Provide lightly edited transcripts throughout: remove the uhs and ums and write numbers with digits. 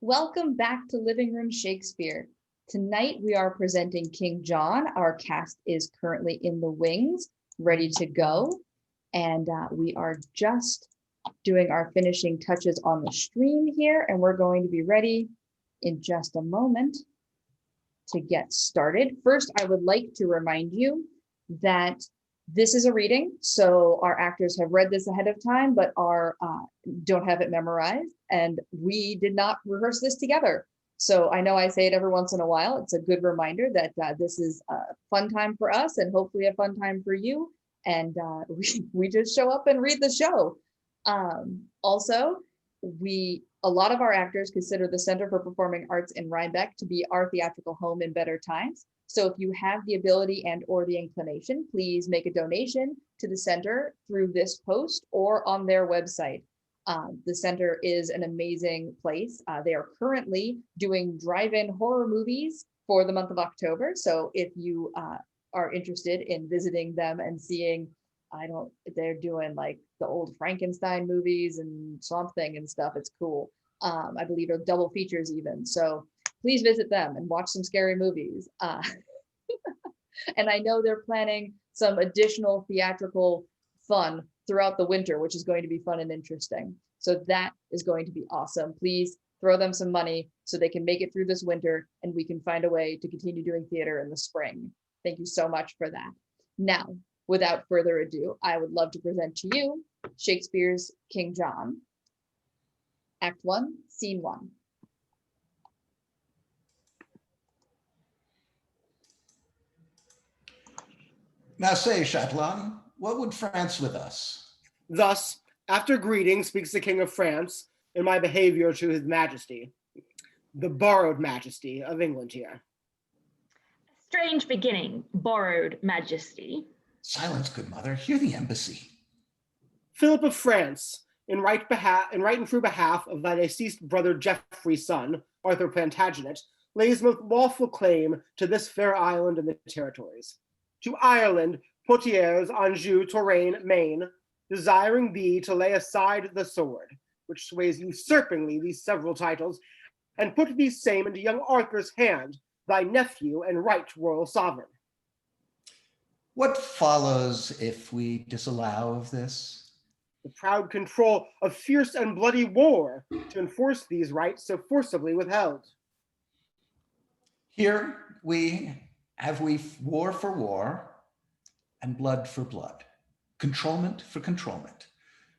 Welcome back to Livingroom Shakespeare. Tonight we are presenting King John. Our cast is currently in the wings, ready to go. And we are just doing our finishing touches on the stream here, and we're going to be ready in just a moment to get started. First, I would like to remind you that this is a reading, so our actors have read this ahead of time, but don't have it memorized, and we did not rehearse this together. So I know I say it every once in a while. It's a good reminder that this is a fun time for us and hopefully a fun time for you. And we just show up and read the show. Also, a lot of our actors consider the Center for Performing Arts in Rhinebeck to be our theatrical home in better times. So if you have the ability and or the inclination, please make a donation to the center through this post or on their website. The center is an amazing place. They are currently doing drive-in horror movies for the month of October. So if you are interested in visiting them and seeing, they're doing like the old Frankenstein movies and Swamp Thing and stuff. It's cool. I believe they're double features even. So please visit them and watch some scary movies. And I know they're planning some additional theatrical fun throughout the winter, which is going to be fun and interesting. So that is going to be awesome. Please throw them some money so they can make it through this winter and we can find a way to continue doing theater in the spring. Thank you so much for that. Now, without further ado, I would love to present to you Shakespeare's King John, Act 1, Scene 1. Now say, Chatelain, what would France with us? Thus, after greeting speaks the King of France in my behavior to his majesty, the borrowed majesty of England here. Strange beginning, borrowed majesty. Silence, good mother, hear the embassy. Philip of France, in right and true behalf of thy deceased brother Geoffrey's son, Arthur Plantagenet, lays most lawful claim to this fair island and the territories. To Ireland, Poitiers, Anjou, Touraine, Maine, desiring thee to lay aside the sword, which sways usurpingly these several titles, and put these same into young Arthur's hand, thy nephew and right royal sovereign. What follows if we disallow of this? The proud control of fierce and bloody war to enforce these rights so forcibly withheld. Here we war for war and blood for blood, controlment for controlment.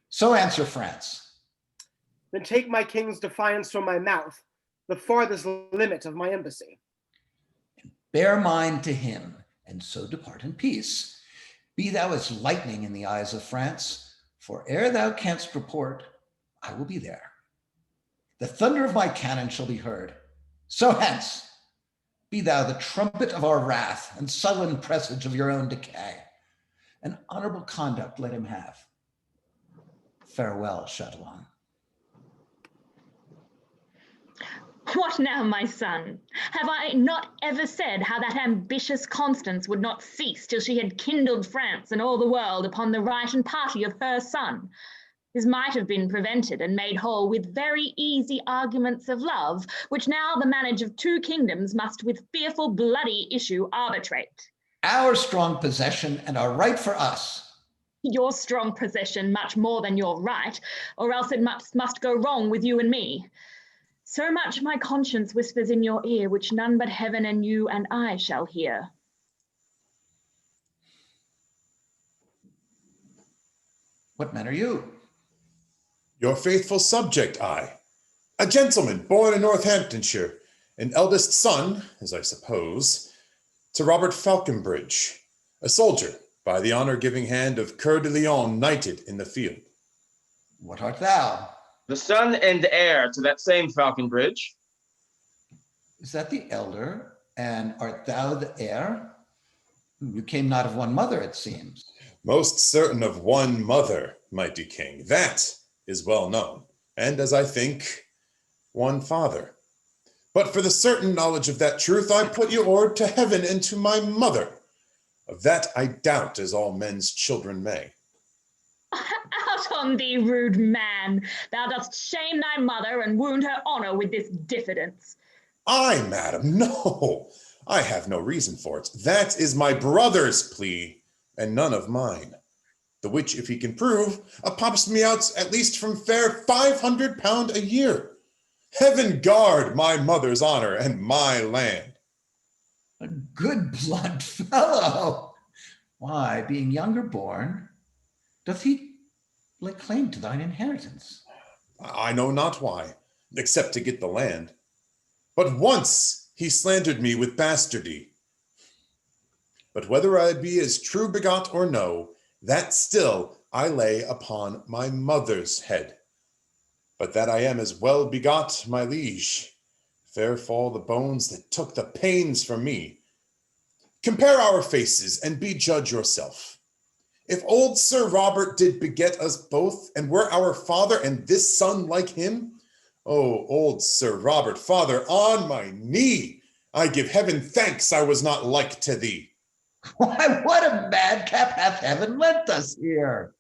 So answer, France. Then take my king's defiance from my mouth, the farthest limit of my embassy. And bear mine to him, and so depart in peace. Be thou as lightning in the eyes of France, for ere thou canst report, I will be there. The thunder of my cannon shall be heard. So hence, be thou the trumpet of our wrath and sullen presage of your own decay. An honorable conduct let him have. Farewell, Chatelain. What now, my son? Have I not ever said how that ambitious Constance would not cease till she had kindled France and all the world upon the right and party of her son? This might have been prevented and made whole with very easy arguments of love, which now the manage of two kingdoms must with fearful bloody issue arbitrate. Our strong possession and our right for us. Your strong possession much more than your right, or else it must go wrong with you and me. So much my conscience whispers in your ear, which none but heaven and you and I shall hear. What man are you? Your faithful subject, I, a gentleman born in Northamptonshire, an eldest son, as I suppose, to Robert Falconbridge, a soldier by the honor-giving hand of Coeur de Lion, knighted in the field. What art thou? The son and heir to that same Falconbridge. Is that the elder, and art thou the heir? You came not of one mother, it seems. Most certain of one mother, mighty king. That is well known, and as I think, one father. But for the certain knowledge of that truth, I put you o'er to heaven and to my mother. Of that I doubt, as all men's children may. Out on thee, rude man! Thou dost shame thy mother and wound her honor with this diffidence. I, madam, no, I have no reason for it. That is my brother's plea, and none of mine. The which, if he can prove, pops me out at least from fair £500 a year. Heaven guard my mother's honor and my land. A good blunt fellow. Why, being younger born, doth he lay claim to thine inheritance? I know not why, except to get the land. But once he slandered me with bastardy. But whether I be as true begot or no, that still I lay upon my mother's head. But that I am as well begot, my liege, fair fall the bones that took the pains from me. Compare our faces, and be judge yourself. If old Sir Robert did beget us both, and were our father, and this son like him, oh, old Sir Robert, father, on my knee, I give heaven thanks I was not like to thee. Why, what a madcap hath heaven lent us here?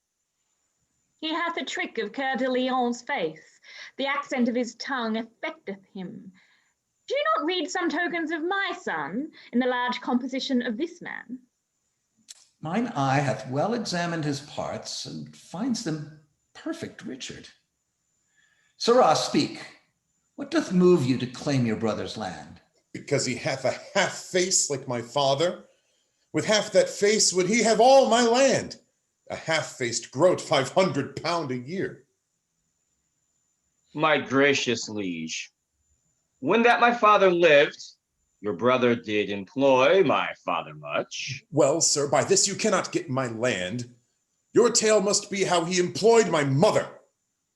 He hath a trick of Coeur de Lion's face. The accent of his tongue affecteth him. Do you not read some tokens of my son in the large composition of this man? Mine eye hath well examined his parts, and finds them perfect, Richard. Sirrah, speak. What doth move you to claim your brother's land? Because he hath a half face like my father. With half that face would he have all my land. A half-faced groat, £500 a year. My gracious liege, when that my father lived, your brother did employ my father much. Well, sir, by this you cannot get my land. Your tale must be how he employed my mother.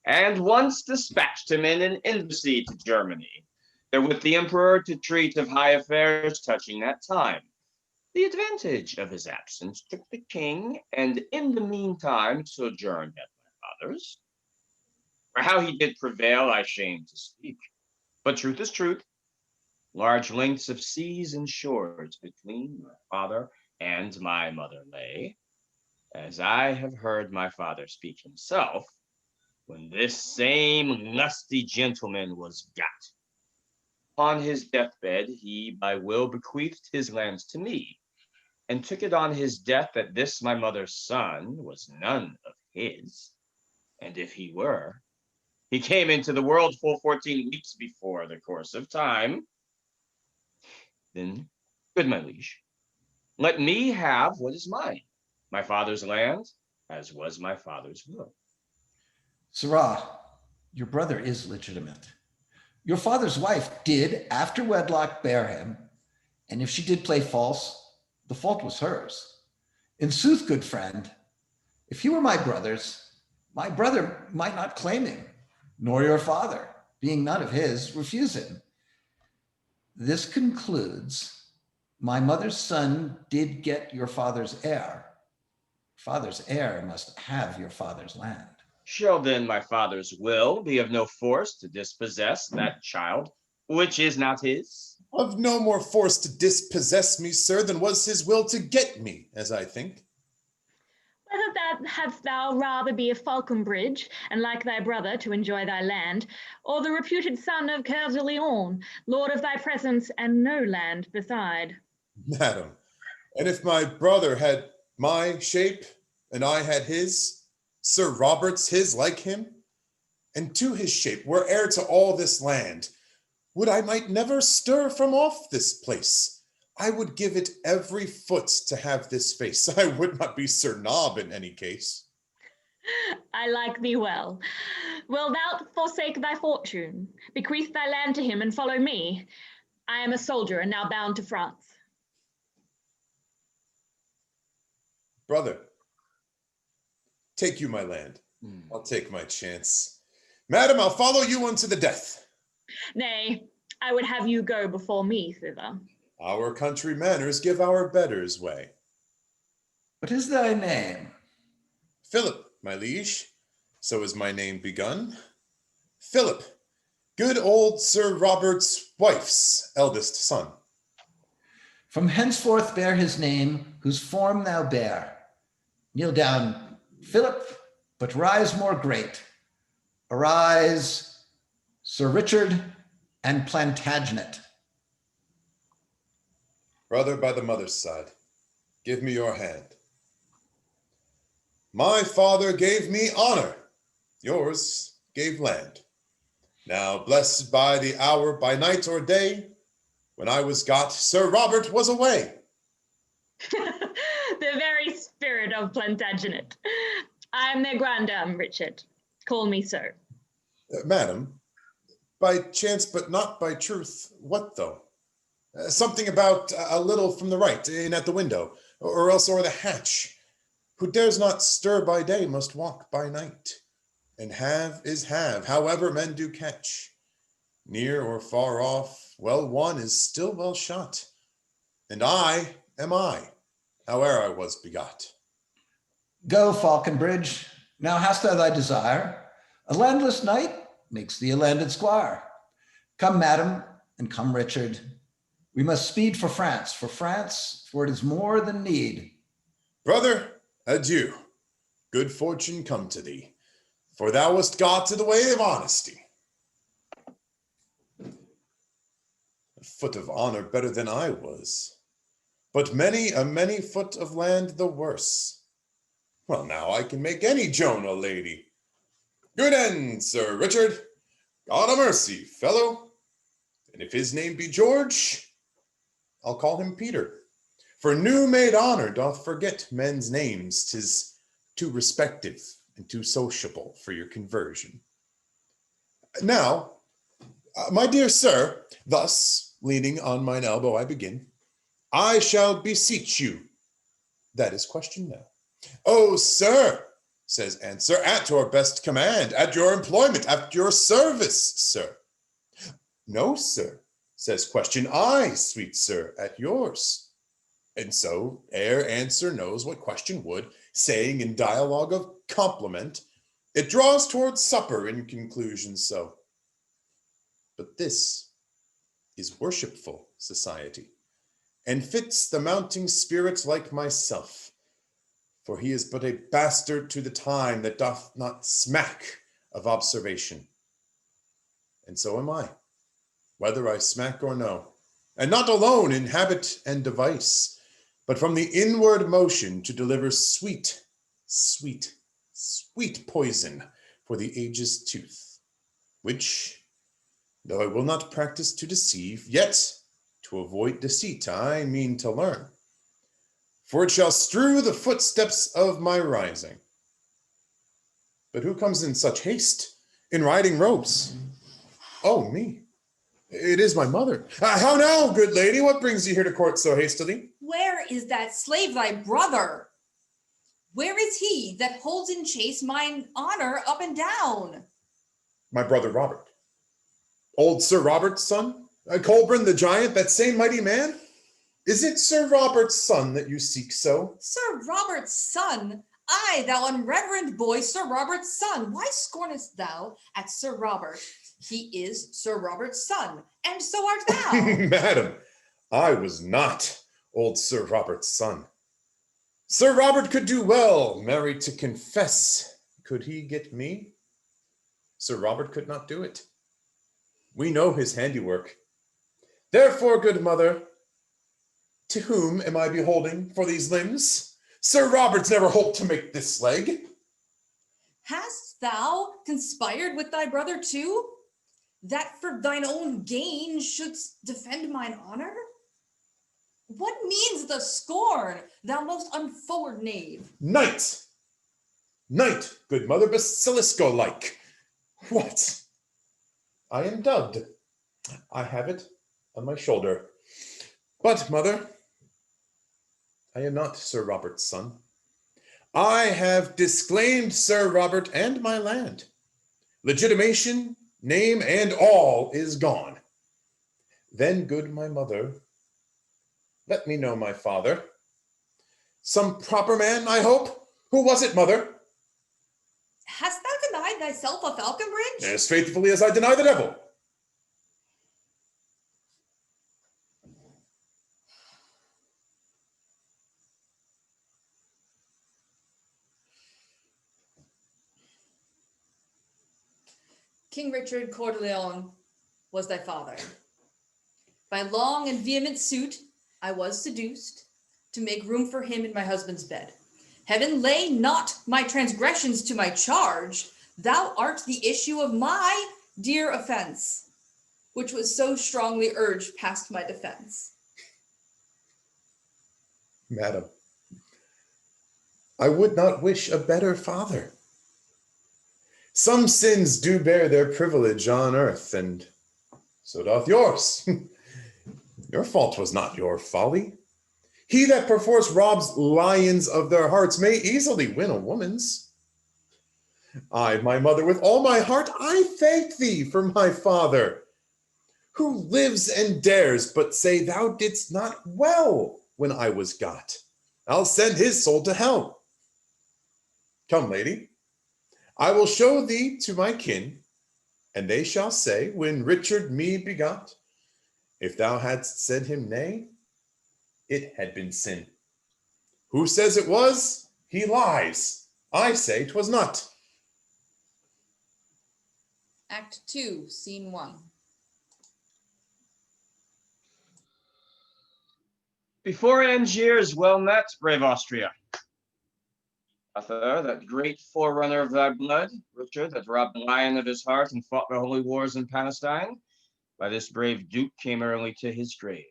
And once dispatched him in an embassy to Germany, there with the emperor to treat of high affairs touching that time. The advantage of his absence took the king, and in the meantime sojourned at my father's. For how he did prevail, I shame to speak. But truth is truth. Large lengths of seas and shores between my father and my mother lay, as I have heard my father speak himself, when this same lusty gentleman was got. On his deathbed, he by will bequeathed his lands to me, and took it on his death that this my mother's son was none of his. And if he were, he came into the world full 14 weeks before the course of time. Then, good my liege, let me have what is mine, my father's land, as was my father's will. Sirrah, your brother is legitimate. Your father's wife did, after wedlock, bear him, and if she did play false, the fault was hers. In sooth, good friend, if he were my brother might not claim him, nor your father, being none of his, refuse him. This concludes, my mother's son did get your father's heir. Father's heir must have your father's land. Shall then my father's will be of no force to dispossess that child, which is not his? Of no more force to dispossess me, sir, than was his will to get me, as I think. Whether that hadst thou rather be of Falconbridge, and like thy brother to enjoy thy land, or the reputed son of Coeur de Lion, lord of thy presence and no land beside? Madam, and if my brother had my shape, and I had his, Sir Robert's his like him, and to his shape were heir to all this land, would I might never stir from off this place. I would give it every foot to have this face. I would not be Sir Nob in any case. I like thee well. Wilt thou forsake thy fortune, bequeath thy land to him, and follow me? I am a soldier, and now bound to France. Brother, take you my land. I'll take my chance. Madam, I'll follow you unto the death. Nay, I would have you go before me thither. Our country manners give our betters way. What is thy name? Philip, my liege. So is my name begun. Philip, good old Sir Robert's wife's eldest son. From henceforth bear his name, whose form thou bear. Kneel down, Philip, but rise more great. Arise, Sir Richard and Plantagenet. Brother by the mother's side, give me your hand. My father gave me honor, yours gave land. Now blessed by the hour, by night or day, when I was got, Sir Robert was away. The very spirit of Plantagenet. I am their grandam, Richard. Call me sir. Madam, by chance but not by truth, what though? Something about a little from the right, in at the window, or else o'er the hatch. Who dares not stir by day must walk by night. And have is have, however men do catch. Near or far off, well won is still well shot. And I am I, howe'er I was begot. Go, Falconbridge, now hast thou thy desire. A landless knight makes thee a landed squire. Come, madam, and come, Richard. We must speed for France, for it is more than need. Brother, adieu. Good fortune come to thee, for thou wast got to the way of honesty. A foot of honor better than I was, but many foot of land the worse. Well, now I can make any Joan a lady. Good end, Sir Richard. God a mercy, fellow. And if his name be George, I'll call him Peter. For new-made honor doth forget men's names. 'Tis too respective and too sociable for your conversion. Now, my dear sir, thus, leaning on mine elbow, I begin. I shall beseech you. That is question now. Oh, sir, says answer, at your best command, at your employment, at your service, sir. No, sir, says question, I, sweet sir, at yours. And so, ere answer knows what question would, saying in dialogue of compliment, it draws towards supper in conclusion so. But this is worshipful society, and fits the mounting spirit like myself, for he is but a bastard to the time that doth not smack of observation. And so am I, whether I smack or no, and not alone in habit and device, but from the inward motion to deliver sweet, sweet, sweet poison for the age's tooth, which, though I will not practice to deceive, yet to avoid deceit I mean to learn. For it shall strew the footsteps of my rising. But who comes in such haste, in riding robes? Oh, me. It is my mother. How now, good lady? What brings you here to court so hastily? Where is that slave thy brother? Where is he that holds in chase mine honor up and down? My brother Robert. Old Sir Robert's son? Colburn the giant, that same mighty man? Is it Sir Robert's son that you seek so? Sir Robert's son? Aye, thou unreverend boy, Sir Robert's son. Why scornest thou at Sir Robert? He is Sir Robert's son, and so art thou. Madam, I was not old Sir Robert's son. Sir Robert could do well, marry to confess. Could he get me? Sir Robert could not do it. We know his handiwork. Therefore, good mother, to whom am I beholding for these limbs? Sir Robert's never holp to make this leg. Hast thou conspired with thy brother too, that for thine own gain shouldst defend mine honor? What means the scorn, thou most unforward knave? Knight, good mother, Basilisco-like. What? I am dubbed. I have it on my shoulder. But, mother, I am not Sir Robert's son. I have disclaimed Sir Robert and my land. Legitimation, name, and all is gone. Then, good my mother, let me know my father. Some proper man, I hope. Who was it, mother? Hast thou denied thyself a Falconbridge? As faithfully as I deny the devil. King Richard Coeur de Lion was thy father. By long and vehement suit, I was seduced to make room for him in my husband's bed. Heaven lay not my transgressions to my charge. Thou art the issue of my dear offense, which was so strongly urged past my defense. Madam, I would not wish a better father. Some sins do bear their privilege on earth, and so doth yours. Your fault was not your folly. He that perforce robs lions of their hearts may easily win a woman's. I, my mother, with all my heart, I thank thee for my father, who lives and dares but say thou didst not well when I was got. I'll send his soul to hell. Come, lady, I will show thee to my kin, and they shall say, when Richard me begot, if thou hadst said him nay, it had been sin. Who says it was? He lies. I say 'twas not. Act 2, Scene 1. Before Angiers, well met, brave Austria. Arthur, that great forerunner of thy blood, Richard, that robbed the lion of his heart and fought the holy wars in Palestine, by this brave duke came early to his grave,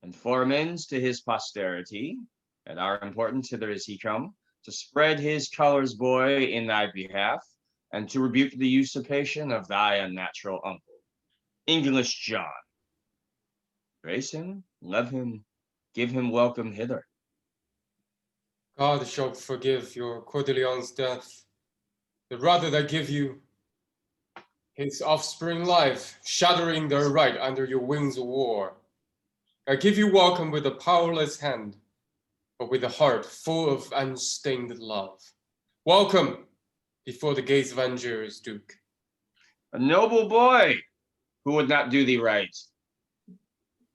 and for amends to his posterity, and our importance hither is he come, to spread his colors, boy, in thy behalf, and to rebuke the usurpation of thy unnatural uncle, English John. Grace him, love him, give him welcome hither. God shall forgive your Coeur de Lion's death, the rather that give you his offspring life, shattering their right under your wings of war. I give you welcome with a powerless hand, but with a heart full of unstained love. Welcome before the gates of Angiers, Duke. A noble boy, who would not do thee right?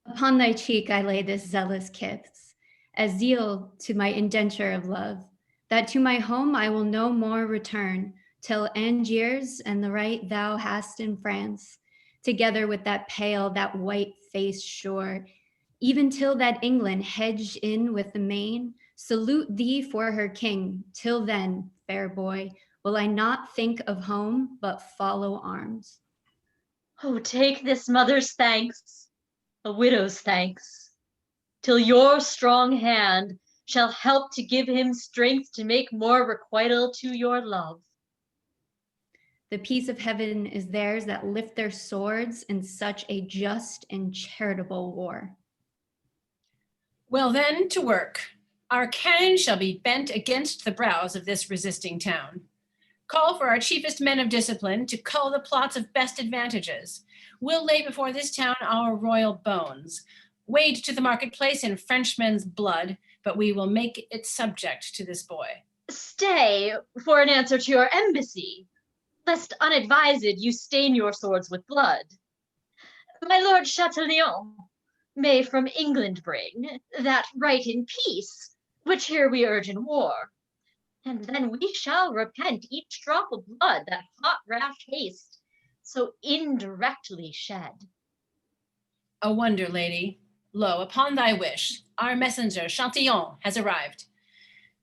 Upon thy cheek I lay this zealous kiss, as zeal to my indenture of love, that to my home I will no more return, till Angiers and the right thou hast in France, together with that pale, that white-faced shore, even till that England hedged in with the main, salute thee for her king. Till then, fair boy, will I not think of home, but follow arms. Oh, take this mother's thanks, a widow's thanks, till your strong hand shall help to give him strength to make more requital to your love. The peace of heaven is theirs that lift their swords in such a just and charitable war. Well then, to work. Our cannon shall be bent against the brows of this resisting town. Call for our chiefest men of discipline to cull the plots of best advantages. We'll lay before this town our royal bones, wade to the marketplace in Frenchmen's blood, but we will make it subject to this boy. Stay for an answer to your embassy, lest unadvised you stain your swords with blood. My lord Chatillon may from England bring that right in peace, which here we urge in war. And then we shall repent each drop of blood that hot rash haste so indirectly shed. A wonder, lady. Lo, upon thy wish, our messenger Chatillon has arrived.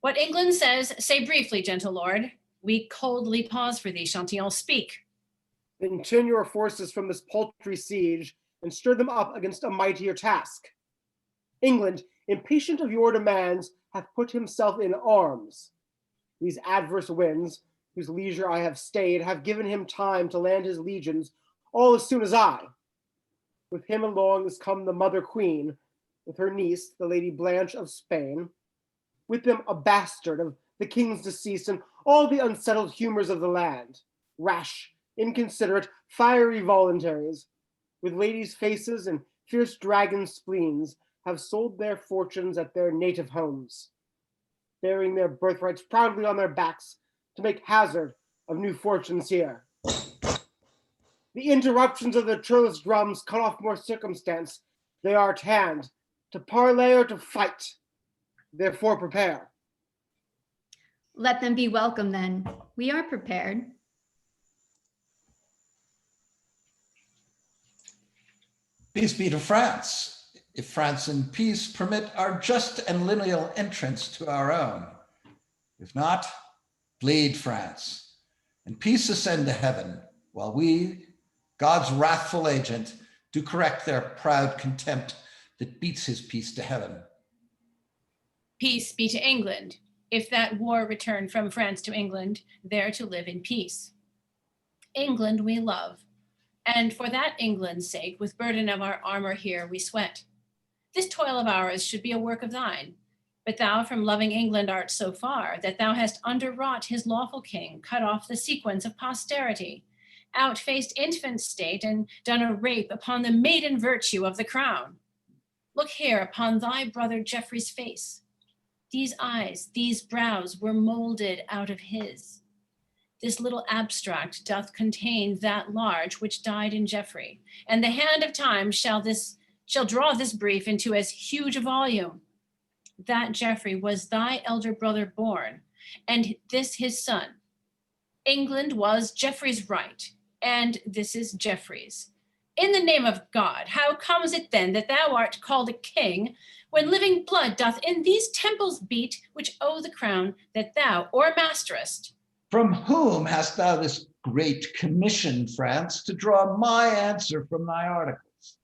What England says, say briefly, gentle lord. We coldly pause for thee, Chatillon, speak. Then turn your forces from this paltry siege and stir them up against a mightier task. England, impatient of your demands, hath put himself in arms. These adverse winds, whose leisure I have stayed, have given him time to land his legions, all as soon as I. With him along is come the mother queen, with her niece, the Lady Blanche of Spain, with them a bastard of the king's deceased, and all the unsettled humors of the land, rash, inconsiderate, fiery voluntaries, with ladies' faces and fierce dragon spleens, have sold their fortunes at their native homes, bearing their birthrights proudly on their backs to make hazard of new fortunes here. The interruptions of the churlish drums cut off more circumstance. They are at hand, to parley or to fight. Therefore prepare. Let them be welcome then. We are prepared. Peace be to France. If France in peace permit our just and lineal entrance to our own. If not, bleed France, and peace ascend to heaven, while we, God's wrathful agent, do correct their proud contempt that beats his peace to heaven. Peace be to England, if that war return from France to England, there to live in peace. England we love, and for that England's sake, with burden of our armor here we sweat. This toil of ours should be a work of thine, but thou from loving England art so far that thou hast underwrought his lawful king, cut off the sequence of posterity, outfaced infant state, and done a rape upon the maiden virtue of the crown. Look here upon thy brother Geoffrey's face. These eyes, these brows were molded out of his. This little abstract doth contain that large which died in Geoffrey, and the hand of time shall draw this brief into as huge a volume. That Geoffrey was thy elder brother born, and this his son. England was Geoffrey's right, and this is Geoffrey's. In the name of God, how comes it then that thou art called a king, when living blood doth in these temples beat, which owe the crown that thou o'ermasterest? From whom hast thou this great commission, France, to draw my answer from thy articles?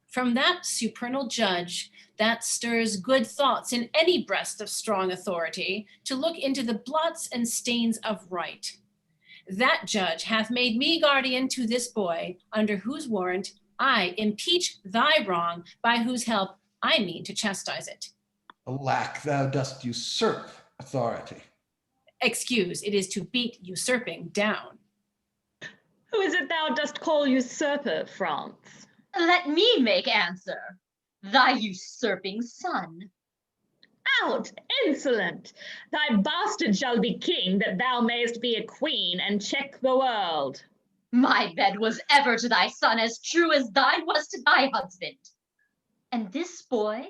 From that supernal judge that stirs good thoughts in any breast of strong authority, to look into the blots and stains of right. That judge hath made me guardian to this boy, under whose warrant I impeach thy wrong, by whose help I mean to chastise it. Alack, thou dost usurp authority. Excuse, it is to beat usurping down. Who is it thou dost call usurper, France? Let me make answer. Thy usurping son. Out, insolent! Thy bastard shall be king, that thou mayest be a queen and check the world. My bed was ever to thy son as true as thine was to thy husband. And this boy,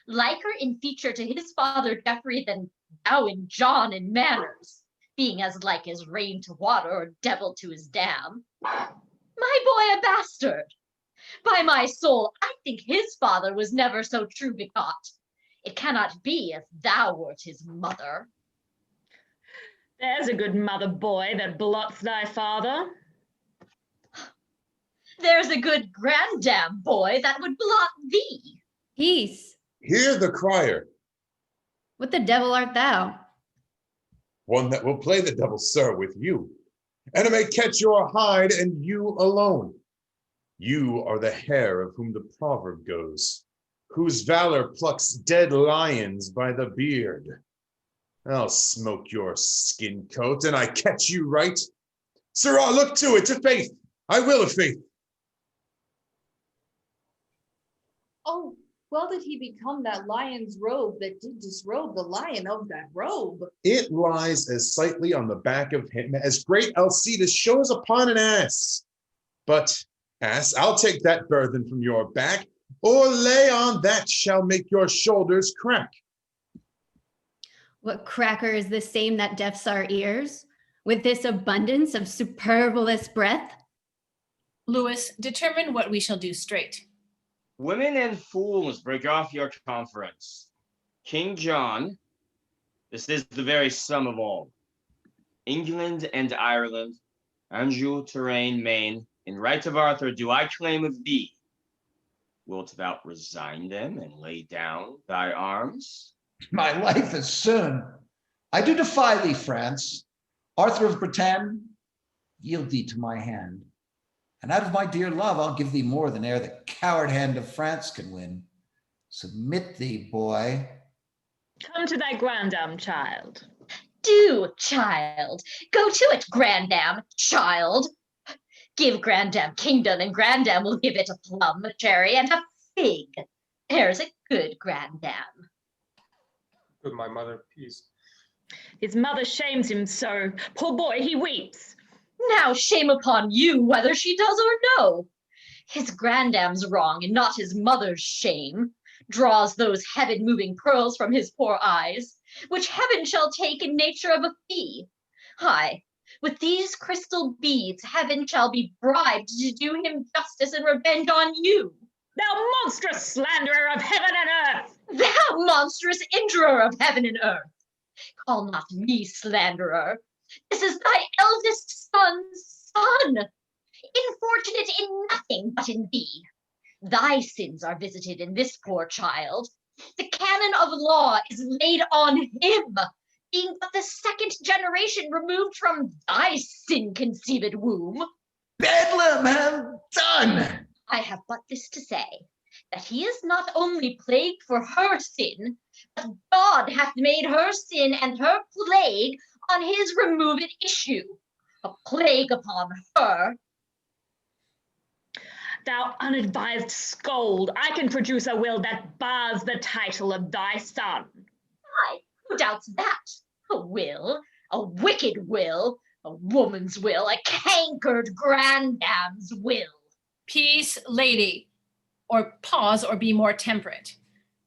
liker in feature to his father Geoffrey than thou in John in manners, being as like as rain to water or devil to his dam. My boy a bastard! By my soul, I think his father was never so true begot. It cannot be if thou wert his mother. There's a good mother, boy, that blots thy father. There's a good grandam, boy, that would blot thee. Peace. Hear the crier. What the devil art thou? One that will play the devil, sir, with you, and it may catch your hide and you alone. You are the hare of whom the proverb goes, whose valor plucks dead lions by the beard. I'll smoke your skin coat, and I catch you right. Sirrah, look to it, to faith. I will of faith. Oh, well did he become that lion's robe that did disrobe the lion of that robe? It lies as sightly on the back of him as great Alcides shows upon an ass. But, ass, I'll take that burthen from your back, or lay on that shall make your shoulders crack. What cracker is the same that deafs our ears, with this abundance of superfluous breath? Lewis, determine what we shall do straight. Women and fools, break off your conference. King John, this is the very sum of all. England and Ireland, Anjou, Touraine, Maine, in right of Arthur do I claim of thee. Wilt thou resign them and lay down thy arms? My life is soon. I do defy thee, France. Arthur of Bretagne, yield thee to my hand. And out of my dear love, I'll give thee more than e'er the coward hand of France can win. Submit thee, boy. Come to thy grandam, child. Do, child. Go to it, grandam, child. Give grandam kingdom, and grandam will give it a plum, a cherry, and a fig. There's a good grandam. Good, my mother, peace. His mother shames him so. Poor boy, he weeps. Now shame upon you, whether she does or no. His grandam's wrong, and not his mother's shame, draws those heaven-moving pearls from his poor eyes, which heaven shall take in nature of a fee. Aye, with these crystal beads, heaven shall be bribed to do him justice and revenge on you. Thou monstrous slanderer of heaven and earth! Thou monstrous injurer of heaven and earth! Call not me slanderer. This is thy eldest son's son, infortunate in nothing but in thee. Thy sins are visited in this poor child. The canon of law is laid on him, being but the second generation removed from thy sin-conceived womb. Bedlam have done! I have but this to say, that he is not only plagued for her sin, but God hath made her sin and her plague on his removed issue. A plague upon her. Thou unadvised scold, I can produce a will that bars the title of thy son. Aye, who doubts that? A will, a wicked will, a woman's will, a cankered grandam's will. Peace, lady, or pause or be more temperate.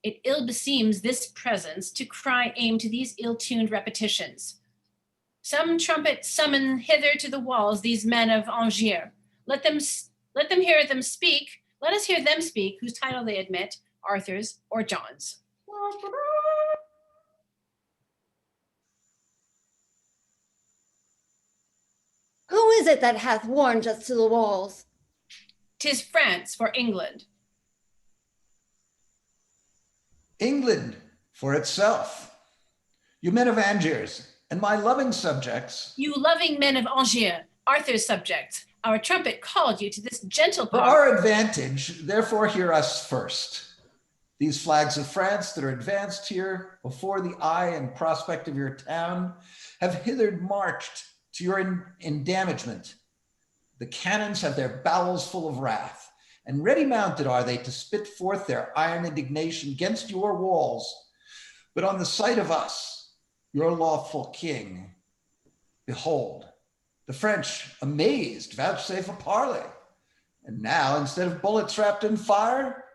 It ill beseems this presence to cry aim to these ill-tuned repetitions. Some trumpet summon hither to the walls these men of Angiers. Let them hear them speak. Let us hear them speak, whose title they admit, Arthur's or John's. Who is it that hath warned us to the walls? 'Tis France for England. England for itself. You men of Angiers, and my loving subjects. You loving men of Angiers, Arthur's subjects, our trumpet called you to this gentle For part. our advantage, therefore hear us first. These flags of France that are advanced here before the eye and prospect of your town have hither marched to your endamagement. The cannons have their bowels full of wrath, and ready mounted are they to spit forth their iron indignation against your walls. But on the sight of us, your lawful king, behold, the French, amazed, vouchsafe a parley. And now, instead of bullets wrapped in fire,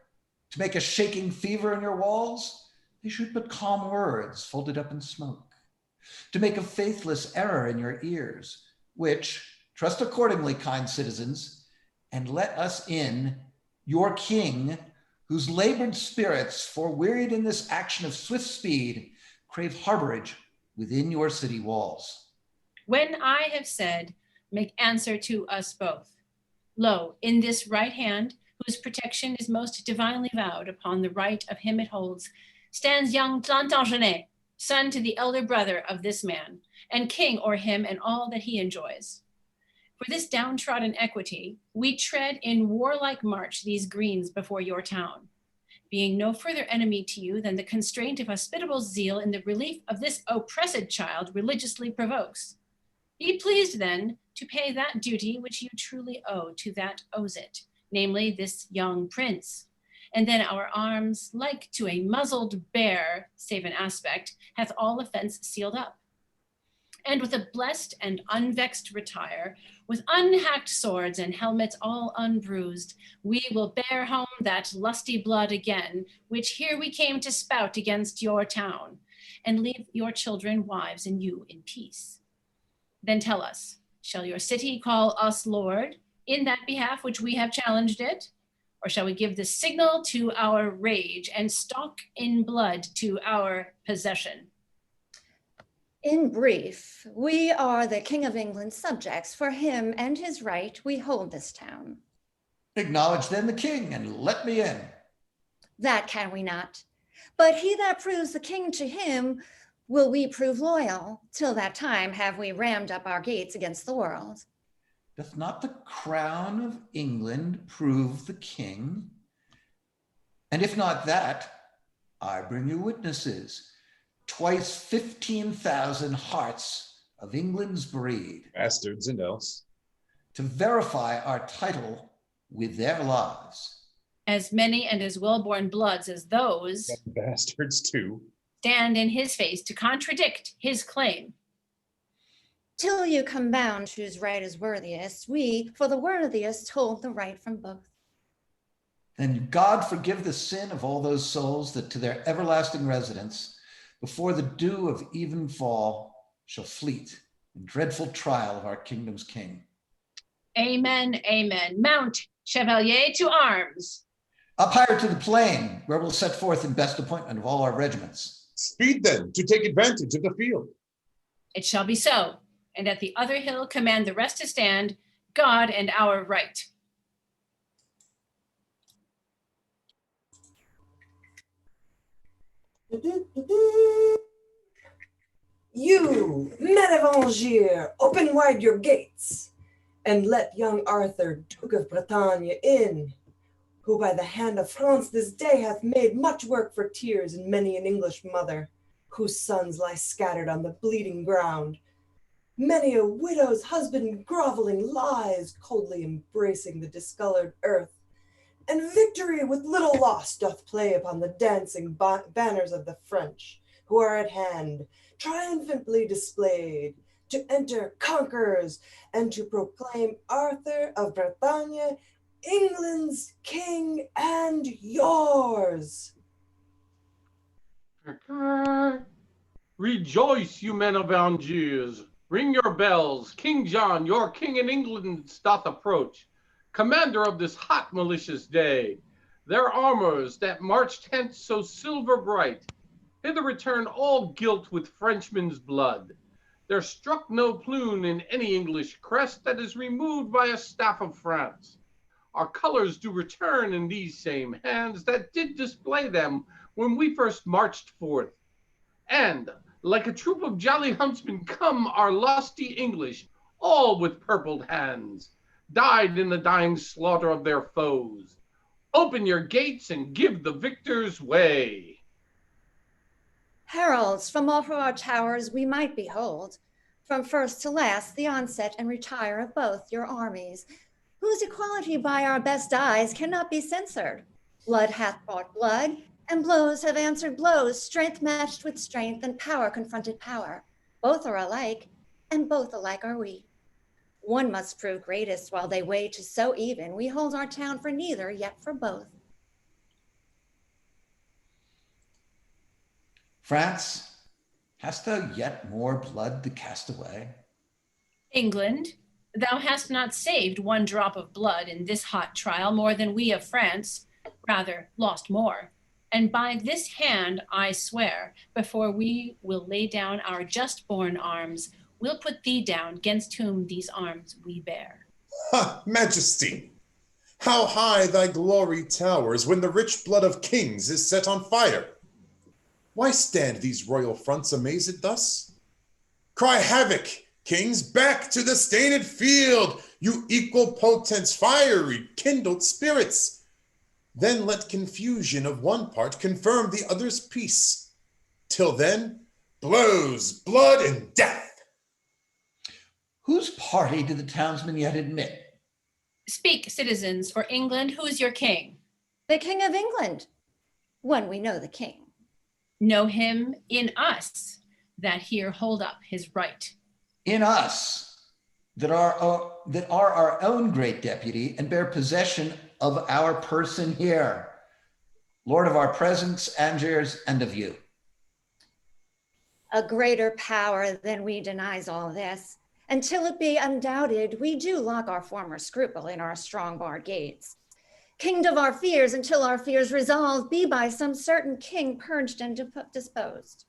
to make a shaking fever in your walls, they shoot but calm words folded up in smoke. To make a faithless error in your ears, which, trust accordingly, kind citizens, and let us in, your king, whose labored spirits, forewearied in this action of swift speed, crave harborage within your city walls. When I have said, make answer to us both. Lo, in this right hand, whose protection is most divinely vowed upon the right of him it holds, stands young Plantagenet, son to the elder brother of this man, and king o'er him and all that he enjoys. For this downtrodden equity, we tread in warlike march these greens before your town, being no further enemy to you than the constraint of hospitable zeal in the relief of this oppressed child religiously provokes. Be pleased then to pay that duty which you truly owe to that owes it, namely this young prince. And then our arms, like to a muzzled bear, save in aspect, hath all offense sealed up. And with a blessed and unvexed retire, with unhacked swords and helmets all unbruised, we will bear home that lusty blood again, which here we came to spout against your town, and leave your children, wives, and you in peace. Then tell us, shall your city call us Lord in that behalf which we have challenged it? Or shall we give the signal to our rage and stalk in blood to our possession? In brief, we are the King of England's subjects. For him and his right, we hold this town. Acknowledge then the king and let me in. That can we not. But he that proves the king to him, will we prove loyal. Till that time have we rammed up our gates against the world. Doth not the crown of England prove the king? And if not that, I bring you witnesses, twice 15,000 hearts of England's breed, Bastards and else. to verify our title with their lives. As many and as well-born bloods as those Bastards too. stand in his face to contradict his claim. Till you come bound whose right is worthiest, we, for the worthiest, hold the right from both. Then God forgive the sin of all those souls that to their everlasting residence, before the dew of even fall, shall fleet in dreadful trial of our kingdom's king. Amen, amen. Mount, chevalier, to arms. Up higher to the plain, where we'll set forth in best appointment of all our regiments. Speed then, to take advantage of the field. It shall be so, and at the other hill command the rest to stand, God and our right. You, men of Angiers, open wide your gates, and let young Arthur, Duke of Bretagne, in, who by the hand of France this day hath made much work for tears in many an English mother, whose sons lie scattered on the bleeding ground. Many a widow's husband groveling lies, coldly embracing the discolored earth, and victory with little loss doth play upon the dancing banners of the French, who are at hand, triumphantly displayed, to enter conquerors, and to proclaim Arthur of Bretagne England's king and yours. Rejoice, you men of Angiers. Ring your bells. King John, your king in England, doth approach, commander of this hot malicious day. Their armors that marched hence so silver bright, hither return all gilt with Frenchmen's blood. There struck no plume in any English crest that is removed by a staff of France. Our colors do return in these same hands that did display them when we first marched forth. And like a troop of jolly huntsmen come our lusty English, all with purpled hands, died in the dying slaughter of their foes. Open your gates and give the victors way. Heralds from off our towers we might behold, from first to last the onset and retire of both your armies, whose equality by our best eyes cannot be censored. Blood hath brought blood, and blows have answered blows, strength matched with strength, and power confronted power. Both are alike, and both alike are we. One must prove greatest while they weigh to so even. We hold our town for neither, yet for both. France, hast thou yet more blood to cast away? England, thou hast not saved one drop of blood in this hot trial more than we of France, rather lost more. And by this hand I swear, before we will lay down our just-born arms, we'll put thee down, 'gainst whom these arms we bear. Ha, Majesty! How high thy glory towers when the rich blood of kings is set on fire! Why stand these royal fronts amazed thus? Cry havoc, kings, back to the stained field, you equal potents, fiery, kindled spirits! Then let confusion of one part confirm the other's peace. Till then, blows, blood, and death. Whose party do the townsmen yet admit? Speak, citizens, for England, who's your king? The King of England, when we know the king. Know him in us, that here hold up his right. In us, that are our own great deputy and bear possession of our person here, Lord of our Presesnts, Angiers, and of you. A greater power than we denies all this. Until it be undoubted, we do lock our former scruple in our strong barred gates. Kinged of our fears, until our fears resolved be by some certain king purged and disposed.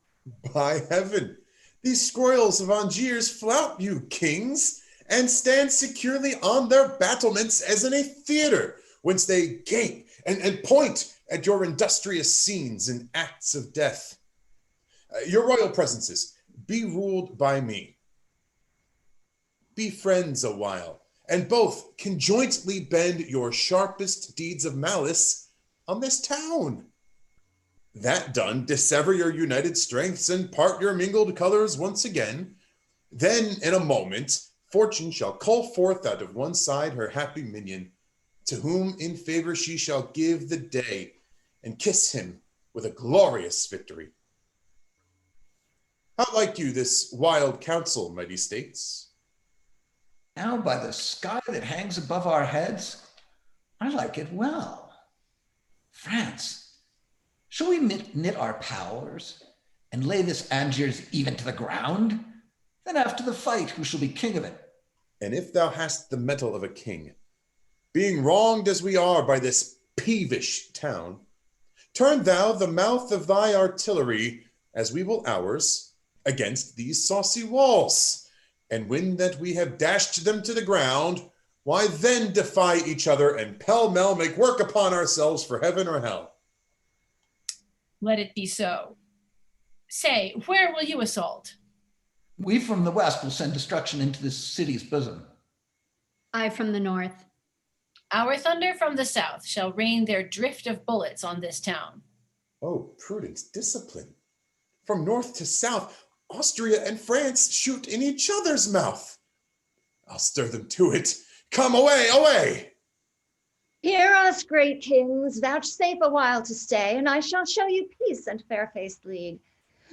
By heaven, these scroils of Angiers flout you, kings, and stand securely on their battlements as in a theater, whence they gape and point at your industrious scenes and acts of death. Your royal presences, be ruled by me. Be friends a while, and both conjointly bend your sharpest deeds of malice on this town. That done, dissever your united strengths and part your mingled colors once again. Then, in a moment, Fortune shall call forth out of one side her happy minion, to whom in favor she shall give the day, and kiss him with a glorious victory. How like you this wild counsel, mighty states? Now by the sky that hangs above our heads, I like it well. France, shall we knit our powers and lay this Angiers even to the ground? Then after the fight, who shall be king of it? And if thou hast the mettle of a king, being wronged as we are by this peevish town. Turn thou the mouth of thy artillery, as we will ours, against these saucy walls. And when that we have dashed them to the ground, why then defy each other and pell-mell make work upon ourselves for heaven or hell. Let it be so. Say, where will you assault? We from the west will send destruction into this city's bosom. I from the north. Our thunder from the south shall rain their drift of bullets on this town. Oh, prudent discipline. From north to south, Austria and France shoot in each other's mouth. I'll stir them to it. Come away, away! Hear us, great kings, vouchsafe a while to stay, and I shall show you peace and fair-faced league.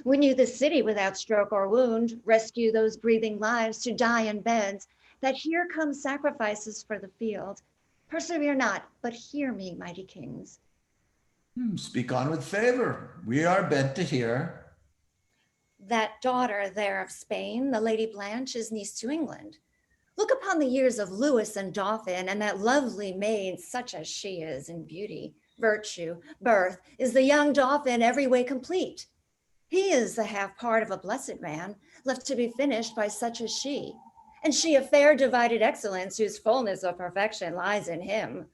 Win you the city without stroke or wound, rescue those breathing lives to die in beds, that here come sacrifices for the field. Persevere not, but hear me, mighty kings. Speak on with favor. We are bent to hear. That daughter there of Spain, the Lady Blanche, is niece to England. Look upon the years of Lewis and Dauphin, and that lovely maid, such as she is in beauty, virtue, birth, is the young Dauphin every way complete. He is the half part of a blessed man, left to be finished by such as she, and she a fair divided excellence, whose fullness of perfection lies in him.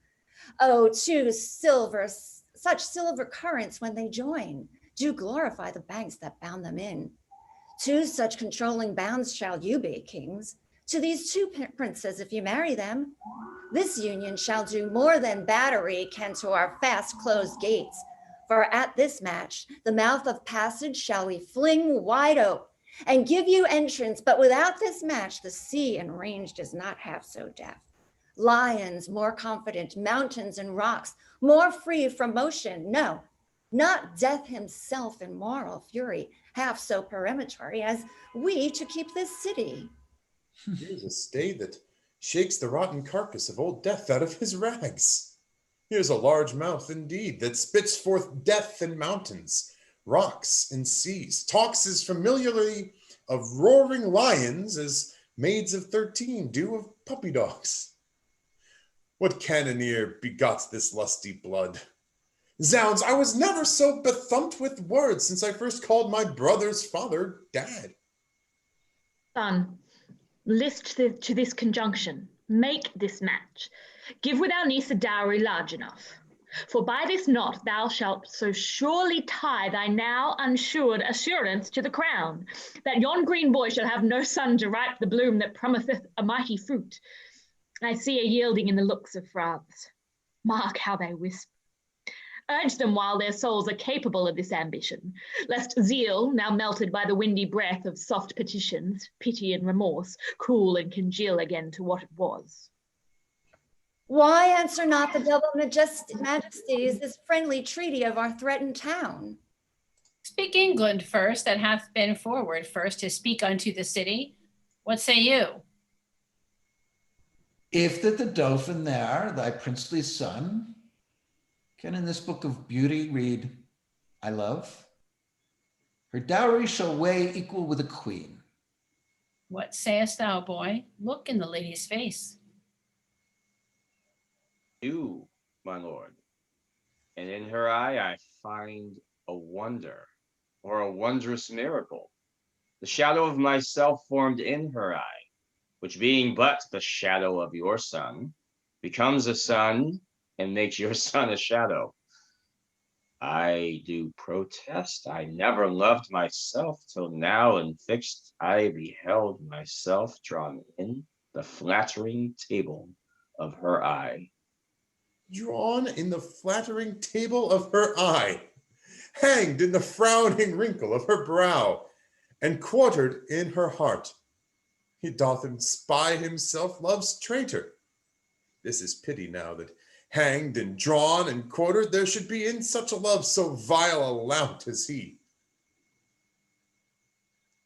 Oh, such silver currents when they join, do glorify the banks that bound them in. Two such controlling bounds shall you be, kings, to these two princes if you marry them. This union shall do more than battery can to our fast closed gates. For at this match, the mouth of passage shall we fling wide ope, and give you entrance, but without this match, the sea and range does not half so deaf. Lions more confident, mountains and rocks more free from motion, no, not death himself in moral fury, half so peremptory as we to keep this city. Here's a stay that shakes the rotten carcass of old death out of his rags. Here's a large mouth indeed that spits forth death in mountains, rocks and seas, talks as familiarly of roaring lions as maids of 13 do of puppy dogs. What cannoneer begot this lusty blood? Zounds, I was never so bethumped with words since I first called my brother's father dad. Son, list to this conjunction, make this match, give with our niece a dowry large enough. For by this knot thou shalt so surely tie thy now unsured assurance to the crown, that yon green boy shall have no son to ripe the bloom that promiseth a mighty fruit. I see a yielding in the looks of France. Mark how they whisper. Urge them while their souls are capable of this ambition, lest zeal, now melted by the windy breath of soft petitions, pity and remorse, cool and congeal again to what it was. Why answer not the double majesties this friendly treaty of our threatened town? Speak England first, that hath been forward first to speak unto the city. What say you? If that the Dauphin there, thy princely son, can in this book of beauty read, I love, her dowry shall weigh equal with a queen. What sayest thou, boy? Look in the lady's face. You, my lord, and in her eye I find a wonder, or a wondrous miracle. The shadow of myself formed in her eye, which being but the shadow of your son, becomes a sun and makes your son a shadow. I do protest, I never loved myself till now, and fixed I beheld myself drawn in the flattering table of her eye. Drawn in the flattering table of her eye, hanged in the frowning wrinkle of her brow, and quartered in her heart. He doth spy himself love's traitor. This is pity now, that hanged and drawn and quartered there should be in such a love so vile a lout as he.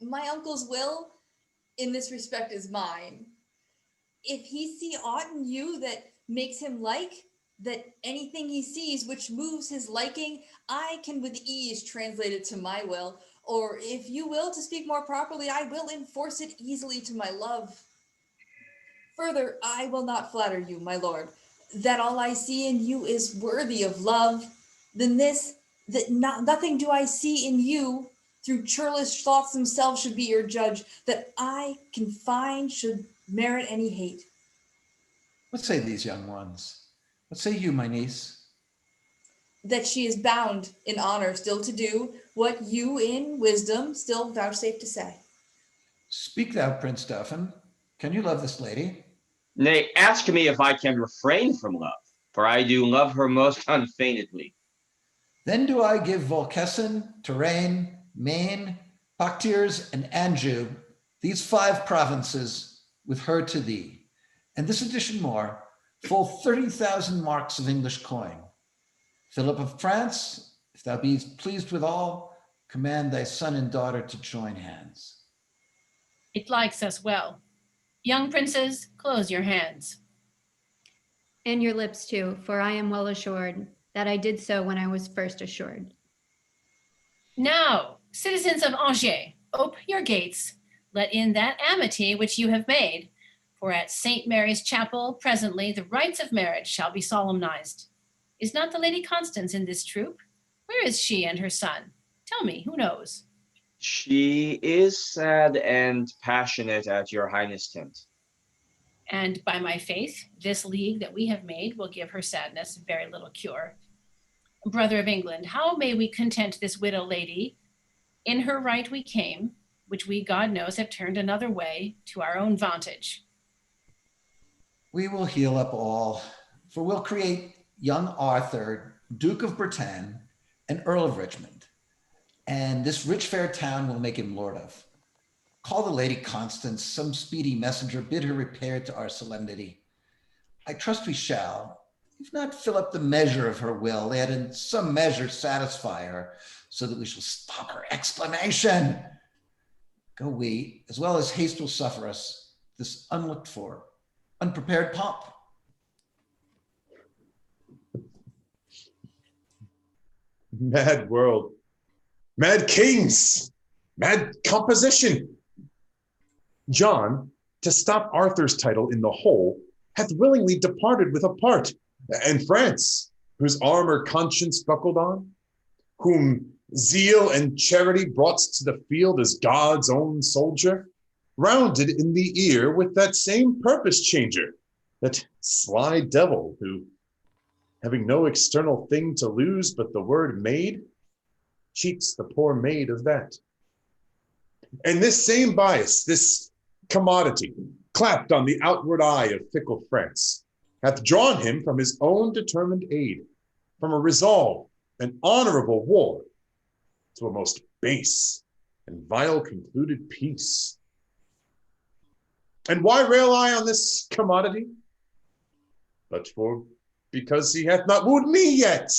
My uncle's will in this respect is mine. If he see aught in you that makes him like, that anything he sees which moves his liking, I can with ease translate it to my will, or if you will to speak more properly, I will enforce it easily to my love. Further, I will not flatter you, my lord. that all I see in you is worthy of love, then nothing do I see in you through churlish thoughts themselves should be your judge, that I can find should merit any hate. What say these young ones? What say you, my niece? That she is bound in honor still to do what you in wisdom still vouchsafe to say. Speak thou, Prince Dauphin. Can you love this lady? Nay, ask me if I can refrain from love, for I do love her most unfeignedly. Then do I give Volquessen, Touraine, Maine, Poictiers, and Anjou, these 5 provinces, with her to thee, and this addition more, full 30,000 marks of English coin. Philip of France, if thou be pleased with all, command thy son and daughter to join hands. It likes us well. Young princes, close your hands. And your lips too, for I am well assured that I did so when I was first assured. Now, citizens of Angers, ope your gates, let in that amity which you have made, for at St. Mary's Chapel presently the rites of marriage shall be solemnized. Is not the Lady Constance in this troop? Where is she and her son? Tell me, who knows? She is sad and passionate at your highness' tent. And by my faith, this league that we have made will give her sadness very little cure. Brother of England, how may we content this widow lady? In her right we came, which we, God knows, have turned another way to our own vantage. We will heal up all, for we'll create young Arthur, Duke of Bretagne, and Earl of Richmond, and this rich fair town will make him lord of. Call the Lady Constance, some speedy messenger, bid her repair to our solemnity. I trust we shall, if not fill up the measure of her will, yet in some measure satisfy her, so that we shall stop her exclamation. Go we, as well as haste will suffer us, this unlooked for, unprepared pomp. Mad world, mad kings, mad composition. John, to stop Arthur's title in the whole, hath willingly departed with a part, and France, whose armor conscience buckled on, whom zeal and charity brought to the field as God's own soldier, rounded in the ear with that same purpose changer, that sly devil who, having no external thing to lose but the word maid, cheats the poor maid of that. And this same bias, this commodity, clapped on the outward eye of fickle France, hath drawn him from his own determined aid, from a resolve and honorable war, to a most base and vile concluded peace. And why rail I on this commodity? But because he hath not wooed me yet.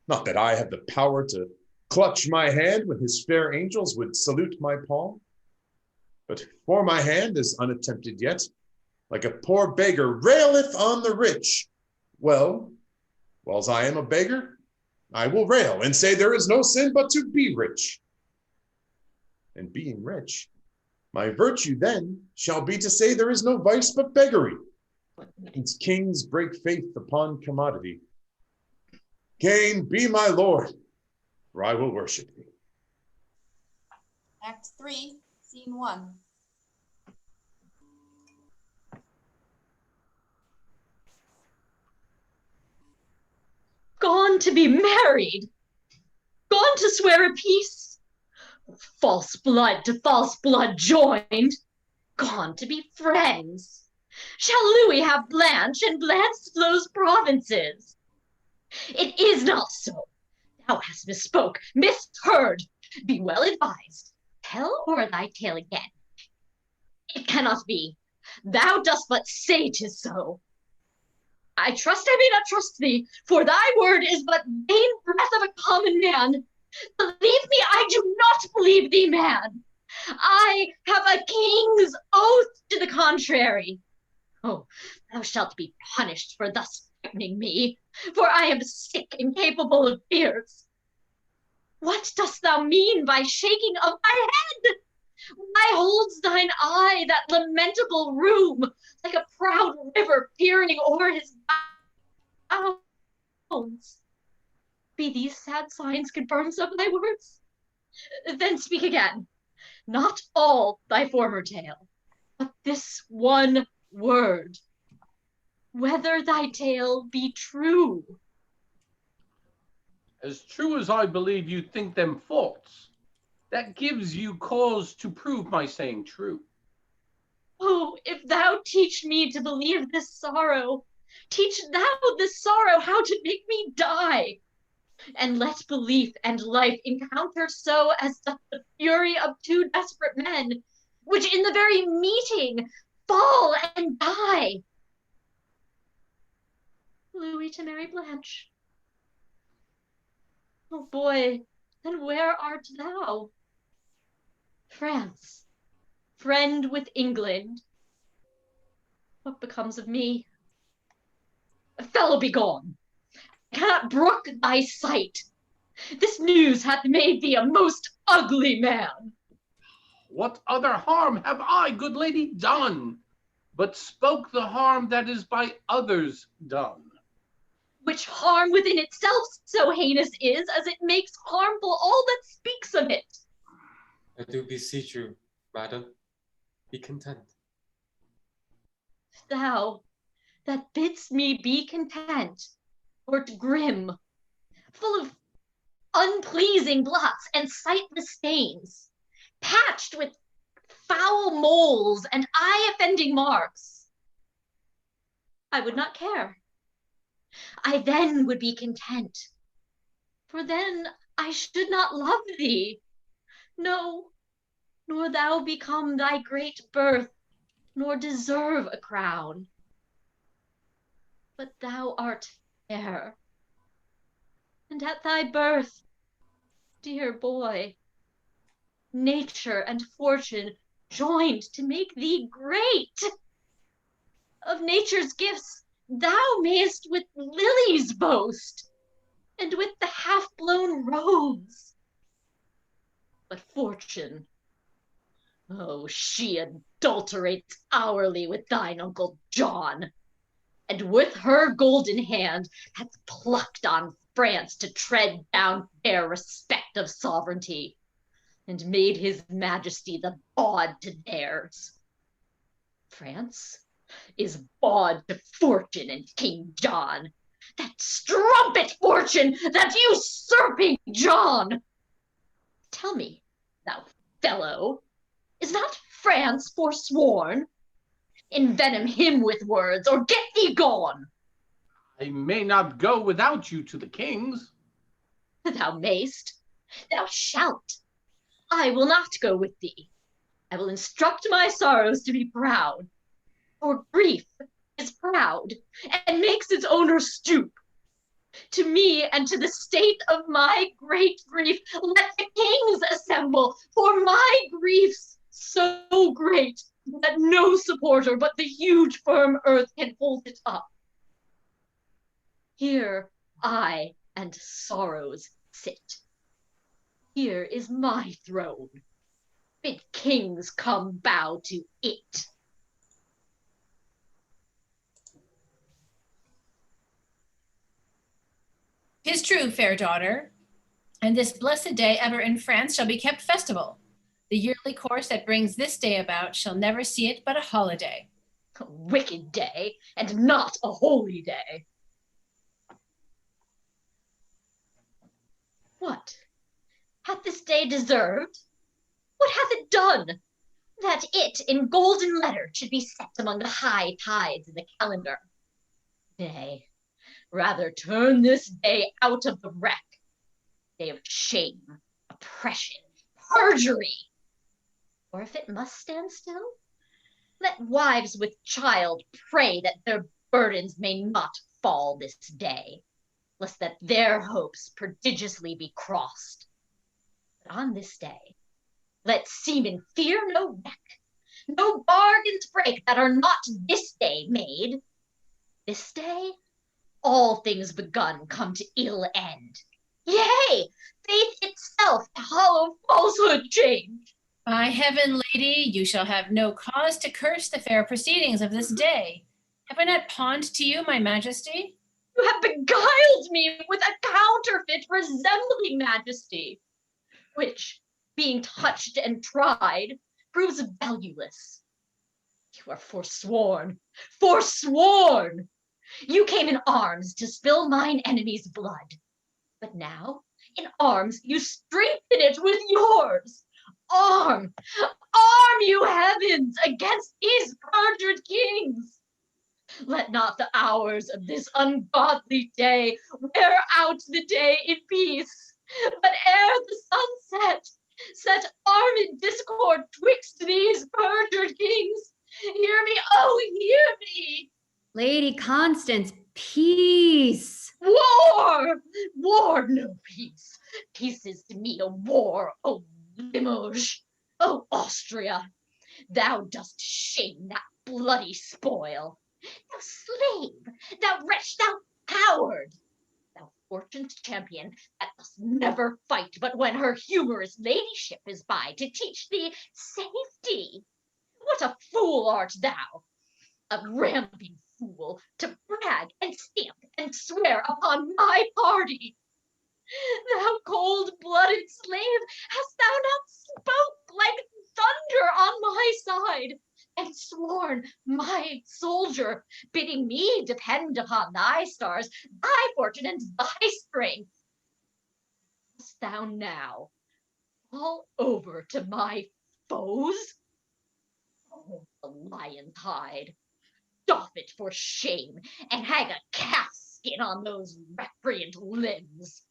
Not that I have the power to clutch my hand when his fair angels would salute my palm, but for my hand is unattempted yet, like a poor beggar raileth on the rich. Well, whiles I am a beggar, I will rail and say there is no sin but to be rich. And being rich, my virtue then shall be to say there is no vice but beggary. Since kings break faith upon commodity. Cain, be my lord, for I will worship thee. Act 3, Scene 1. Gone to be married? Gone to swear a peace? False blood to false blood joined? Gone to be friends? Shall Louis have Blanche and Blanche those provinces? It is not so. Thou hast misspoke, misheard. Be well advised. Tell o'er thy tale again. It cannot be. Thou dost but say 'tis so. I trust I may not trust thee, for thy word is but vain breath of a common man. Believe me, I do not believe thee, man. I have a king's oath to the contrary. Oh, thou shalt be punished for thus threatening me, for I am sick and capable of fears. What dost thou mean by shaking of my head? Why holds thine eye that lamentable room, like a proud river peering o'er his bounds? Be these sad signs confirms of thy words? Then speak again, not all thy former tale, but this one word, whether thy tale be true. As true as I believe you think them false, that gives you cause to prove my saying true. Oh, if thou teach me to believe this sorrow, teach thou this sorrow how to make me die, and let belief and life encounter so as doth the fury of two desperate men, which in the very meeting fall and die. Louis to Mary Blanche. Oh boy, then where art thou? France, friend with England. What becomes of me? Fellow, be gone. I cannot brook thy sight. This news hath made thee a most ugly man. What other harm have I, good lady, done, but spoke the harm that is by others done? Which harm within itself so heinous is, as it makes harmful all that speaks of it. I do beseech you, madam, be content. Thou, that bidst me be content, wert grim, full of unpleasing blots and sightless stains, patched with foul moles and eye-offending marks. I would not care. I then would be content, for then I should not love thee. No, nor thou become thy great birth, nor deserve a crown. But thou art fair, and at thy birth, dear boy, nature and fortune joined to make thee great. Of nature's gifts thou mayest with lilies boast, and with the half-blown rose. But fortune, oh, she adulterates hourly with thine Uncle John, and with her golden hand hath plucked on France to tread down their respect of sovereignty, and made his majesty the bawd to theirs. France is bawd to fortune and King John, that strumpet fortune, that usurping John. Tell me, thou fellow, is not France forsworn? Envenom him with words, or get thee gone. I may not go without you to the king's. Thou mayst, thou shalt. I will not go with thee. I will instruct my sorrows to be proud, for grief is proud, and makes its owner stoop. To me and to the state of my great grief, let the kings assemble, for my grief's so great that no supporter but the huge firm earth can hold it up. Here I and sorrows sit. Here is my throne. Bid kings come bow to it. 'Tis true, fair daughter, and this blessed day ever in France shall be kept festival. The yearly course that brings this day about shall never see it but a holiday. A wicked day, and not a holy day. What? Hath this day deserved? What hath it done? That it in golden letter should be set among the high tides in the calendar. Nay, rather turn this day out of the wreck. Day of shame, oppression, perjury. Or if it must stand still, let wives with child pray that their burdens may not fall this day, lest that their hopes prodigiously be crossed. But on this day, let seamen fear no wreck, no bargains break that are not this day made. This day, all things begun come to ill end. Yea, faith itself to hollow falsehood change. By heaven, lady, you shall have no cause to curse the fair proceedings of this day. Have I not pawned to you my majesty? You have beguiled me with a counterfeit resembling majesty, which, being touched and tried, proves valueless. You are forsworn, forsworn! You came in arms to spill mine enemy's blood, but now, in arms, you strengthen it with yours. Arm, arm, you heavens, against these perjured kings. Let not the hours of this ungodly day wear out the day in peace, but ere the sun set armed discord twixt these perjured kings. Hear me, oh, hear me. Lady Constance, peace. War! War, no peace. Peace is to me a war, O Limoges, O Austria. Thou dost shame that bloody spoil. Thou slave, thou wretch, thou coward. Thou fortune's champion that dost never fight but when her humorous ladyship is by to teach thee safety. What a fool art thou! A ramping fool, to brag and stamp and swear upon my party. Thou cold-blooded slave, hast thou not spoke like thunder on my side, and sworn, my soldier, bidding me depend upon thy stars, thy fortune, and thy strength? Dost thou now fall over to my foes? Oh, the lion's hide! Doff it for shame, and hang a calf's skin on those recreant limbs.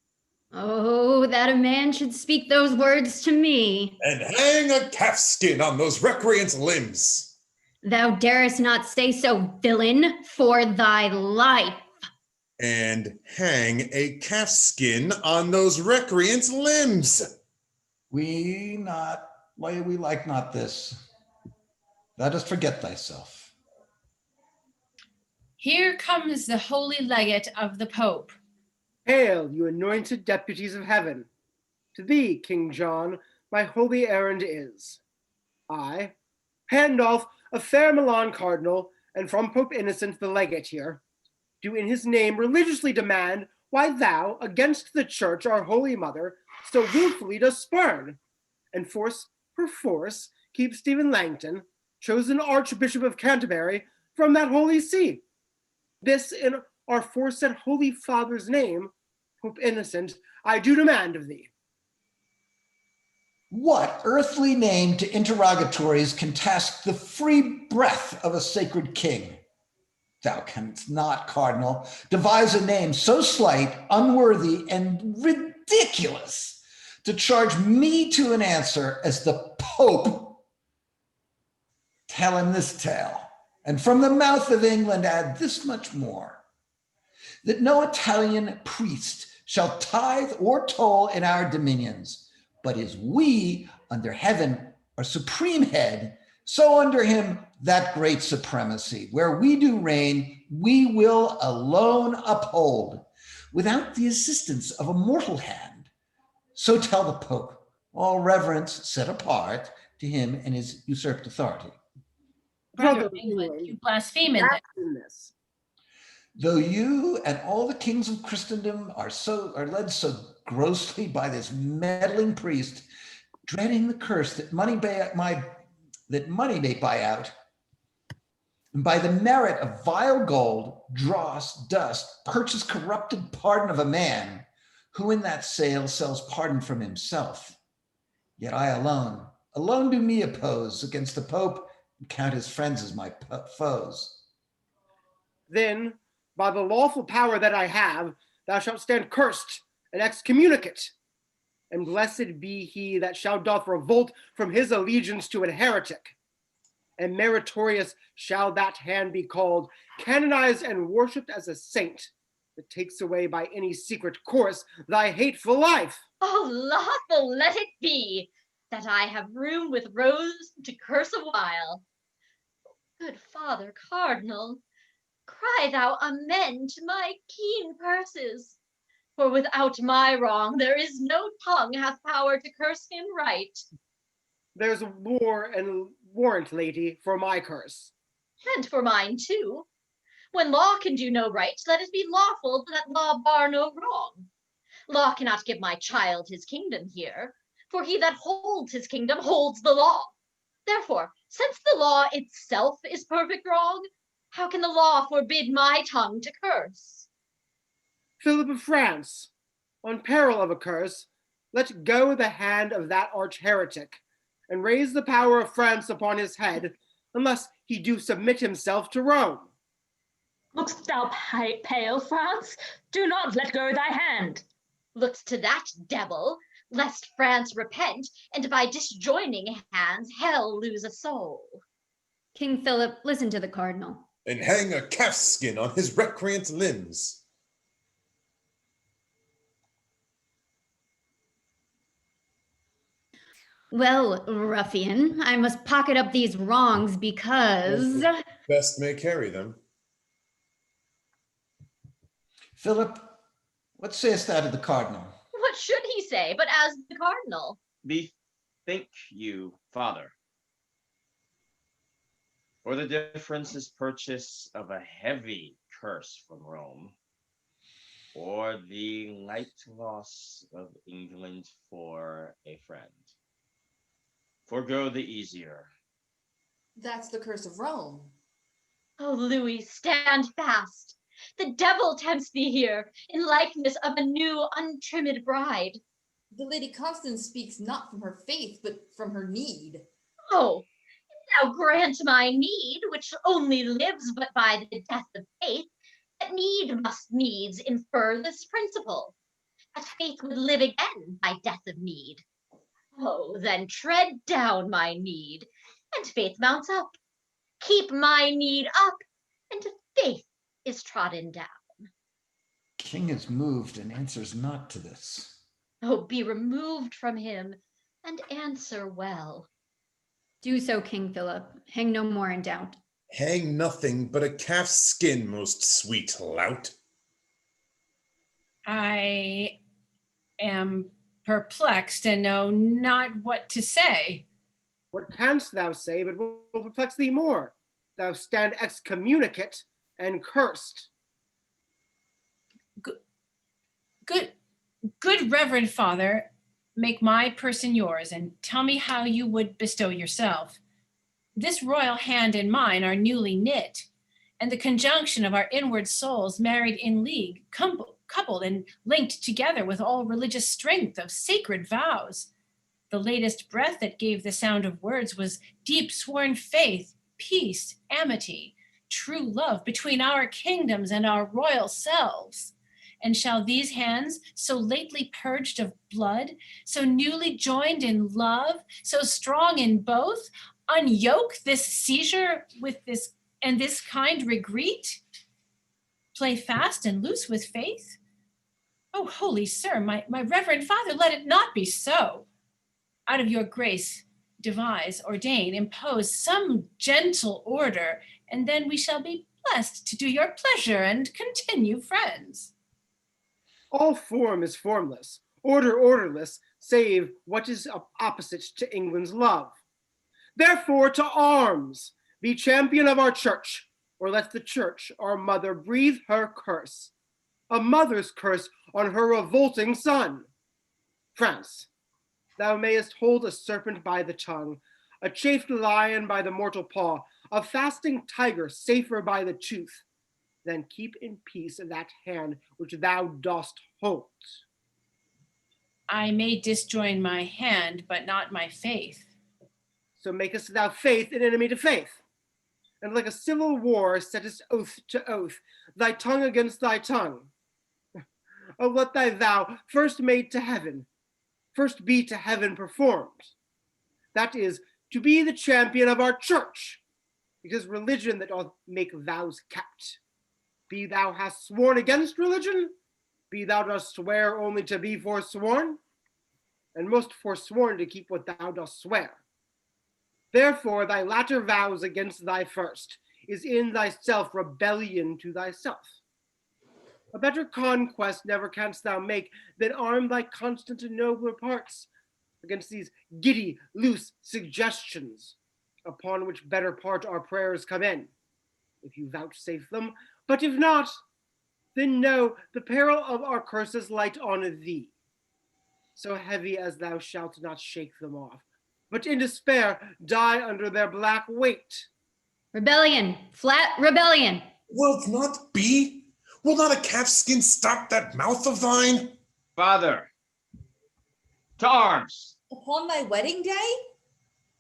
Oh, that a man should speak those words to me. And hang a calf's skin on those recreant limbs. Thou darest not say so, villain, for thy life. And hang a calf's skin on those recreant limbs. We like not this. Let us forget thyself. Here comes the holy legate of the Pope. Hail, you anointed deputies of heaven. To thee, King John, my holy errand is. I, Pandolph, a fair Milan cardinal, and from Pope Innocent the legate here, do in his name religiously demand why thou, against the church, our holy mother, so willfully dost spurn, and perforce keep Stephen Langton, chosen Archbishop of Canterbury, from that holy see. This in our foresaid holy father's name, Pope Innocent, I do demand of thee. What earthly name to interrogatories can task the free breath of a sacred king? Thou canst not, Cardinal, devise a name so slight, unworthy, and ridiculous to charge me to an answer as the Pope. Tell him this tale, and from the mouth of England add this much more, that no Italian priest shall tithe or toll in our dominions, but as we under heaven are supreme head, so under him that great supremacy, where we do reign, we will alone uphold, without the assistance of a mortal hand. So tell the Pope, all reverence set apart to him and his usurped authority. Brother of England, you blaspheme in this. Though you and all the kings of Christendom are led so grossly by this meddling priest, dreading the curse that money may buy out, and by the merit of vile gold, dross, dust, purchase corrupted pardon of a man, who in that sale sells pardon from himself. Yet I alone do me oppose against the Pope, and count his friends as my foes. Then, by the lawful power that I have, thou shalt stand cursed and excommunicate. And blessed be he that shall doth revolt from his allegiance to an heretic. And meritorious shall that hand be called, canonized and worshipped as a saint, that takes away by any secret course thy hateful life. Oh, lawful let it be, that I have room with Rose to curse a while. Good Father Cardinal, cry thou amen to my keen purses, for without my wrong there is no tongue hath power to curse him right. There's a war and warrant, lady, for my curse. And for mine too. When law can do no right, let it be lawful that law bar no wrong. Law cannot give my child his kingdom here, for he that holds his kingdom holds the law. Therefore, since the law itself is perfect wrong, how can the law forbid my tongue to curse? Philip of France, on peril of a curse, let go the hand of that arch heretic, and raise the power of France upon his head, unless he do submit himself to Rome. Look'st thou pale, France? Do not let go thy hand. Look'st to that, devil, lest France repent, and by disjoining hands hell lose a soul. King Philip, listen to the cardinal. And hang a calf's skin on his recreant limbs. Well, ruffian, I must pocket up these wrongs because... Best may carry them. Philip, what sayest thou to the cardinal? What should he say but as the cardinal? Bethink you, father, for the difference is purchase of a heavy curse from Rome, or the light loss of England for a friend. Forgo the easier. That's the curse of Rome. Oh, Louis, stand fast. The devil tempts thee here in likeness of a new untrimmed bride. The Lady Constance speaks not from her faith, but from her need. Oh, if thou grant my need, which only lives but by the death of faith, that need must needs infer this principle, that faith would live again by death of need. Oh, then tread down my need, and faith mounts up. Keep my need up, and faith is trodden down. King is moved and answers not to this. Oh, be removed from him, and answer well. Do so, King Philip. Hang no more in doubt. Hang nothing but a calf's skin, most sweet lout. I am perplexed and know not what to say. What canst thou say, but will perplex thee more? Thou stand excommunicate and cursed. Good reverend father, make my person yours, and tell me how you would bestow yourself. This royal hand and mine are newly knit, and the conjunction of our inward souls married in league, coupled and linked together with all religious strength of sacred vows. The latest breath that gave the sound of words was deep sworn faith, peace, amity, true love between our kingdoms and our royal selves. And shall these hands, so lately purged of blood, so newly joined in love, so strong in both, unyoke this seizure with this and this kind regret? Play fast and loose with faith? Oh, holy sir, my reverend father, let it not be so. Out of your grace, devise, ordain, impose some gentle order, and then we shall be blessed to do your pleasure and continue friends. All form is formless, order orderless, save what is opposite to England's love. Therefore, to arms! Be champion of our church, or let the church, our mother, breathe her curse, a mother's curse on her revolting son. France, thou mayest hold a serpent by the tongue, a chafed lion by the mortal paw, a fasting tiger safer by the tooth, than keep in peace that hand which thou dost hold. I may disjoin my hand, but not my faith. So makest thou faith an enemy to faith, and like a civil war settest oath to oath, thy tongue against thy tongue. Oh, let thy vow, first made to heaven, first be to heaven performed. That is, to be the champion of our church, because religion that doth make vows kept. Be thou hast sworn against religion, be thou dost swear only to be forsworn, and most forsworn to keep what thou dost swear. Therefore thy latter vows against thy first is in thyself rebellion to thyself. A better conquest never canst thou make than arm thy constant and nobler parts, against these giddy, loose suggestions, upon which better part our prayers come in, if you vouchsafe them. But if not, then know the peril of our curses light on thee, so heavy as thou shalt not shake them off, but in despair die under their black weight. Rebellion, flat rebellion. Will't not be? Will not a calf's skin stop that mouth of thine? Father, to arms! Upon thy wedding day?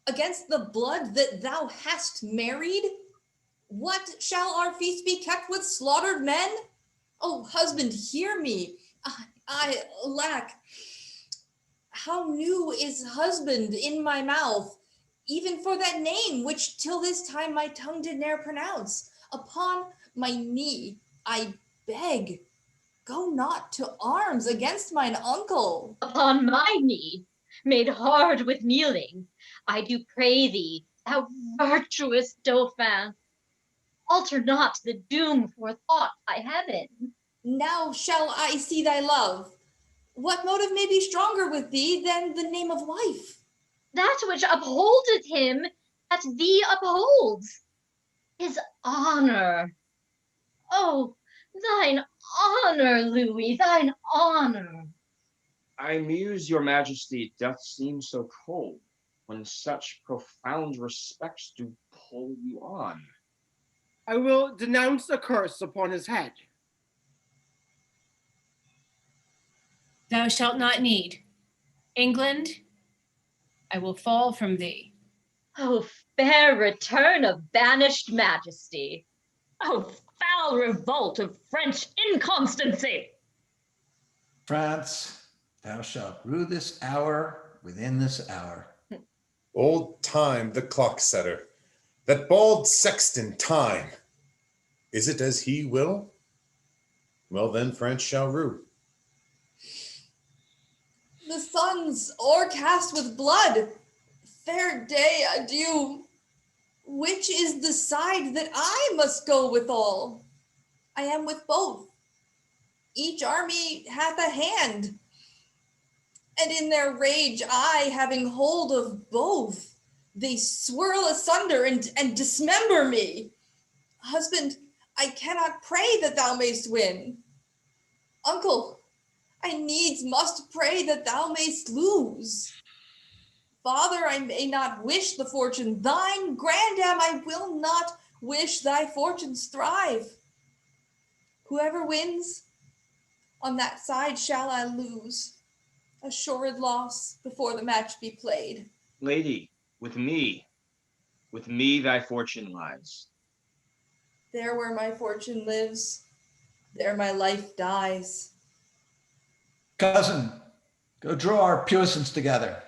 Against the blood that thou hast married? What, shall our feast be kept with slaughtered men? Oh, husband, hear me. I lack. How new is husband in my mouth, even for that name which till this time my tongue did ne'er pronounce. Upon my knee, I beg, go not to arms against mine uncle. Upon my knee, made hard with kneeling, I do pray thee, thou virtuous Dauphin, alter not the doom forethought by heaven. Now shall I see thy love. What motive may be stronger with thee than the name of wife? That which upholdeth him that thee upholds, his honor. Oh, thine honor, Louis, thine honor. I muse your majesty doth seem so cold, when such profound respects do pull you on. I will denounce a curse upon his head. Thou shalt not need. England, I will fall from thee. Oh, fair return of banished majesty. Oh, foul revolt of French inconstancy! France, thou shalt rue this hour within this hour. Old Time, the clock setter, that bald sexton Time. Is it as he will? Well then, France shall rue. The sun's o'ercast with blood. Fair day, adieu. Which is the side that I must go withal? I am with both. Each army hath a hand, and in their rage I, having hold of both, they swirl asunder and dismember me. Husband, I cannot pray that thou mayst win. Uncle, I needs must pray that thou mayst lose. Father, I may not wish the fortune thine. Grandam, I will not wish thy fortunes thrive. Whoever wins, on that side shall I lose. Assured loss before the match be played. Lady, with me thy fortune lies. There where my fortune lives, there my life dies. Cousin, go draw our puissance together.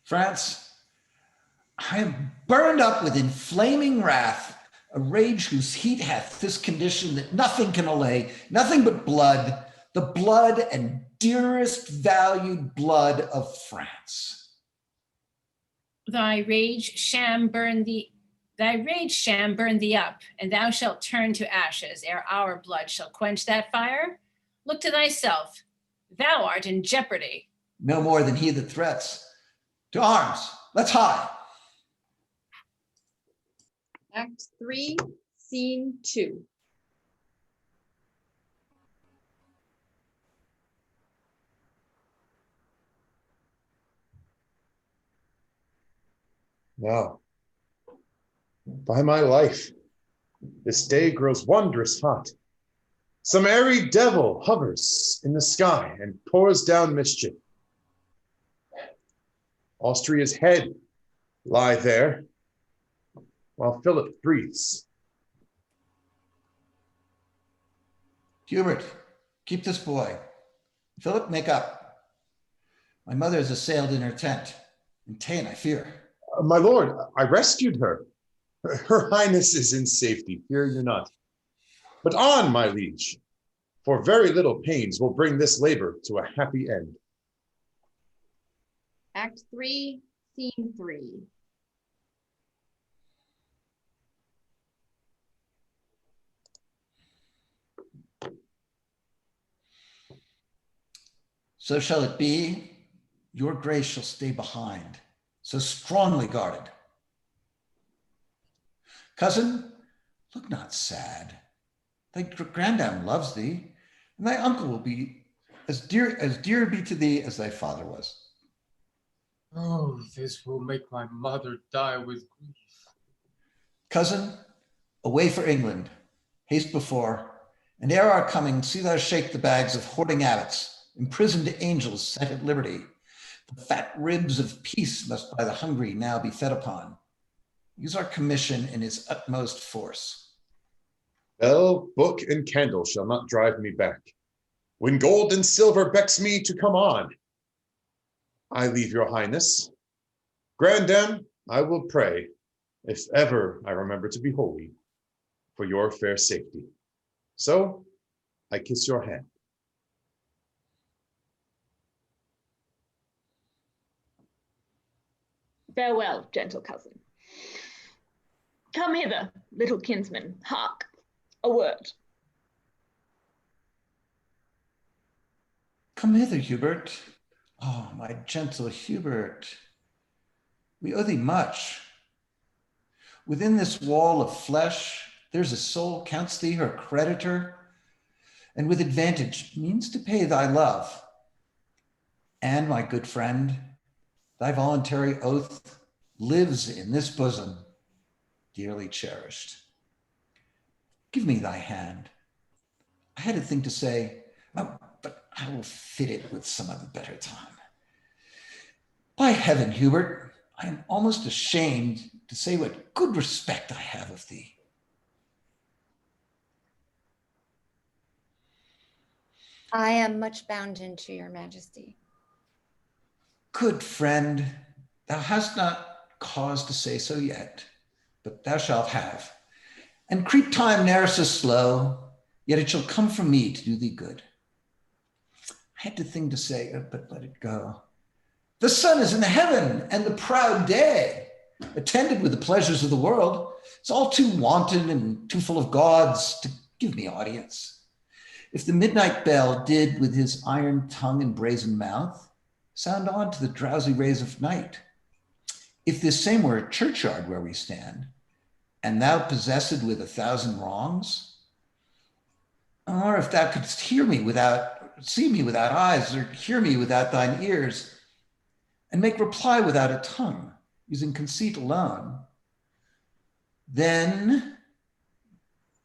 France, I am burned up with inflaming wrath, a rage whose heat hath this condition that nothing can allay, nothing but blood, the blood and dearest valued blood of France. Thy rage sham burn thee up, and thou shalt turn to ashes ere our blood shall quench that fire. Look to thyself, thou art in jeopardy. No more than he that threats. To arms, let's hie. Act 3, Scene 2. Now, by my life, this day grows wondrous hot. Some airy devil hovers in the sky and pours down mischief. Austria's head lie there, while Philip breathes. Hubert, keep this boy. Philip, make up. My mother is assailed in her tent. In Tain, I fear. My lord, I rescued her. Her highness is in safety, fear you not. But on, my liege, for very little pains will bring this labor to a happy end. Act 3, Scene 3. So shall it be. Your grace shall stay behind, so strongly guarded. Cousin, look not sad. Thy grandam loves thee, and thy uncle will be as dear be to thee as thy father was. Oh, this will make my mother die with grief. Cousin, away for England, haste before, and ere our coming, see thou shake the bags of hoarding abbots, imprisoned angels set at liberty. The fat ribs of peace must by the hungry now be fed upon. Use our commission in its utmost force. Bell, book, and candle shall not drive me back. When gold and silver becks me to come on, I leave your highness. Grandam, I will pray, if ever I remember to be holy, for your fair safety. So, I kiss your hand. Farewell, gentle cousin. Come hither, little kinsman, hark, a word. Come hither, Hubert. Oh, my gentle Hubert, we owe thee much. Within this wall of flesh, there's a soul counts thee her creditor, and with advantage means to pay thy love. And my good friend, thy voluntary oath lives in this bosom, dearly cherished. Give me thy hand. I had a thing to say, but I will fit it with some other better time. By heaven, Hubert, I am almost ashamed to say what good respect I have of thee. I am much bounden to your majesty. Good friend, thou hast not cause to say so yet, but thou shalt have. And creep time ne'er so slow, yet it shall come from me to do thee good. I had a thing to say, but let it go. The sun is in heaven, and the proud day, attended with the pleasures of the world, is all too wanton and too full of gods to give me audience. If the midnight bell did with his iron tongue and brazen mouth sound on to the drowsy rays of night, if this same were a churchyard where we stand, and thou possessed with 1,000 wrongs, or if thou couldst hear me without, see me without eyes, or hear me without thine ears, and make reply without a tongue, using conceit alone, then,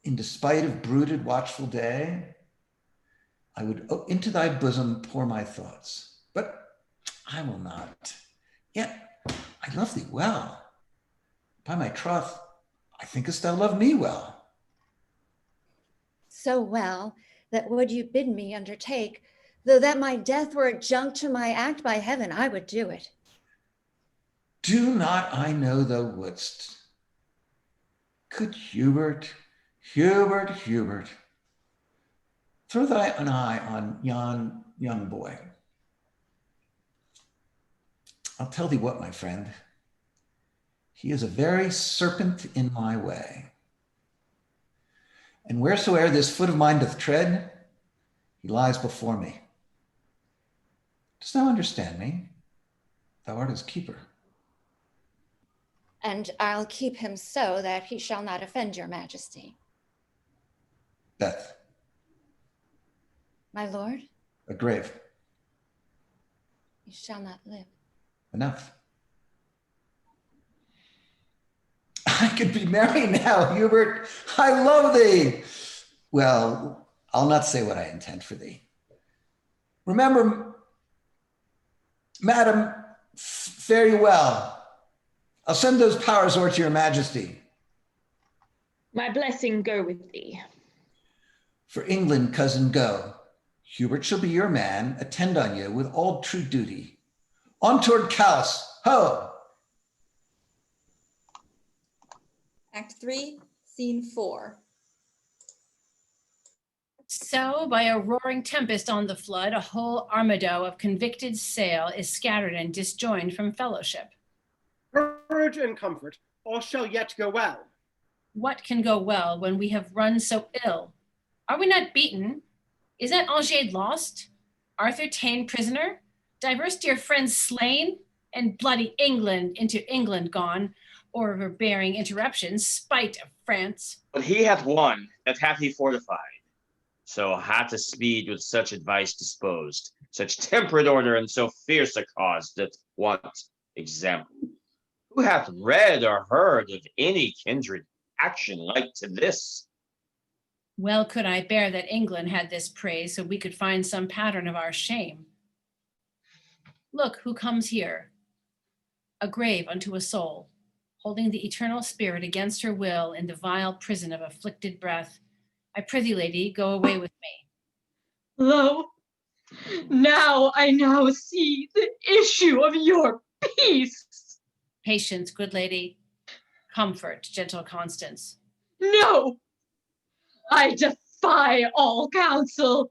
in despite of brooded watchful day, I would into thy bosom pour my thoughts, but I will not. Yet I love thee well. By my troth, I thinkest thou love me well. So well that would you bid me undertake, though that my death were adjunct to my act by heaven, I would do it. Do not I know thou wouldst? Good Hubert, Hubert, throw thy an eye on yon young boy. I'll tell thee what, my friend, he is a very serpent in my way. And wheresoe'er this foot of mine doth tread, he lies before me. Dost thou understand me? Thou art his keeper. And I'll keep him so that he shall not offend your majesty. Beth. My lord? A grave. He shall not live. Enough. I could be merry now, Hubert. I love thee. Well, I'll not say what I intend for thee. Remember, madam, fare you well. I'll send those powers o'er to your majesty. My blessing go with thee. For England, cousin, go. Hubert shall be your man, attend on you with all true duty. On toward Calais, ho! Act 3, Scene 4. So, by a roaring tempest on the flood, a whole armado of convicted sail is scattered and disjoined from fellowship. Courage and comfort, all shall yet go well. What can go well when we have run so ill? Are we not beaten? Is that Angers lost? Arthur ta'en prisoner, divers dear friends slain, and bloody England into England gone, overbearing interruptions, spite of France. But he hath won, that hath he fortified. So hath a speed with such advice disposed, such temperate order and so fierce a cause that want example. Who hath read or heard of any kindred action like to this? Well could I bear that England had this praise, so we could find some pattern of our shame. Look who comes here, a grave unto a soul, holding the eternal spirit against her will in the vile prison of afflicted breath. I prithee, lady, go away with me. Lo, now I now see the issue of your peace. Patience, good lady. Comfort, gentle Constance. No, I defy all counsel,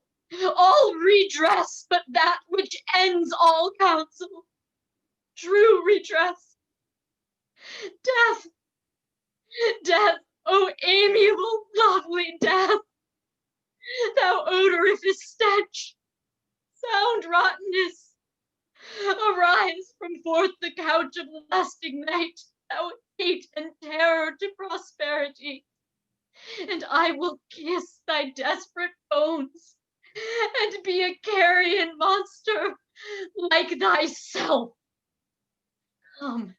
all redress but that which ends all counsel. True redress. Death, death, O amiable, lovely death. Thou odoriferous stench, sound rottenness, arise from forth the couch of the lusting night, thou hate and terror to prosperity, and I will kiss thy desperate bones, and be a carrion monster like thyself. Come,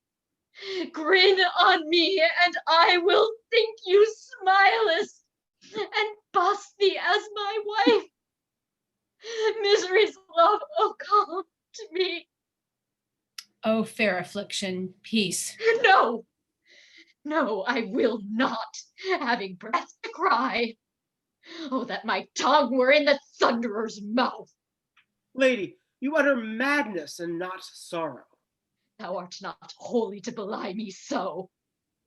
grin on me, and I will think you smilest, and bust thee as my wife. Misery's love, oh come to me. O fair affliction, peace. No, no, I will not, having breath to cry. Oh, that my tongue were in the thunderer's mouth. Lady, you utter madness and not sorrow. Thou art not wholly to belie me so.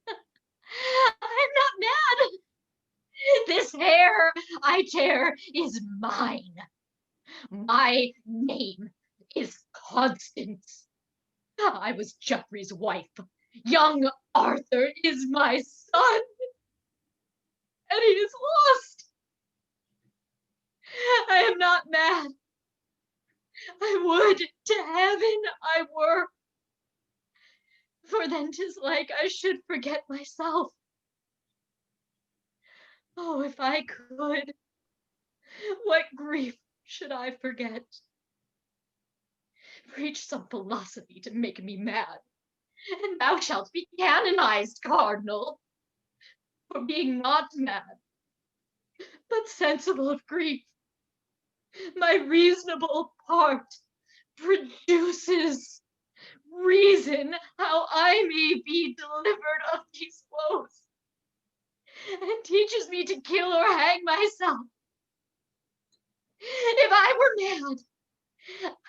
I am not mad. This hair I tear is mine. My name is Constance. I was Geoffrey's wife. Young Arthur is my son, and he is lost. I am not mad. I would to heaven I were, for then 'tis like I should forget myself. Oh, if I could, what grief should I forget? Preach some philosophy to make me mad, and thou shalt be canonized, Cardinal, for being not mad, but sensible of grief. My reasonable part produces reason how I may be delivered of these woes, and teaches me to kill or hang myself. If I were mad,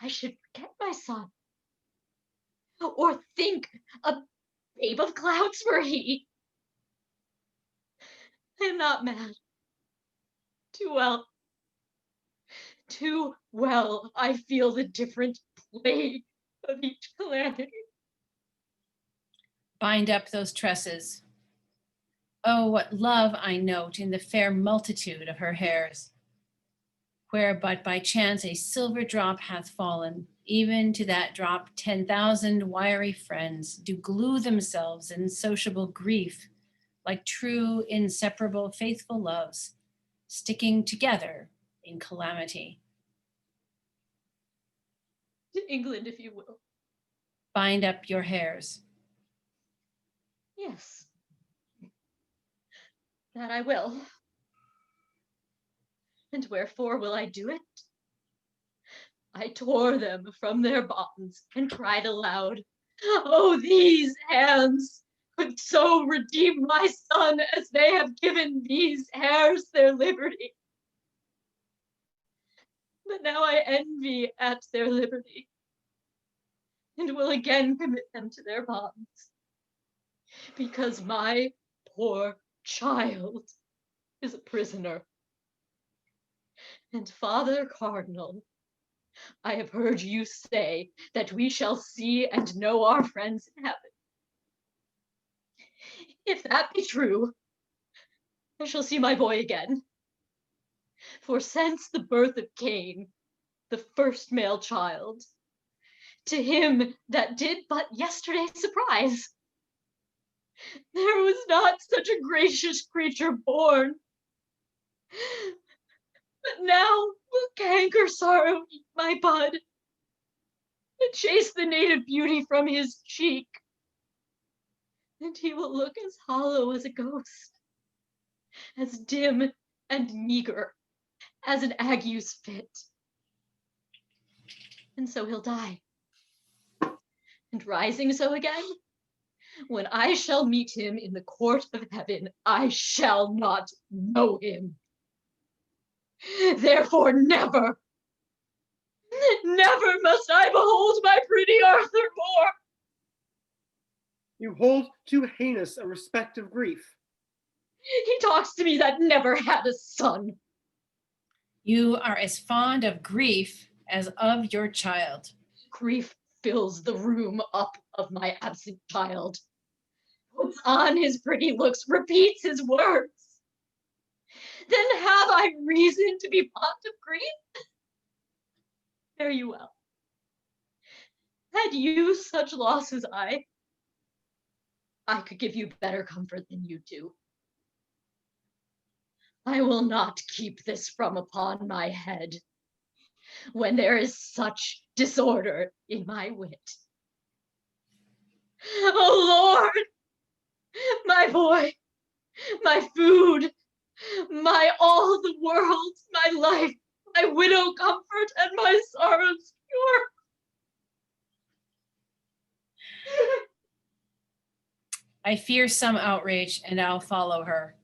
I should forget my son, or think a babe of clouds were he. I am not mad. Too well I feel the different plague of each calamity. Bind up those tresses. Oh, what love I note in the fair multitude of her hairs, where but by chance a silver drop hath fallen, even to that drop 10,000 wiry friends do glue themselves in sociable grief, like true, inseparable, faithful loves, sticking together in calamity. To England, if you will. Bind up your hairs. Yes, that I will. And wherefore will I do it? I tore them from their bonds and cried aloud, oh, these hands could so redeem my son as they have given these hairs their liberty. But now I envy at their liberty, and will again commit them to their bonds, because my poor child is a prisoner. And Father Cardinal, I have heard you say that we shall see and know our friends in heaven. If that be true, I shall see my boy again. For since the birth of Cain, the first male child, to him that did but yesterday surprise. There was not such a gracious creature born. But now will canker sorrow eat my bud, and chase the native beauty from his cheek. And he will look as hollow as a ghost, as dim and meager as an ague's fit. And so he'll die. And rising so again, when I shall meet him in the court of heaven, I shall not know him. Therefore never, never must I behold my pretty Arthur more. You hold too heinous a respect of grief. He talks to me that never had a son. You are as fond of grief as of your child. Grief fills the room up of my absent child, puts on his pretty looks, repeats his words. Then have I reason to be fond of grief? Fare you well. Had you such loss as I could give you better comfort than you do. I will not keep this from upon my head when there is such disorder in my wit. Oh Lord, my boy, my food, my all the world, my life, my widow comfort, and my sorrows cure. I fear some outrage, and I'll follow her.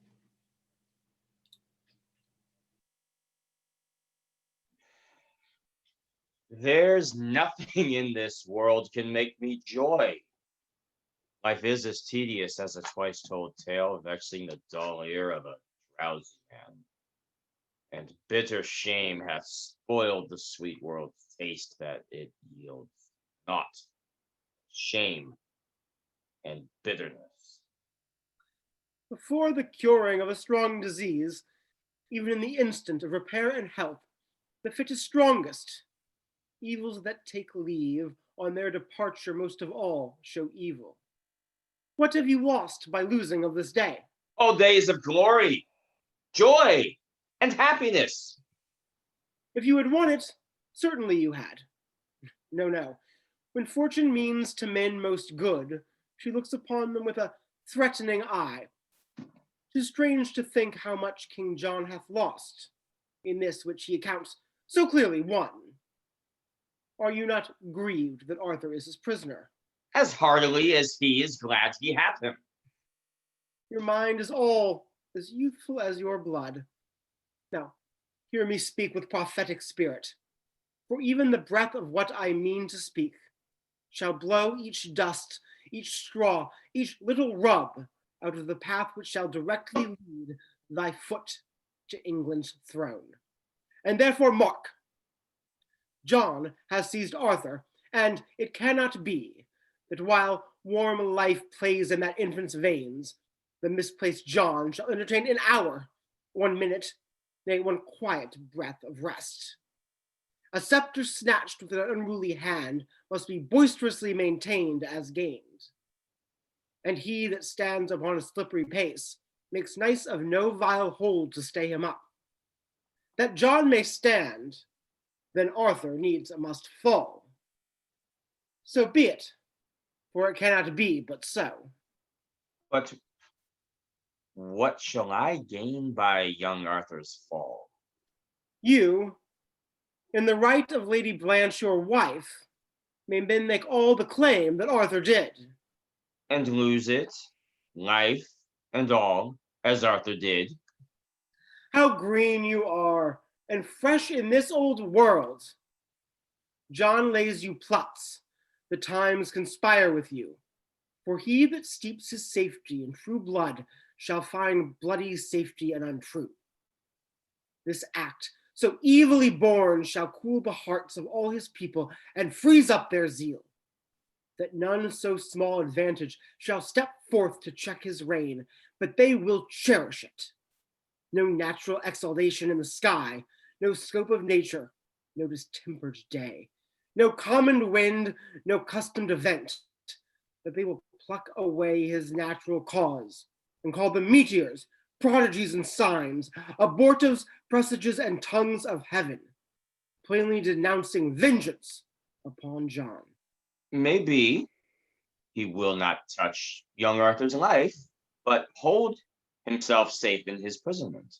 There's nothing in this world can make me joy. Life is as tedious as a twice-told tale, vexing the dull ear of a drowsy man. And bitter shame hath spoiled the sweet world's taste that it yields not. Shame and bitterness. Before the curing of a strong disease, even in the instant of repair and health, the fit is strongest. Evils that take leave on their departure most of all show evil. What have you lost by losing of this day? Oh, days of glory, joy, and happiness. If you had won it, certainly you had. No. When fortune means to men most good, she looks upon them with a threatening eye. 'Tis strange to think how much King John hath lost in this which he accounts so clearly won. Are you not grieved that Arthur is his prisoner? As heartily as he is glad he hath him. Your mind is all as youthful as your blood. Now, hear me speak with prophetic spirit, for even the breath of what I mean to speak shall blow each dust, each straw, each little rub out of the path which shall directly lead thy foot to England's throne. And therefore mark, John has seized Arthur, and it cannot be that while warm life plays in that infant's veins, the misplaced John shall entertain an hour, 1 minute, nay, one quiet breath of rest. A scepter snatched with an unruly hand must be boisterously maintained as gained. And he that stands upon a slippery pace makes nice of no vile hold to stay him up. That John may stand, then Arthur needs must fall. So be it, for it cannot be but so. But what shall I gain by young Arthur's fall? You, in the right of Lady Blanche your wife, may then make all the claim that Arthur did. And lose it, life and all, as Arthur did. How green you are, and fresh in this old world. John lays you plots, the times conspire with you. For he that steeps his safety in true blood shall find bloody safety and untrue. This act, so evilly born, shall cool the hearts of all his people and freeze up their zeal, that none so small advantage shall step forth to check his reign, but they will cherish it. No natural exaltation in the sky, no scope of nature, no distempered day, no common wind, no customed event, that they will pluck away his natural cause, and call them meteors, prodigies and signs, abortives, presages, and tongues of heaven, plainly denouncing vengeance upon John. Maybe he will not touch young Arthur's life, but hold himself safe in his imprisonment.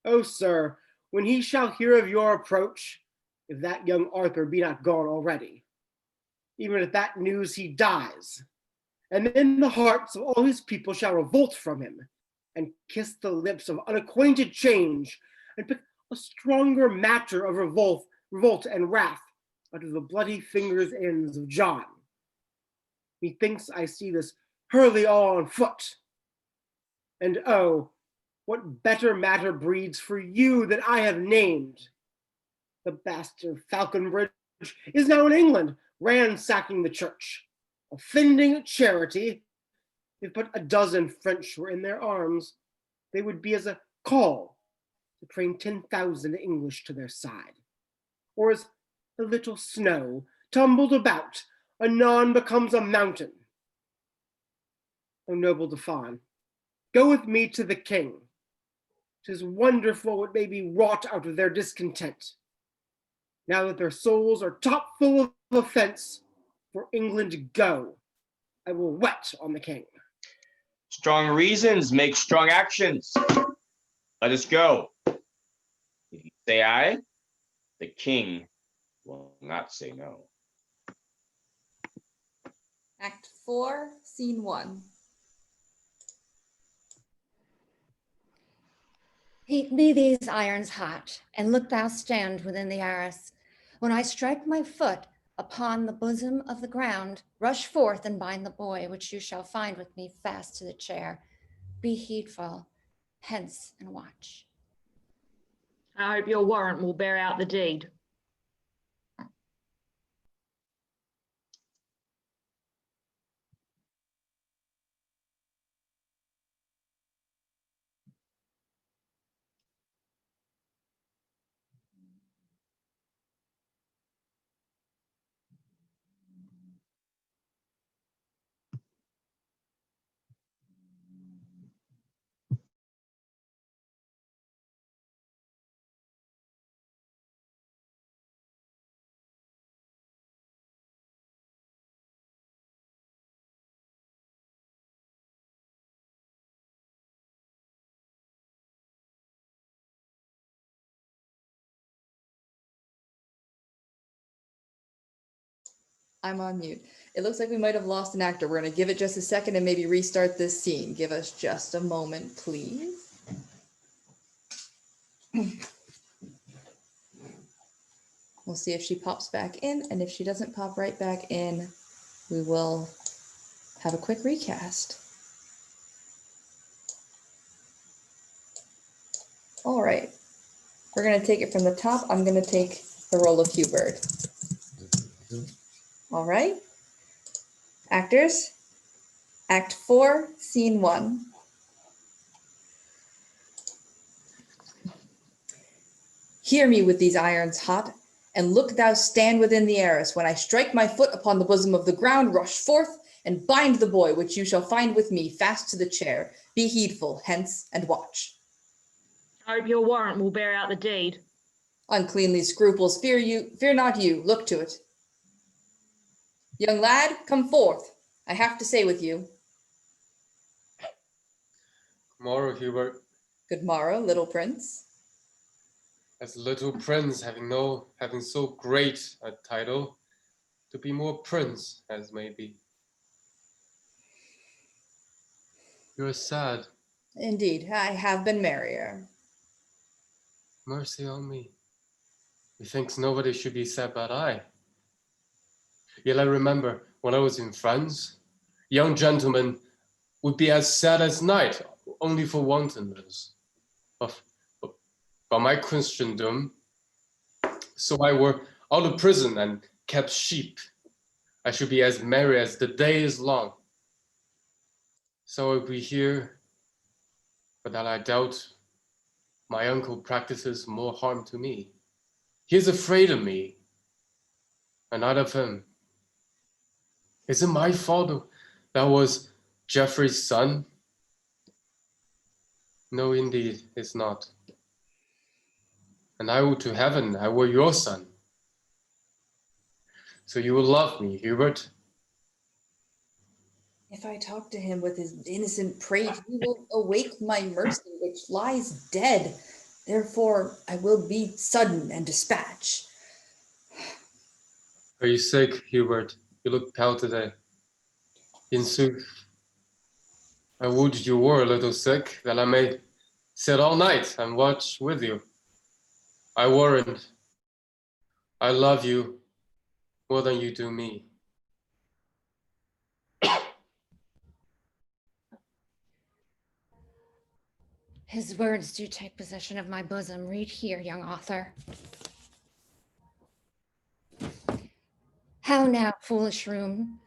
O sir, when he shall hear of your approach, if that young Arthur be not gone already, even at that news he dies, and then the hearts of all his people shall revolt from him, and kiss the lips of unacquainted change, and pick a stronger matter of revolt and wrath out of the bloody fingers ends of John. Methinks I see this hurly all on foot. And oh, what better matter breeds for you than I have named? The bastard Falconbridge is now in England, ransacking the church, offending charity. If but a dozen French were in their arms, they would be as a call to train 10,000 English to their side. Or as a little snow tumbled about, anon becomes a mountain. O noble Dauphin, go with me to the king. 'Tis wonderful what may be wrought out of their discontent, now that their souls are top full of offense. For England go, I will wet on the king. Strong reasons make strong actions. Let us go. If you say aye, the king will not say no. Act 4, Scene 1. Heat me these irons hot, and look thou stand within the arras. When I strike my foot upon the bosom of the ground, rush forth and bind the boy, which you shall find with me fast to the chair. Be heedful, hence and watch. I hope your warrant will bear out the deed. I'm on mute. It looks like we might have lost an actor. We're going to give it just a second and maybe restart this scene. Give us just a moment, please. We'll see if she pops back in, and if she doesn't pop right back in, we will have a quick recast. All right, we're going to take it from the top. I'm going to take the role of Hubert. All right, actors, Act 4, Scene 1. Hear me with these irons hot, and look thou stand within the arras. When I strike my foot upon the bosom of the ground, rush forth and bind the boy, which you shall find with me fast to the chair. Be heedful, hence, and watch. I hope your warrant will bear out the deed. Uncleanly scruples, fear not you, look to it. Young lad, come forth. I have to say with you. Good morrow, Hubert. Good morrow, little prince. As little prince, having so great a title, to be more prince as may be. You're sad. Indeed, I have been merrier. Mercy on me. Methinks nobody should be sad but I. Yet I remember when I was in France, young gentlemen would be as sad as night, only for wantonness. But my Christendom, so I were out of prison and kept sheep, I should be as merry as the day is long. So I be here, but that I doubt my uncle practices more harm to me. He is afraid of me, and not of him. Is it my fault that was Geoffrey's son? No, indeed, it's not. And I would to heaven I were your son. So you will love me, Hubert. If I talk to him with his innocent prate, he will awake my mercy, which lies dead. Therefore, I will be sudden and dispatch. Are you sick, Hubert? You look pale today. In sooth, I would you were a little sick, that I may sit all night and watch with you. I warrant I love you more than you do me. His words do take possession of my bosom. Read here, young author. How now, foolish room,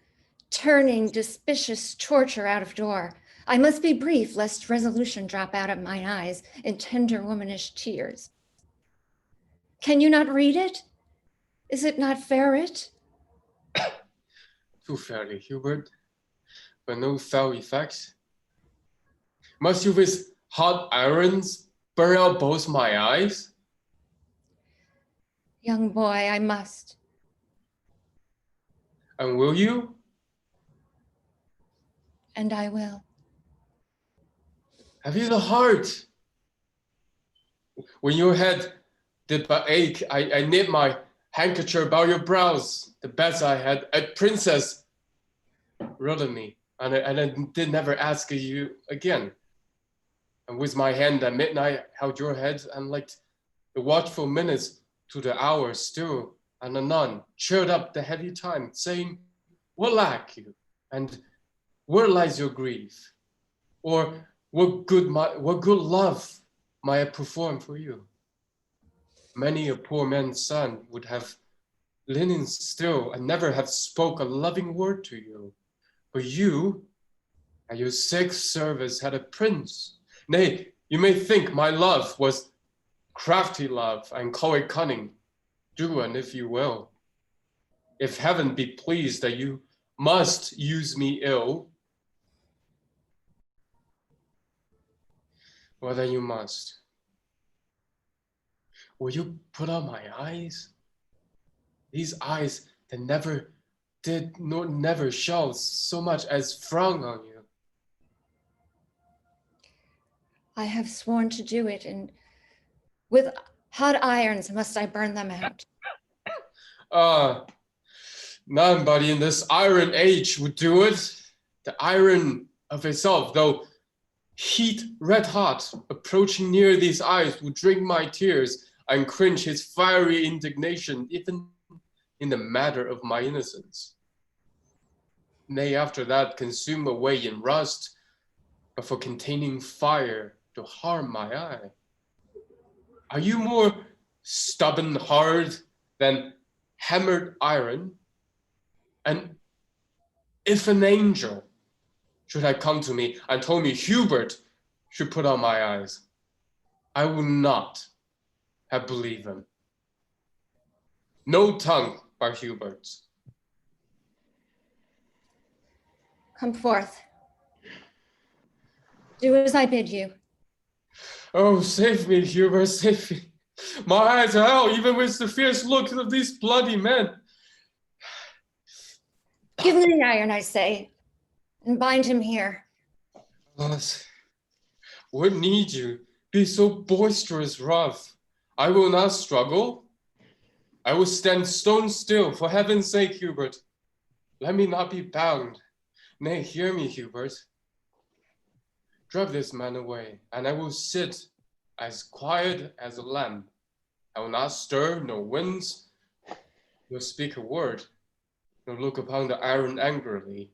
turning suspicious torture out of door. I must be brief, lest resolution drop out of mine eyes in tender womanish tears. Can you not read it? Is it not fair it? Too fairly, Hubert, but no foul effects. Must you with hot irons burn out both my eyes? Young boy, I must. And will you? And I will. Have you the heart? When your head did but ache, I knit my handkerchief about your brows, the best I had. A princess wrote of me, and I did never ask you again. And with my hand at midnight held your head, and like the watchful minutes to the hour still and anon cheered up the heavy time, saying, what lack you? And where lies your grief? Or what good love might I perform for you? Many a poor man's son would have linen still and never have spoke a loving word to you. But you, at your sick service, had a prince. Nay, you may think my love was crafty love and call it cunning. Do and if you will. If heaven be pleased that you must use me ill, well then you must. Will you put out my eyes? These eyes that never did nor never shall so much as frown on you. I have sworn to do it, and with hot irons must I burn them out. None but in this iron age would do it. The iron of itself, though heat red hot, approaching near these eyes, would drink my tears and quench his fiery indignation, even in the matter of my innocence. Nay, after that, consume away in rust, but for containing fire to harm my eye. Are you more stubborn hard than hammered iron? And if an angel should have come to me and told me Hubert should put out my eyes, I would not have believed him. No tongue but Hubert's. Come forth. Do as I bid you. Oh, save me, Hubert, save me. My eyes are out, even with the fierce look of these bloody men. Give me the iron, I say, and bind him here. Alas, what need you be so boisterous rough? I will not struggle. I will stand stone still, for heaven's sake, Hubert. Let me not be bound. Nay, hear me, Hubert. Drive this man away, and I will sit as quiet as a lamb. I will not stir, nor wince, nor speak a word, nor look upon the iron angrily.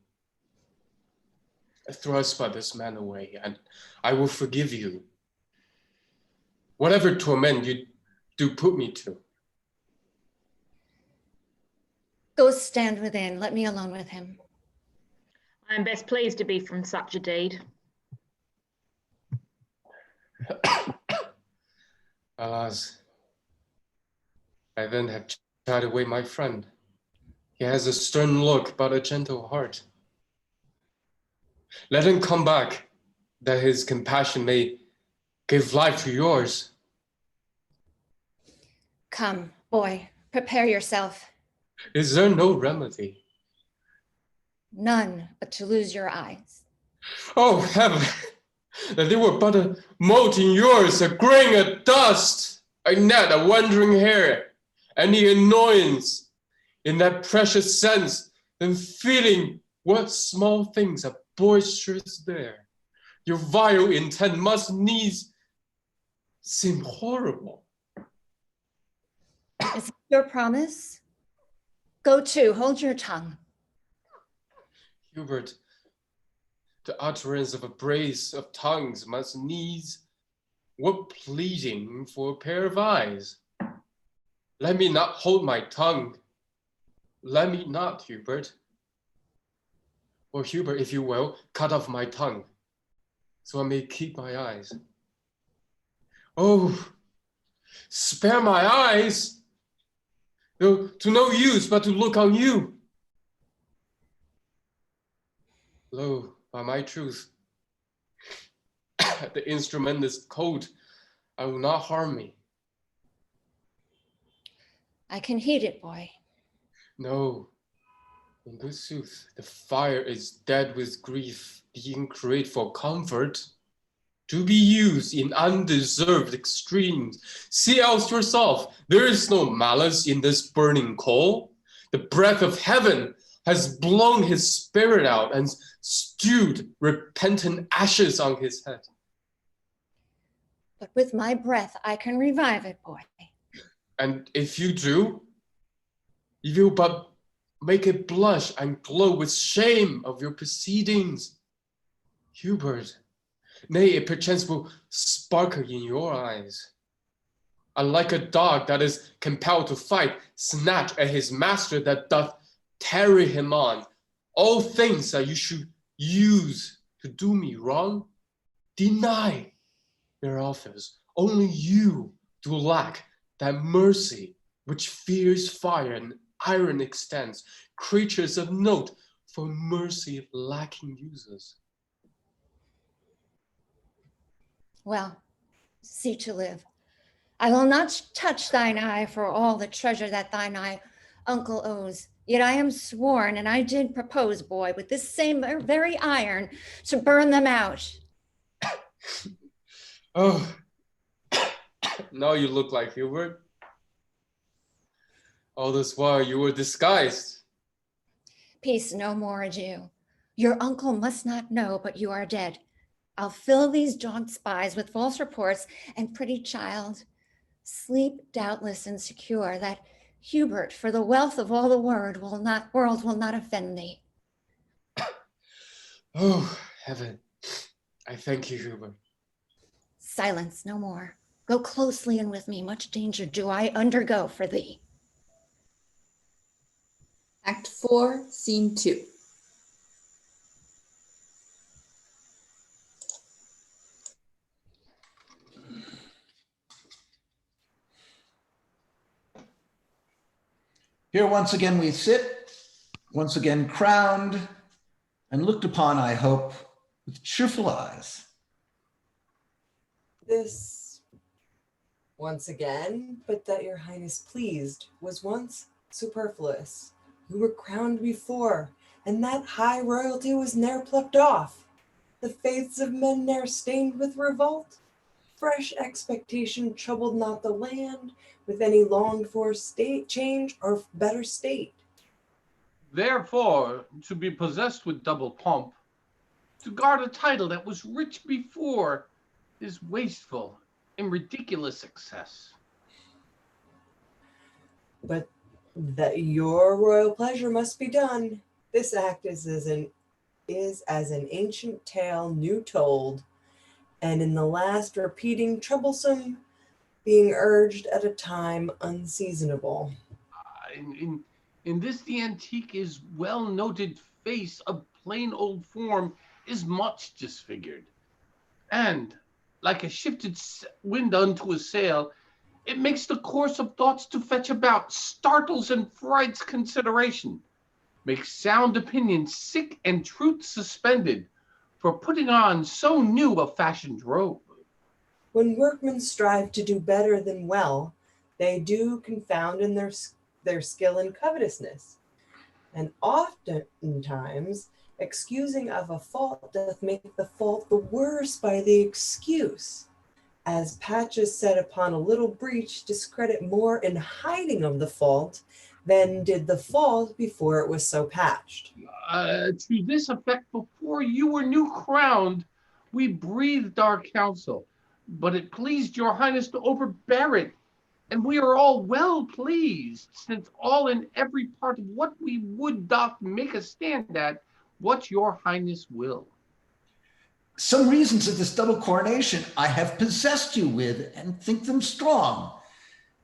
Thrust but this man away, and I will forgive you. Whatever torment you do put me to. Go stand within. Let me alone with him. I am best pleased to be from such a deed. Alas, I then have chid away my friend. He has a stern look, but a gentle heart. Let him come back, that his compassion may give life to yours. Come, boy, prepare yourself. Is there no remedy? None but to lose your eyes. Oh, heaven, that they were but a mote in yours, a grain of dust, a gnat, a wandering hair, any annoyance in that precious sense, then feeling what small things are boisterous there. Your vile intent must needs seem horrible. Is it your promise? Go to, hold your tongue. Hubert, the utterance of a brace of tongues must needs what pleading for a pair of eyes. Let me not hold my tongue. Let me not, Hubert. Or Hubert, if you will, cut off my tongue, so I may keep my eyes. Oh, spare my eyes, though to no use but to look on you. Lo, by my truth, the instrument is cold. I will not harm me. I can heed it, boy. No, in good sooth, the fire is dead with grief, being created for comfort, to be used in undeserved extremes. See else yourself, there is no malice in this burning coal. The breath of heaven has blown his spirit out and stewed repentant ashes on his head. But with my breath, I can revive it, boy. And if you do, if you but make it blush and glow with shame of your proceedings, Hubert, nay, it perchance will sparkle in your eyes. Unlike a dog that is compelled to fight, snatch at his master that doth carry him on, all things that you should use to do me wrong, deny their offers. Only you do lack that mercy which fierce fire and iron extends, creatures of note for mercy lacking users. Well, see to live. I will not touch thine eye for all the treasure that thine eye uncle owes. Yet I am sworn, and I did propose, boy, with this same very iron to burn them out. Oh, now you look like Hubert. All this while you were disguised. Peace, no more ado. Your uncle must not know, but you are dead. I'll fill these jaunt spies with false reports, and pretty child, sleep doubtless and secure that Hubert, for the wealth of all the world will not offend thee. Oh, heaven, I thank you, Hubert. Silence, no more. Go closely in with me, much danger do I undergo for thee. Act 4, Scene 2. Here once again we sit, once again crowned, and looked upon, I hope, with cheerful eyes. This, once again, but that your highness pleased, was once superfluous. You were crowned before, and that high royalty was ne'er plucked off. The faiths of men ne'er stained with revolt. Fresh expectation troubled not the land with any longed for state change or better state. Therefore, to be possessed with double pomp, to guard a title that was rich before, is wasteful and ridiculous excess. But that your royal pleasure must be done. This act is as an ancient tale new told, and in the last repeating troublesome, being urged at a time unseasonable. In this the antique is well noted face of plain old form is much disfigured, and like a shifted wind unto a sail, It makes the course of thoughts to fetch about, startles and frights consideration, makes sound opinion sick and truth suspended, for putting on so new a fashioned robe. When workmen strive to do better than well, they do confound in their skill and covetousness. And oftentimes, excusing of a fault doth make the fault the worse by the excuse. As patches set upon a little breach discredit more in hiding of the fault than did the fault before it was so patched. To this effect, before you were new crowned, we breathed our counsel, but it pleased your highness to overbear it, and we are all well pleased, since all in every part of what we would doth make a stand at what your highness will. Some reasons of this double coronation I have possessed you with, and think them strong,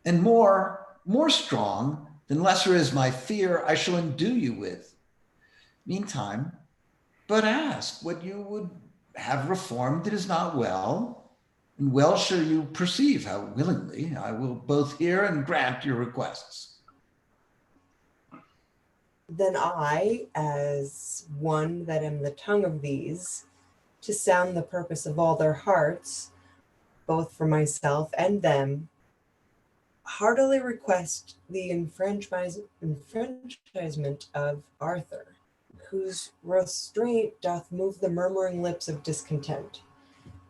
and more strong than lesser is my fear I shall endue you with. Meantime, but ask what you would have reformed that is not well, and well shall you perceive how willingly I will both hear and grant your requests. Then I, as one that am the tongue of these, to sound the purpose of all their hearts, both for myself and them, heartily request the enfranchisement of Arthur, whose restraint doth move the murmuring lips of discontent,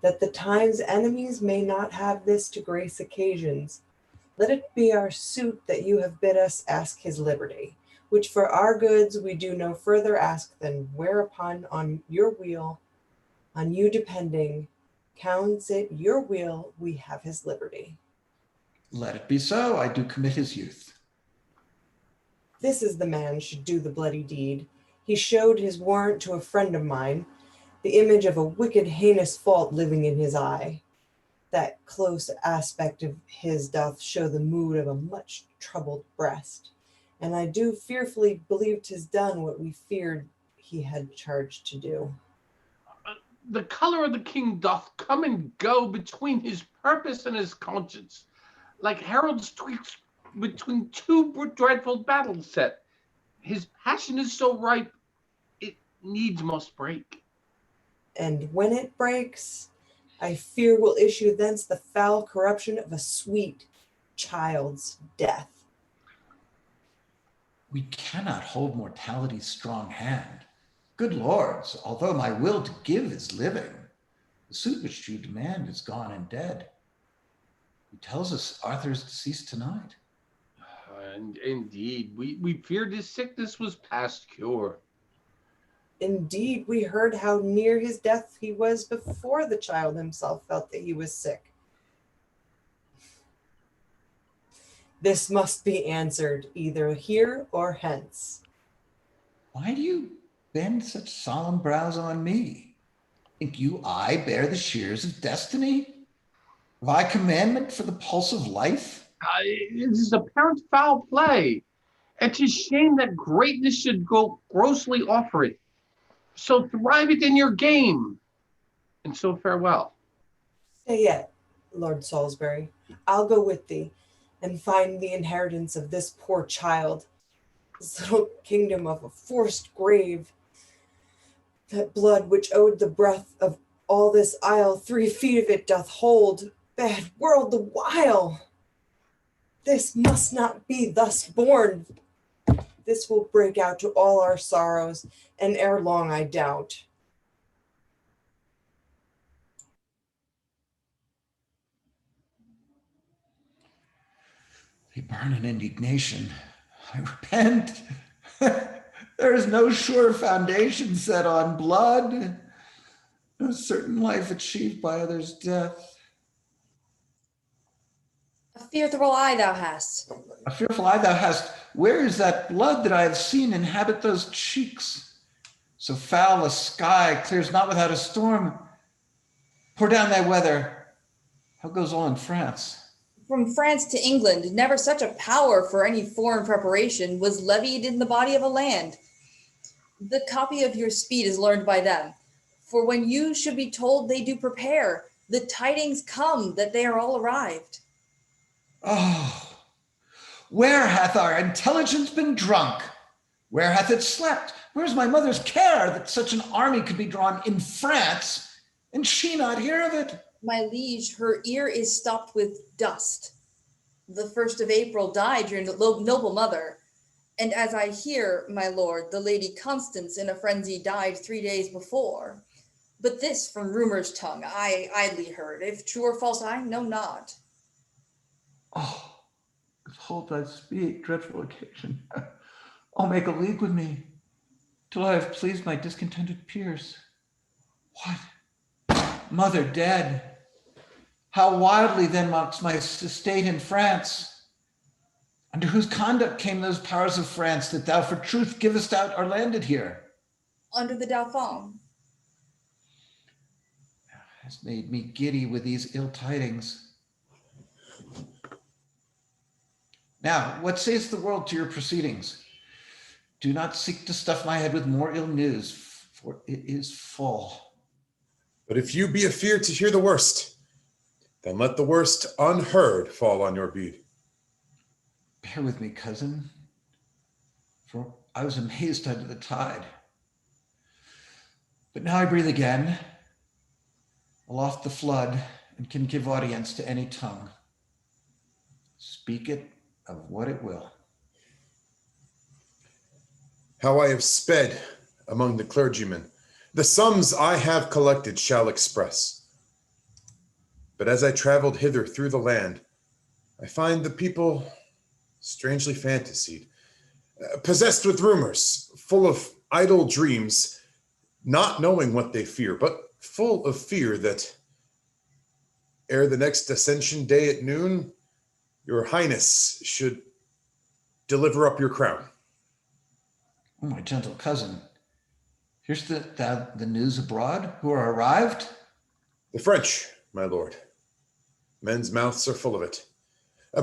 that the time's enemies may not have this to grace occasions. Let it be our suit that you have bid us ask his liberty, which for our goods we do no further ask than whereupon on your will, on you depending, counts it your will we have his liberty. Let it be so, I do commit his youth. This is the man should do the bloody deed. He showed his warrant to a friend of mine, the image of a wicked heinous fault living in his eye. That close aspect of his doth show the mood of a much troubled breast, and I do fearfully believe 'tis done what we feared he had charged to do. The color of the king doth come and go between his purpose and his conscience, like herald's tweaks between two dreadful battles set. His passion is so ripe, it needs must break. And when it breaks, I fear will issue thence the foul corruption of a sweet child's death. We cannot hold mortality's strong hand. Good lords, although my will to give is living, the suit which you demand is gone and dead. Who tells us Arthur is deceased tonight? And indeed, we feared his sickness was past cure. Indeed, we heard how near his death he was before the child himself felt that he was sick. This must be answered either here or hence. Why do you bend such solemn brows on me? Think you I bear the shears of destiny? Have I commandment for the pulse of life? It is apparent foul play, and 'tis shame that greatness should go grossly offer it. So thrive it in your game, and so farewell. Stay yet, Lord Salisbury. I'll go with thee and find the inheritance of this poor child, this little kingdom of a forced grave. That blood which owed the breath of all this isle 3 feet of it doth hold. Bad world the while. This must not be thus born. This will break out to all our sorrows, and ere long I doubt. They burn in indignation. I repent. There is no sure foundation set on blood, no certain life achieved by others' death. A fearful eye thou hast. A fearful eye thou hast. Where is that blood that I have seen inhabit those cheeks? So foul a sky clears not without a storm. Pour down thy weather. How goes all in France? From France to England, never such a power for any foreign preparation was levied in the body of a land. The copy of your speed is learned by them. For when you should be told they do prepare, the tidings come that they are all arrived. Oh, where hath our intelligence been drunk? Where hath it slept? Where's my mother's care that such an army could be drawn in France and she not hear of it? My liege, her ear is stopped with dust. The 1st of April died your noble mother, and as I hear, my lord, the Lady Constance in a frenzy died 3 days before. But this from rumor's tongue I idly heard. If true or false, I know not. Oh, withhold thy speech, dreadful occasion. Oh, make a league with me, till I have pleased my discontented peers. What? Mother dead? How wildly then mocks my estate in France? Under whose conduct came those powers of France that thou for truth givest out are landed here? Under the Dauphin. Has made me giddy with these ill tidings. Now, what says the world to your proceedings? Do not seek to stuff my head with more ill news, for it is full. But if you be afeard to hear the worst, then let the worst unheard fall on your bead. Bear with me, cousin, for I was amazed under the tide. But now I breathe again, aloft the flood, and can give audience to any tongue. Speak it of what it will. How I have sped among the clergymen, the sums I have collected shall express. But as I traveled hither through the land, I find the people strangely fantasied, possessed with rumors, full of idle dreams, not knowing what they fear, but full of fear that ere the next Ascension Day at noon, your Highness should deliver up your crown. Oh, my gentle cousin, here's the news abroad who are arrived? The French, my lord. Men's mouths are full of it.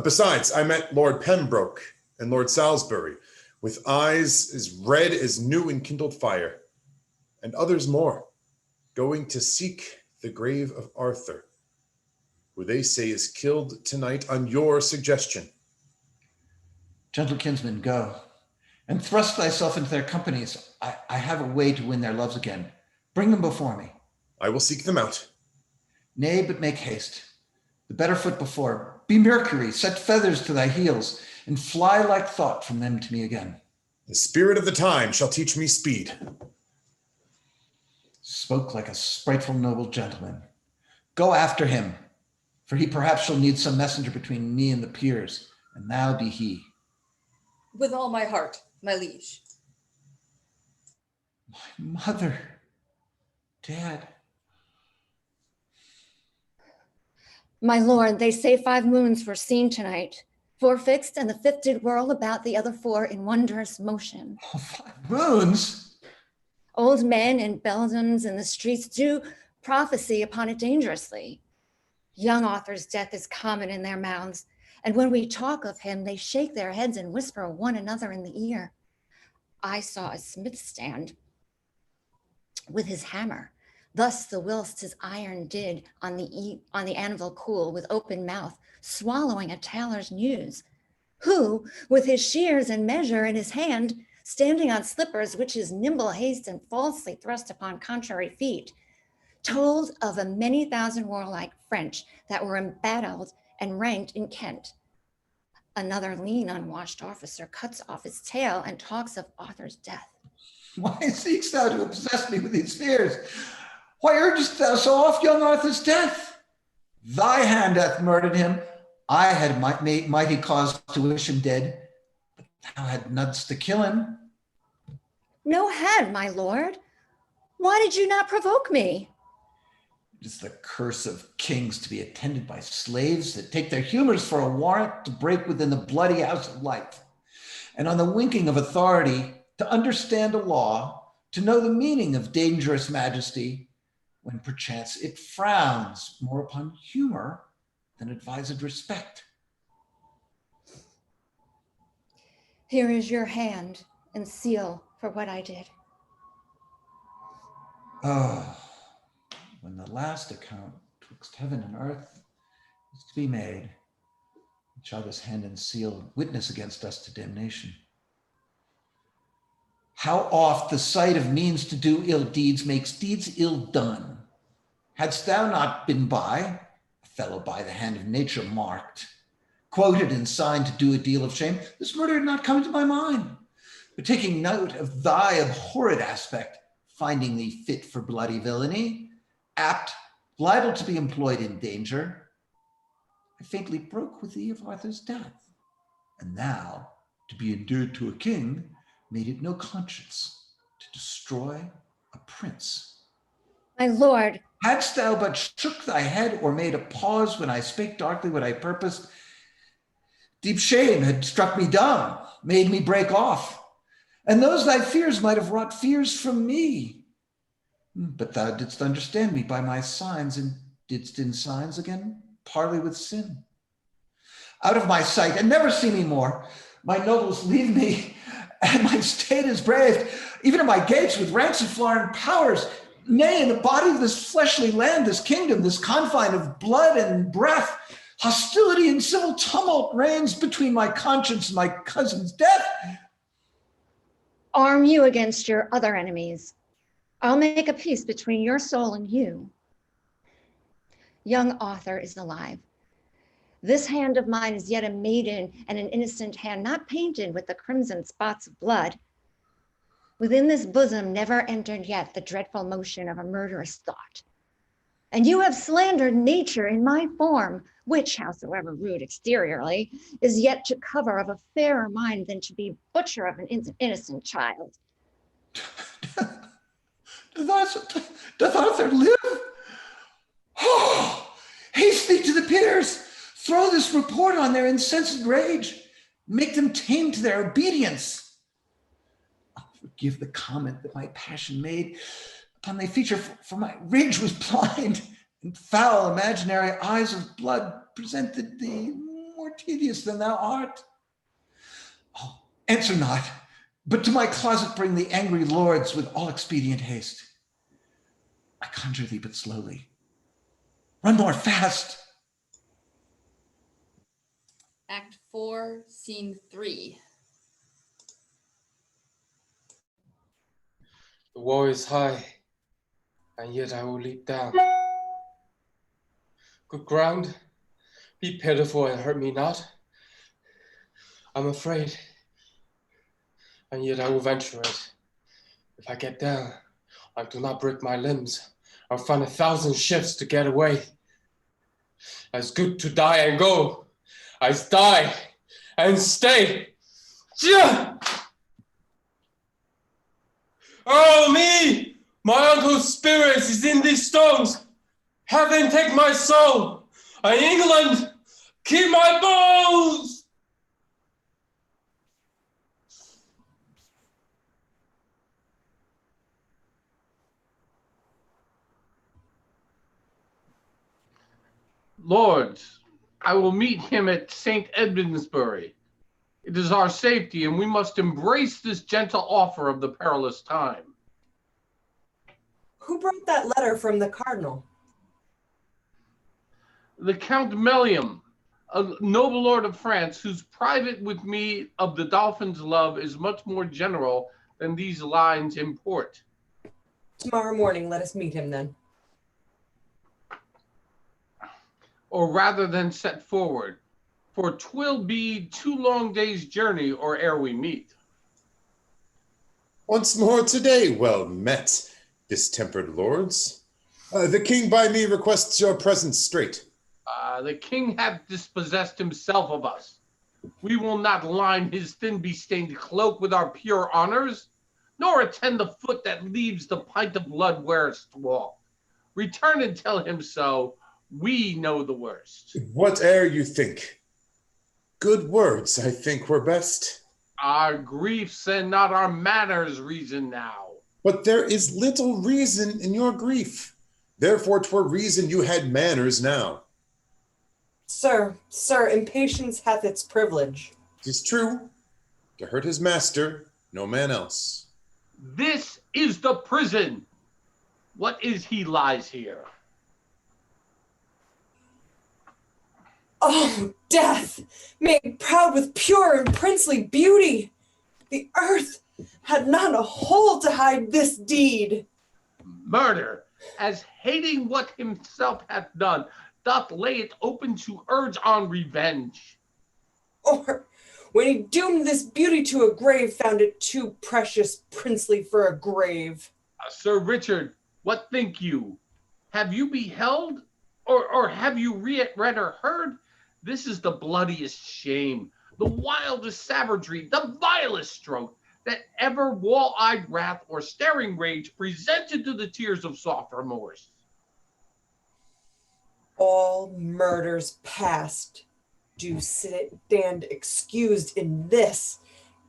Besides, I met Lord Pembroke and Lord Salisbury, with eyes as red as new enkindled fire, and others more, going to seek the grave of Arthur, who they say is killed tonight on your suggestion. Gentle kinsman, go, and thrust thyself into their companies. I have a way to win their loves again. Bring them before me. I will seek them out. Nay, but make haste. The better foot before. Be Mercury, set feathers to thy heels, and fly like thought from them to me again. The spirit of the time shall teach me speed. Spoke like a spriteful noble gentleman. Go after him, for he perhaps shall need some messenger between me and the peers, and thou be he. With all my heart, my liege. My mother, Dad. My lord, they say 5 moons were seen tonight, 4 fixed, and the 5th did whirl about the other 4 in wondrous motion. Oh, 5 moons? Old men and beldams in the streets do prophecy upon it dangerously. Young Arthur's death is common in their mouths, and when we talk of him, they shake their heads and whisper one another in the ear. I saw a smith stand with his hammer. Thus the whilst his iron did on the anvil cool, with open mouth, swallowing a tailor's news, who, with his shears and measure in his hand, standing on slippers which his nimble haste and falsely thrust upon contrary feet, told of a many thousand warlike French that were embattled and ranked in Kent. Another lean unwashed officer cuts off his tail and talks of Arthur's death. Why seekst thou to obsess me with these fears? Why urgest thou so oft young Arthur's death? Thy hand hath murdered him. I had mighty cause to wish him dead, but thou had nuts to kill him. No head, my lord. Why did you not provoke me? It is the curse of kings to be attended by slaves that take their humors for a warrant to break within the bloody house of life, and on the winking of authority to understand a law, to know the meaning of dangerous majesty, when perchance it frowns more upon humor than advised respect. Here is your hand and seal for what I did. Oh, when the last account twixt heaven and earth is to be made, each other's hand and seal, witness against us to damnation. How oft the sight of means to do ill deeds makes deeds ill done. Hadst thou not been by, a fellow by the hand of nature marked, quoted and signed to do a deal of shame, this murder had not come to my mind. But taking note of thy abhorred aspect, finding thee fit for bloody villainy, apt, liable to be employed in danger, I faintly broke with thee of Arthur's death. And thou, to be endeared to a king, made it no conscience to destroy a prince. My lord. Hadst thou but shook thy head or made a pause when I spake darkly what I purposed, deep shame had struck me dumb, made me break off, and those thy fears might have wrought fears from me. But thou didst understand me by my signs, and didst in signs again parley with sin. Out of my sight, and never see me more. My nobles leave me, and my state is braved, even at my gates with ranks of foreign powers. Nay, in the body of this fleshly land, this kingdom, this confine of blood and breath, hostility and civil tumult reigns between my conscience and my cousin's death. Arm you against your other enemies. I'll make a peace between your soul and you. Young Arthur is alive. This hand of mine is yet a maiden and an innocent hand, not painted with the crimson spots of blood. Within this bosom never entered yet the dreadful motion of a murderous thought. And you have slandered nature in my form, which, howsoever rude exteriorly, is yet to cover of a fairer mind than to be butcher of an innocent child. Doth Arthur live? Oh, haste thee to the peers. Throw this report on their insensate rage. Make them tame to their obedience. Oh, forgive the comment that my passion made upon thy feature, for my rage was blind, and foul imaginary eyes of blood presented thee more tedious than thou art. Oh, answer not, but to my closet bring the angry lords with all expedient haste. I conjure thee but slowly. Run more fast. Act 4, Scene 3. The wall is high, and yet I will leap down. Good ground, be pitiful and hurt me not. I'm afraid, and yet I will venture it. If I get down, I do not break my limbs. I'll find 1,000 shifts to get away. As good to die and go as die and stay. Oh me! My uncle's spirit is in these stones. Heaven take my soul, and England keep my bones! Lords, I will meet him at St. Edmundsbury. It is our safety, and we must embrace this gentle offer of the perilous time. Who brought that letter from the cardinal? The Count Mellium, a noble lord of France, whose private with me of the Dauphin's love is much more general than these lines import. Tomorrow morning, let us meet him then. Or rather than set forward, for 'twill be 2 long days' journey or ere we meet. Once more today, well met, distempered lords. The king by me requests your presence straight. The king hath dispossessed himself of us. We will not line his thin bestained cloak with our pure honors, nor attend the foot that leaves the pint of blood where it's walked. Return and tell him so. We know the worst. Whate'er you think. Good words, I think, were best. Our griefs and not our manners reason now. But there is little reason in your grief. Therefore 'twere reason you had manners now. Sir, impatience hath its privilege. 'Tis true. To hurt his master, no man else. This is the prison. What is he lies here? Oh, death, made proud with pure and princely beauty! The earth had not a hole to hide this deed. Murder, as hating what himself hath done, doth lay it open to urge on revenge. Or, when he doomed this beauty to a grave, found it too precious princely for a grave. Sir Richard, what think you? Have you beheld, or have you read or heard? This is the bloodiest shame, the wildest savagery, the vilest stroke that ever wall-eyed wrath or staring rage presented to the tears of soft remorse. All murders past do stand excused in this,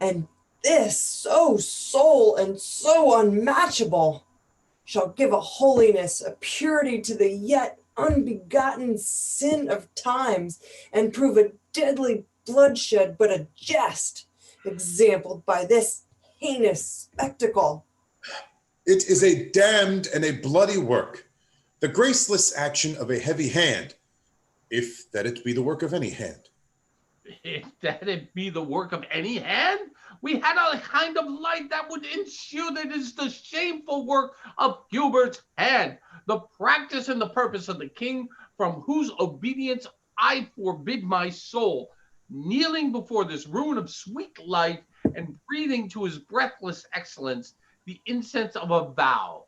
and this so sole and so unmatchable shall give a holiness, a purity to the yet unbegotten sin of times, and prove a deadly bloodshed but a jest, exampled by this heinous spectacle. It is a damned and a bloody work, the graceless action of a heavy hand, if that it be the work of any hand. If that it be the work of any hand, we had a kind of light that would ensure that it is the shameful work of Hubert's hand, the practice and the purpose of the king, from whose obedience I forbid my soul, kneeling before this ruin of sweet life and breathing to his breathless excellence the incense of a vow,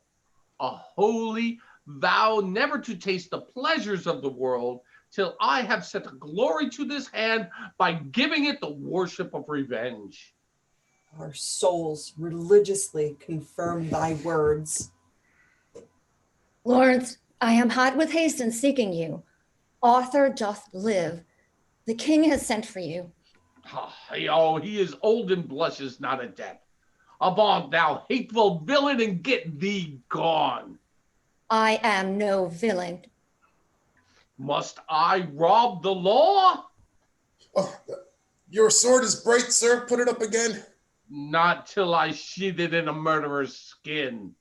a holy vow never to taste the pleasures of the world till I have set a glory to this hand by giving it the worship of revenge. Our souls religiously confirm thy words. Lords, I am hot with haste in seeking you. Arthur doth live. The king has sent for you. Oh, he is old and blushes not at death. Avaunt, thou hateful villain, and get thee gone. I am no villain. Must I rob the law? Oh, your sword is bright, sir. Put it up again. Not till I sheathe it in a murderer's skin.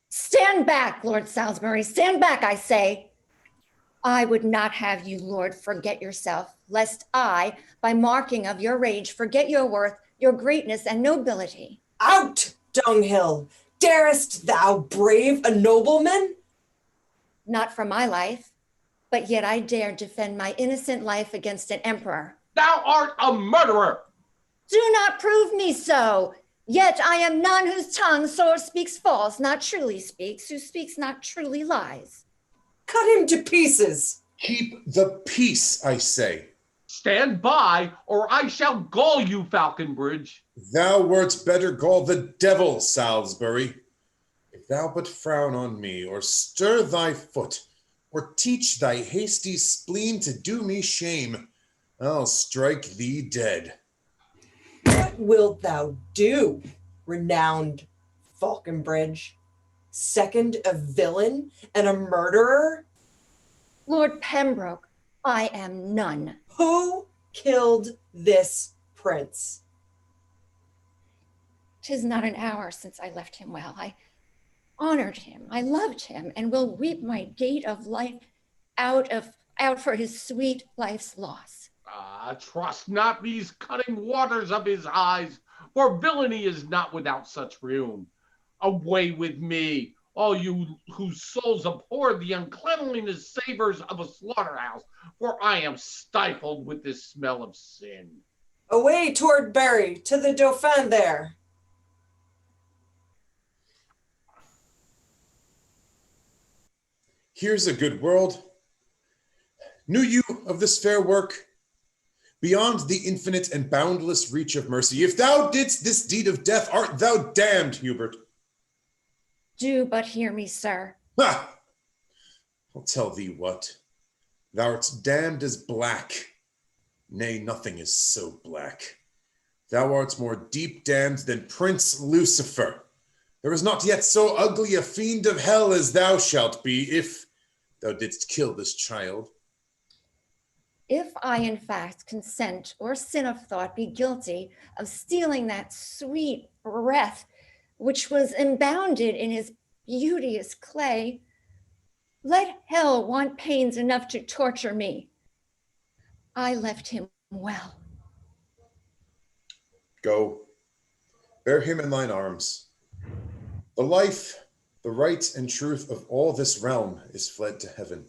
Stand back, Lord Salisbury. Stand back, I say. I would not have you, Lord, forget yourself, lest I, by marking of your rage, forget your worth, your greatness, and nobility. Out, dunghill! Darest thou brave a nobleman? Not for my life, but yet I dare defend my innocent life against an emperor. Thou art a murderer! Do not prove me so. Yet I am none whose tongue sore speaks false, not truly speaks, who speaks not truly lies. Cut him to pieces. Keep the peace, I say. Stand by, or I shall gall you, Falconbridge. Thou wert better gall the devil, Salisbury. If thou but frown on me, or stir thy foot, or teach thy hasty spleen to do me shame, I'll strike thee dead. What wilt thou do, renowned Falconbridge? Second a villain and a murderer? Lord Pembroke, I am none. Who killed this prince? 'Tis not an hour since I left him well. I honored him, I loved him, and will weep my gate of life out for his sweet life's loss. Trust not these cutting waters of his eyes, for villainy is not without such room. Away with me, all you whose souls abhor the uncleanliness savors of a slaughterhouse, for I am stifled with this smell of sin. Away toward Berry, to the Dauphin there. Here's a good world. Knew you of this fair work? Beyond the infinite and boundless reach of mercy, if thou didst this deed of death, art thou damned, Hubert. Do but hear me, sir. Ha! I'll tell thee what. Thou'rt damned as black. Nay, nothing is so black. Thou art more deep damned than Prince Lucifer. There is not yet so ugly a fiend of hell as thou shalt be, if thou didst kill this child. If I in fact consent or sin of thought be guilty of stealing that sweet breath which was imbounded in his beauteous clay, let hell want pains enough to torture me. I left him well. Go, bear him in thine arms. The life, the right and truth of all this realm is fled to heaven.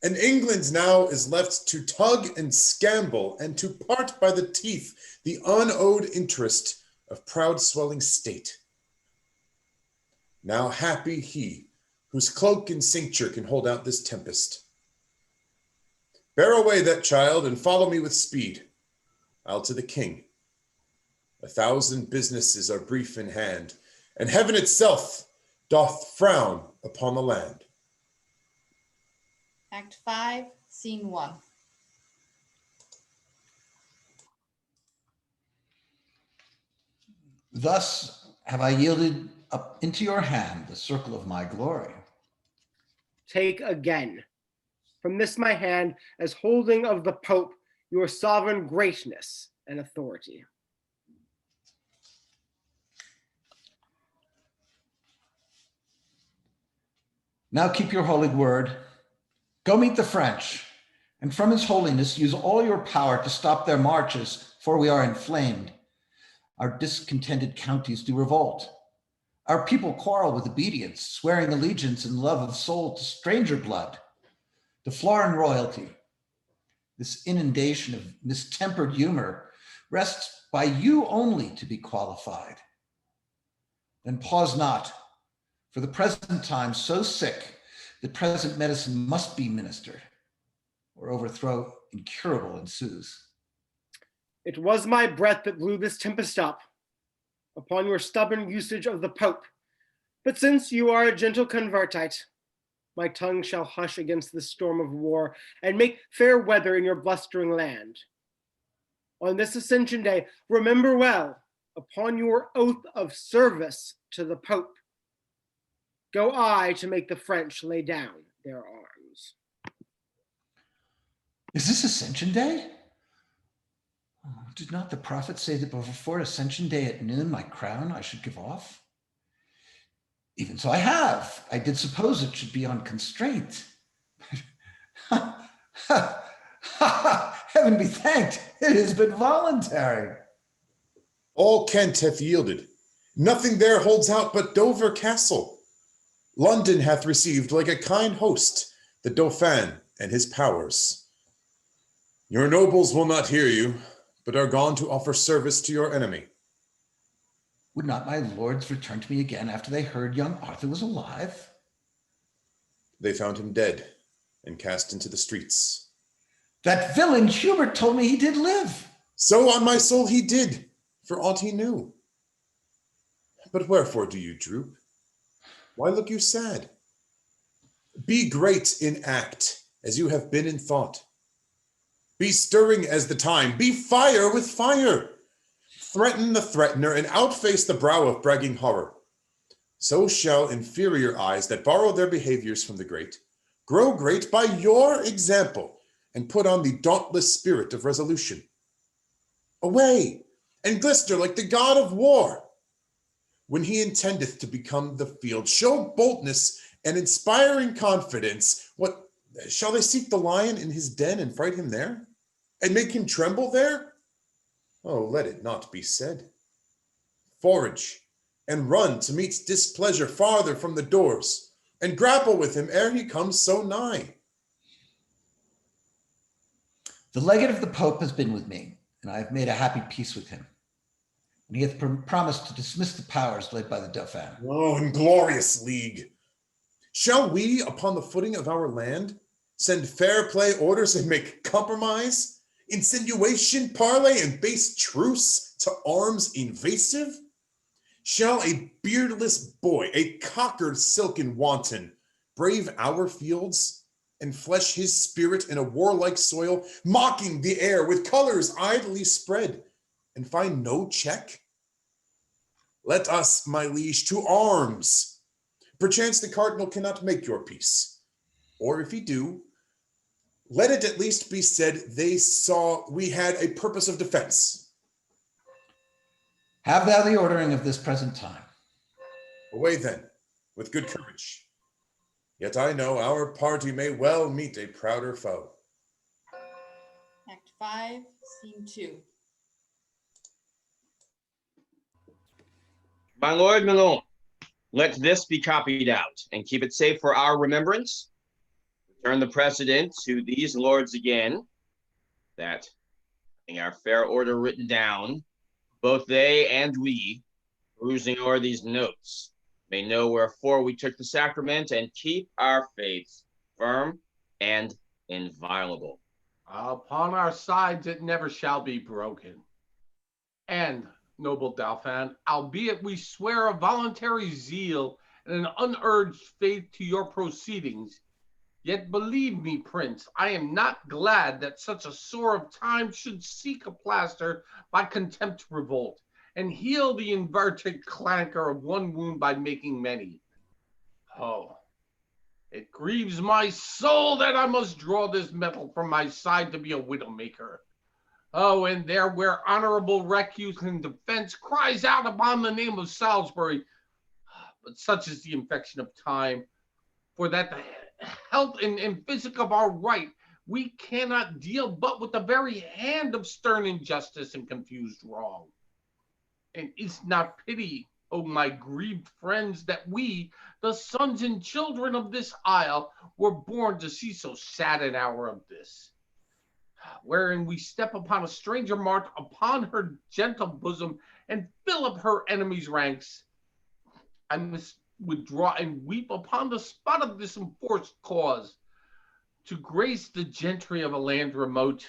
And England now is left to tug and scamble and to part by the teeth the unowed interest of proud swelling state. Now happy he whose cloak and cincture can hold out this tempest. Bear away that child and follow me with speed. I'll to the king. 1,000 businesses are brief in hand, and heaven itself doth frown upon the land. Act 5, Scene 1. Thus have I yielded up into your hand the circle of my glory. Take again from this my hand as holding of the Pope your sovereign greatness and authority. Now keep your holy word. Go meet the French, and from his holiness use all your power to stop their marches, for we are inflamed. Our discontented counties do revolt. Our people quarrel with obedience, swearing allegiance and love of soul to stranger blood, to foreign royalty. This inundation of mistempered humor rests by you only to be qualified. Then pause not, for the present time so sick that present medicine must be ministered, or overthrow incurable ensues. It was my breath that blew this tempest up upon your stubborn usage of the Pope. But since you are a gentle convertite, my tongue shall hush against the storm of war and make fair weather in your blustering land. On this Ascension Day, remember well, upon your oath of service to the Pope, go I to make the French lay down their arms. Is this Ascension Day? Oh, did not the prophet say that before Ascension Day at noon, my crown I should give off? Even so I have. I did suppose it should be on constraint. Heaven be thanked, it has been voluntary. All Kent hath yielded. Nothing there holds out but Dover Castle. London hath received like a kind host the Dauphin and his powers. Your nobles will not hear you, but are gone to offer service to your enemy. Would not my lords return to me again after they heard young Arthur was alive? They found him dead and cast into the streets. That villain Hubert told me he did live. So on my soul he did, for aught he knew. But wherefore do you droop? Why look you sad? Be great in act, as you have been in thought. Be stirring as the time, be fire with fire. Threaten the threatener and outface the brow of bragging horror. So shall inferior eyes that borrow their behaviors from the great grow great by your example and put on the dauntless spirit of resolution. Away and glister like the god of war. When he intendeth to become the field, show boldness and inspiring confidence. What, shall they seek the lion in his den and fright him there? And make him tremble there? Oh, let it not be said. Forage and run to meet displeasure farther from the doors, and grapple with him ere he comes so nigh. The legate of the Pope has been with me, and I have made a happy peace with him. And he hath promised to dismiss the powers led by the Dauphin. Oh, inglorious league! Shall we, upon the footing of our land, send fair play orders and make compromise, insinuation, parley, and base truce to arms invasive? Shall a beardless boy, a cockered silken wanton, brave our fields and flesh his spirit in a warlike soil, mocking the air with colors idly spread, and find no check? Let us, my liege, to arms. Perchance the cardinal cannot make your peace. Or if he do, let it at least be said they saw we had a purpose of defense. Have thou the ordering of this present time. Away then, with good courage. Yet I know our party may well meet a prouder foe. Act 5, scene 2. My lord Milon, let this be copied out and keep it safe for our remembrance. Return the precedent to these lords again, that, having our fair order written down, both they and we, perusing o'er these notes, may know wherefore we took the sacrament and keep our faiths firm and inviolable. Upon our sides it never shall be broken. And, noble Dauphin, albeit we swear a voluntary zeal and an unurged faith to your proceedings, yet believe me, Prince, I am not glad that such a sore of time should seek a plaster by contempt revolt, and heal the inverted clankor of one wound by making many. Oh, it grieves my soul that I must draw this metal from my side to be a widowmaker. Oh, and there where honorable recuse and defense cries out upon the name of Salisbury. But such is the infection of time, for that the health and physic of our right, we cannot deal but with the very hand of stern injustice and confused wrong. And is not pity, O my grieved friends, that we, the sons and children of this isle, were born to see so sad an hour of this, wherein we step upon a stranger marked upon her gentle bosom and fill up her enemies' ranks. I must withdraw and weep upon the spot of this enforced cause, to grace the gentry of a land remote,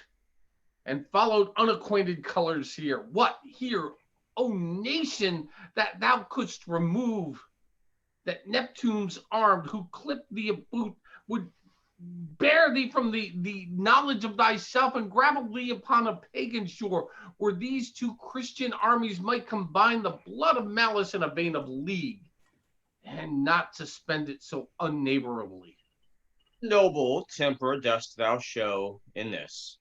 and followed unacquainted colors here. What here, O nation, that thou couldst remove, that Neptune's armed, who clipped thee a boot, would bear thee from the knowledge of thyself and grapple thee upon a pagan shore, where these two Christian armies might combine the blood of malice in a vein of league, and not to spend it so unneighborably. Noble temper dost thou show in this,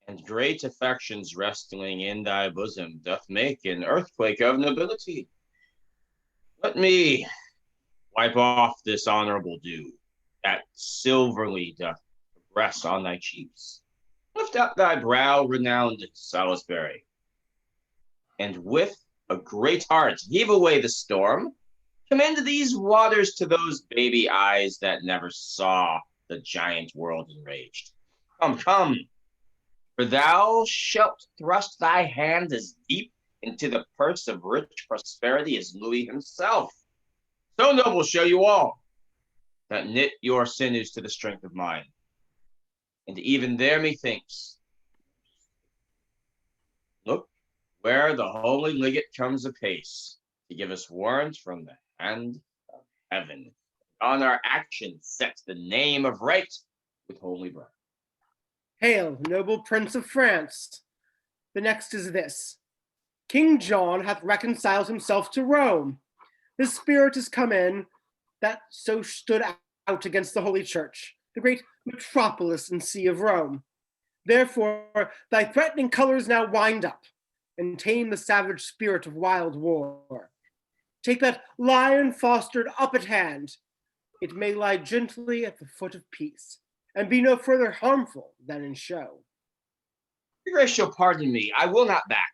and great affections wrestling in thy bosom doth make an earthquake of nobility. Let me wipe off this honorable dew, that silverly doth rest on thy cheeks. Lift up thy brow, renowned Salisbury, and with a great heart heave away the storm. Commend these waters to those baby eyes that never saw the giant world enraged. Come, come, for thou shalt thrust thy hand as deep into the purse of rich prosperity as Louis himself. So noble show you all, that knit your sinews to the strength of mine. And even there, methinks, look where the holy legate comes apace to give us warrant from the hand of heaven. On our actions sets the name of right with holy breath. Hail, noble Prince of France. The next is this. King John hath reconciled himself to Rome. His spirit is come in that so stood out against the Holy Church, the great metropolis and see of Rome. Therefore, thy threatening colors now wind up, and tame the savage spirit of wild war. Take that lion fostered up at hand. It may lie gently at the foot of peace, and be no further harmful than in show. Your grace shall pardon me, I will not back.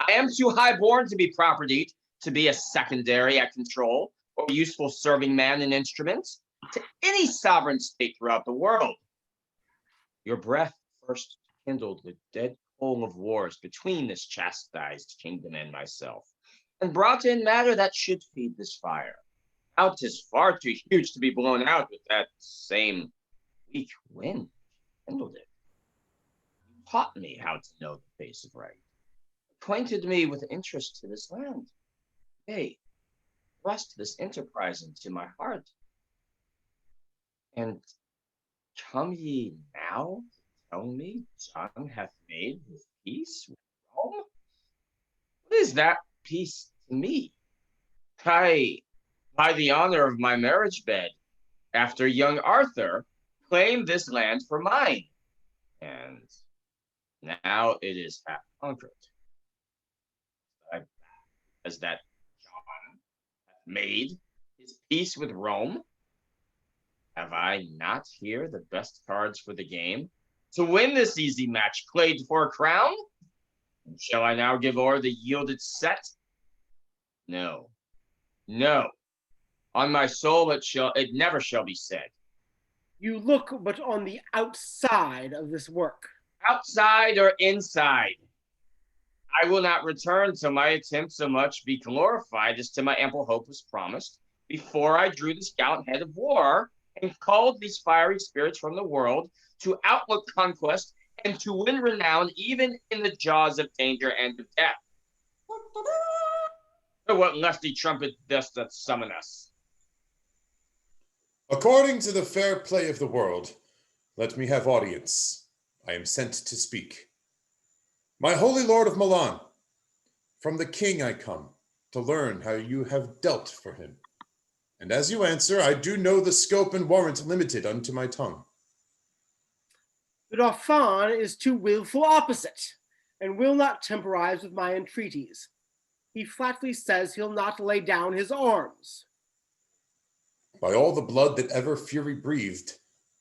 I am too high born to be propertied, to be a secondary at control, or useful serving man and instrument to any sovereign state throughout the world. Your breath first kindled the dead coal of wars between this chastised kingdom and myself, and brought in matter that should feed this fire. Now 'tis far too huge to be blown out with that same weak wind which kindled it. You taught me how to know the face of right, acquainted me with interest to this land. Hey, thrust this enterprise into my heart. And come ye now to tell me John hath made his peace with Rome? What is that peace to me? I, by the honor of my marriage bed, after young Arthur, claimed this land for mine, and now it is half conquered. As that John hath made his peace with Rome, have I not here the best cards for the game? to win this easy match played for a crown? Shall I now give o'er the yielded set? No, no. On my soul it never shall be said. You look but on the outside of this work. Outside or inside, I will not return till my attempt so much be glorified as to my ample hope was promised, before I drew this gallant head of war and called these fiery spirits from the world to outlook conquest and to win renown even in the jaws of danger and of death. Or what lusty trumpet dost that summon us? According to the fair play of the world, let me have audience. I am sent to speak. My holy lord of Milan, from the king I come to learn how you have dealt for him. And as you answer, I do know the scope and warrant limited unto my tongue. The Dauphin is too willful opposite, and will not temporize with my entreaties. He flatly says he'll not lay down his arms. By all the blood that ever fury breathed,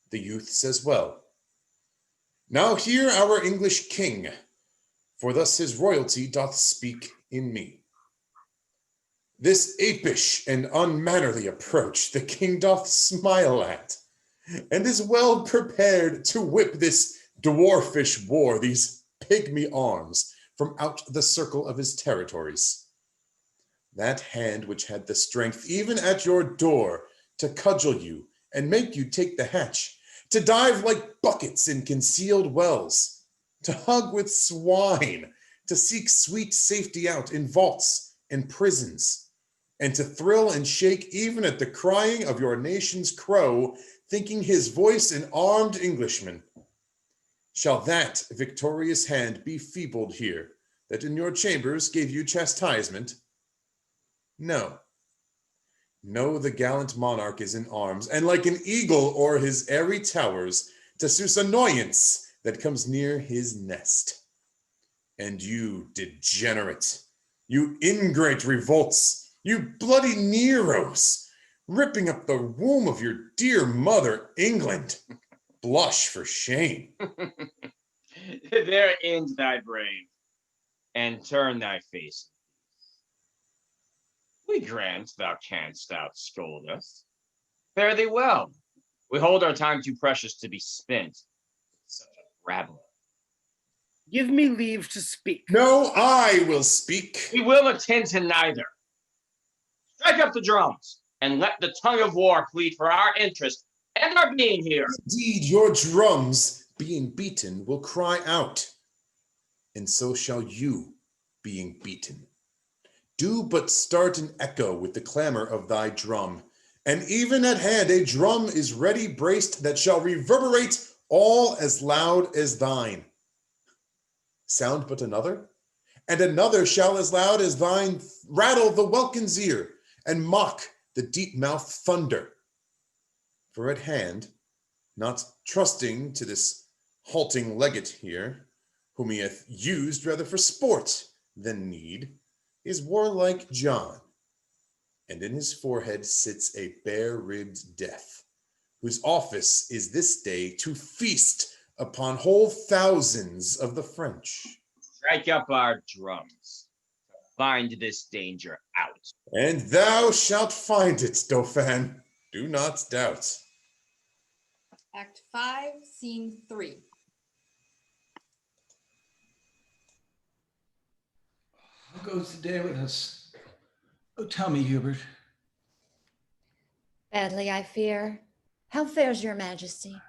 the youth says well. Now hear our English king, for thus his royalty doth speak in me. This apish and unmannerly approach the king doth smile at, and is well prepared to whip this dwarfish war, these pygmy arms, from out the circle of his territories. That hand which had the strength, even at your door, to cudgel you and make you take the hatch, to dive like buckets in concealed wells, to hug with swine, to seek sweet safety out in vaults and prisons, and to thrill and shake even at the crying of your nation's crow, thinking his voice an armed Englishman. Shall that victorious hand be feebled here, that in your chambers gave you chastisement? No. No, the gallant monarch is in arms, and like an eagle o'er his airy towers, to souse annoyance that comes near his nest. And you, degenerate, you ingrate revolts, you bloody Neros, ripping up the womb of your dear mother, England, blush for shame. There ends thy brave, and turn thy face. We grant thou canst outscold us. Fare thee well. We hold our time too precious to be spent. Such a rabble. Give me leave to speak. No, I will speak. We will attend to neither. Strike up the drums, and let the tongue of war plead for our interest and our being here. Indeed, your drums, being beaten, will cry out, and so shall you, being beaten. Do but start an echo with the clamor of thy drum, and even at hand a drum is ready braced that shall reverberate all as loud as thine. Sound but another, and another shall as loud as thine rattle the welkin's ear, and mock the deep-mouthed thunder. For at hand, not trusting to this halting legate here, whom he hath used rather for sport than need, is warlike John, and in his forehead sits a bare-ribbed death, whose office is this day to feast upon whole thousands of the French. Strike up our drums, find this danger out. And thou shalt find it, Dauphin, do not doubt. Act 5, Scene 3. How goes the day with us? Oh, tell me, Hubert. Badly, I fear. How fares your majesty?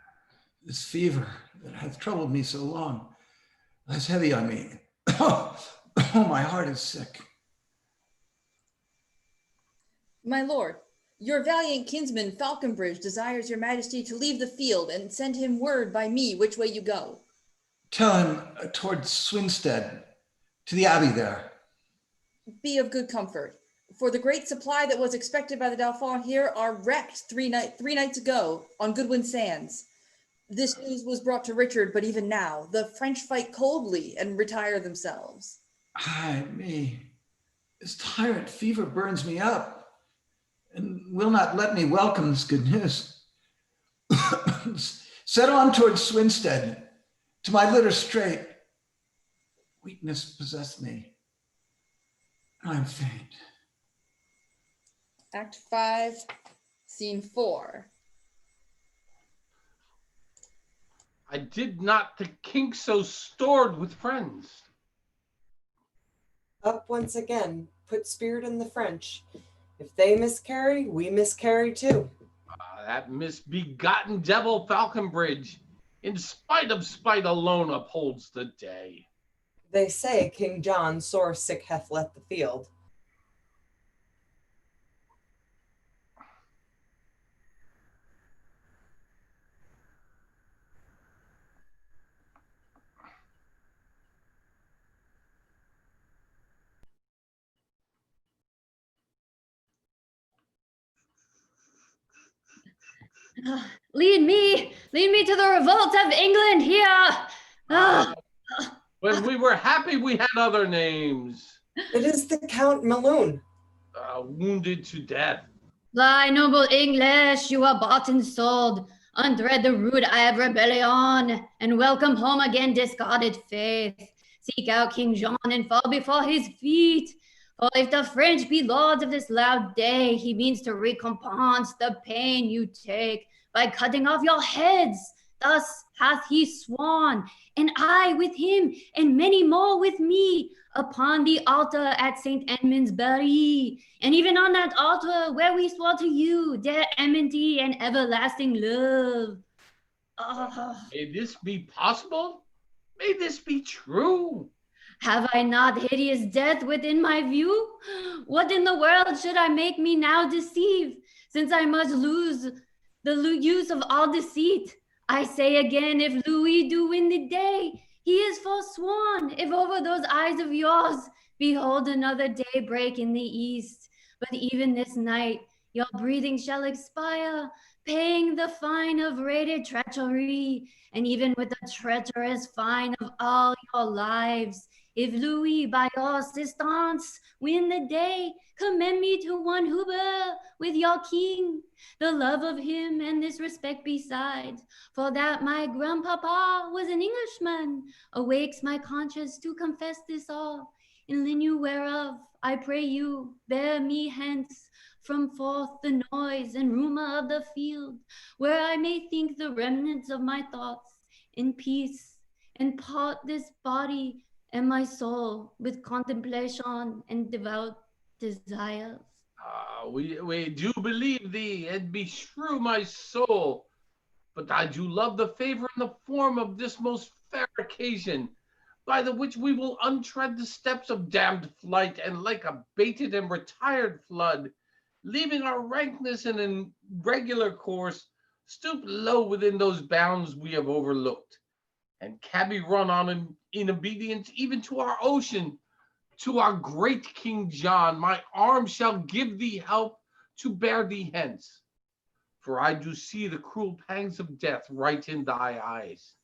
This fever that hath troubled me so long lies heavy on me. Oh, my heart is sick. My lord, your valiant kinsman Falconbridge desires your majesty to leave the field and send him word by me which way you go. Tell him towards Swinstead, to the abbey there. Be of good comfort, for the great supply that was expected by the Dauphin here are wrecked three nights ago on Goodwin Sands. This news was brought to Richard, but even now, the French fight coldly and retire themselves. Ay, me. This tyrant fever burns me up, and will not let me welcome this good news. Set on towards Swinstead, To my litter straight. Weakness possessed me. I'm faint. Act 5, Scene 4. I did not the king so stored with friends. Up once again, put spirit in the French. If they miscarry, we miscarry too. That misbegotten devil Falconbridge, in spite of spite alone upholds the day. They say King John sore sick hath left the field. Lead me to the revolt of England here. When we were happy, we had other names. It is the Count Maloon. Wounded to death. Fly, noble English, you are bought and sold. Undread the rude eye of rebellion, and welcome home again discarded faith. Seek out King John and fall before his feet. For if the French be lords of this loud day, he means to recompense the pain you take by cutting off your heads. Thus hath he sworn, and I with him, and many more with me, upon the altar at St. Edmundsbury, and even on that altar where we swore to you their enmity and everlasting love. May this be possible? May this be true? Have I not hideous death within my view? What in the world should I make me now deceive, since I must lose the use of all deceit? I say again, if Louis do win the day, he is forsworn. If over those eyes of yours, behold another day break in the east. But even this night, your breathing shall expire, paying the fine of rated treachery, and even with the treacherous fine of all your lives. If Louis, by your assistance, win the day, commend me to one Huber with your king, the love of him and this respect besides, for that my grandpapa was an Englishman, awakes my conscience to confess this all, in lieu whereof, I pray you, bear me hence from forth the noise and rumor of the field, where I may think the remnants of my thoughts in peace, and part this body and my soul with contemplation and devout desires. We do believe thee, and beshrew my soul. But I do love the favor and the form of this most fair occasion, by the which we will untread the steps of damned flight, and like a baited and retired flood, leaving our rankness in an regular course, stoop low within those bounds we have overlooked, and cabby run on in obedience even to our ocean, to our great King John. My arm shall give thee help to bear thee hence, for I do see the cruel pangs of death right in thy eyes.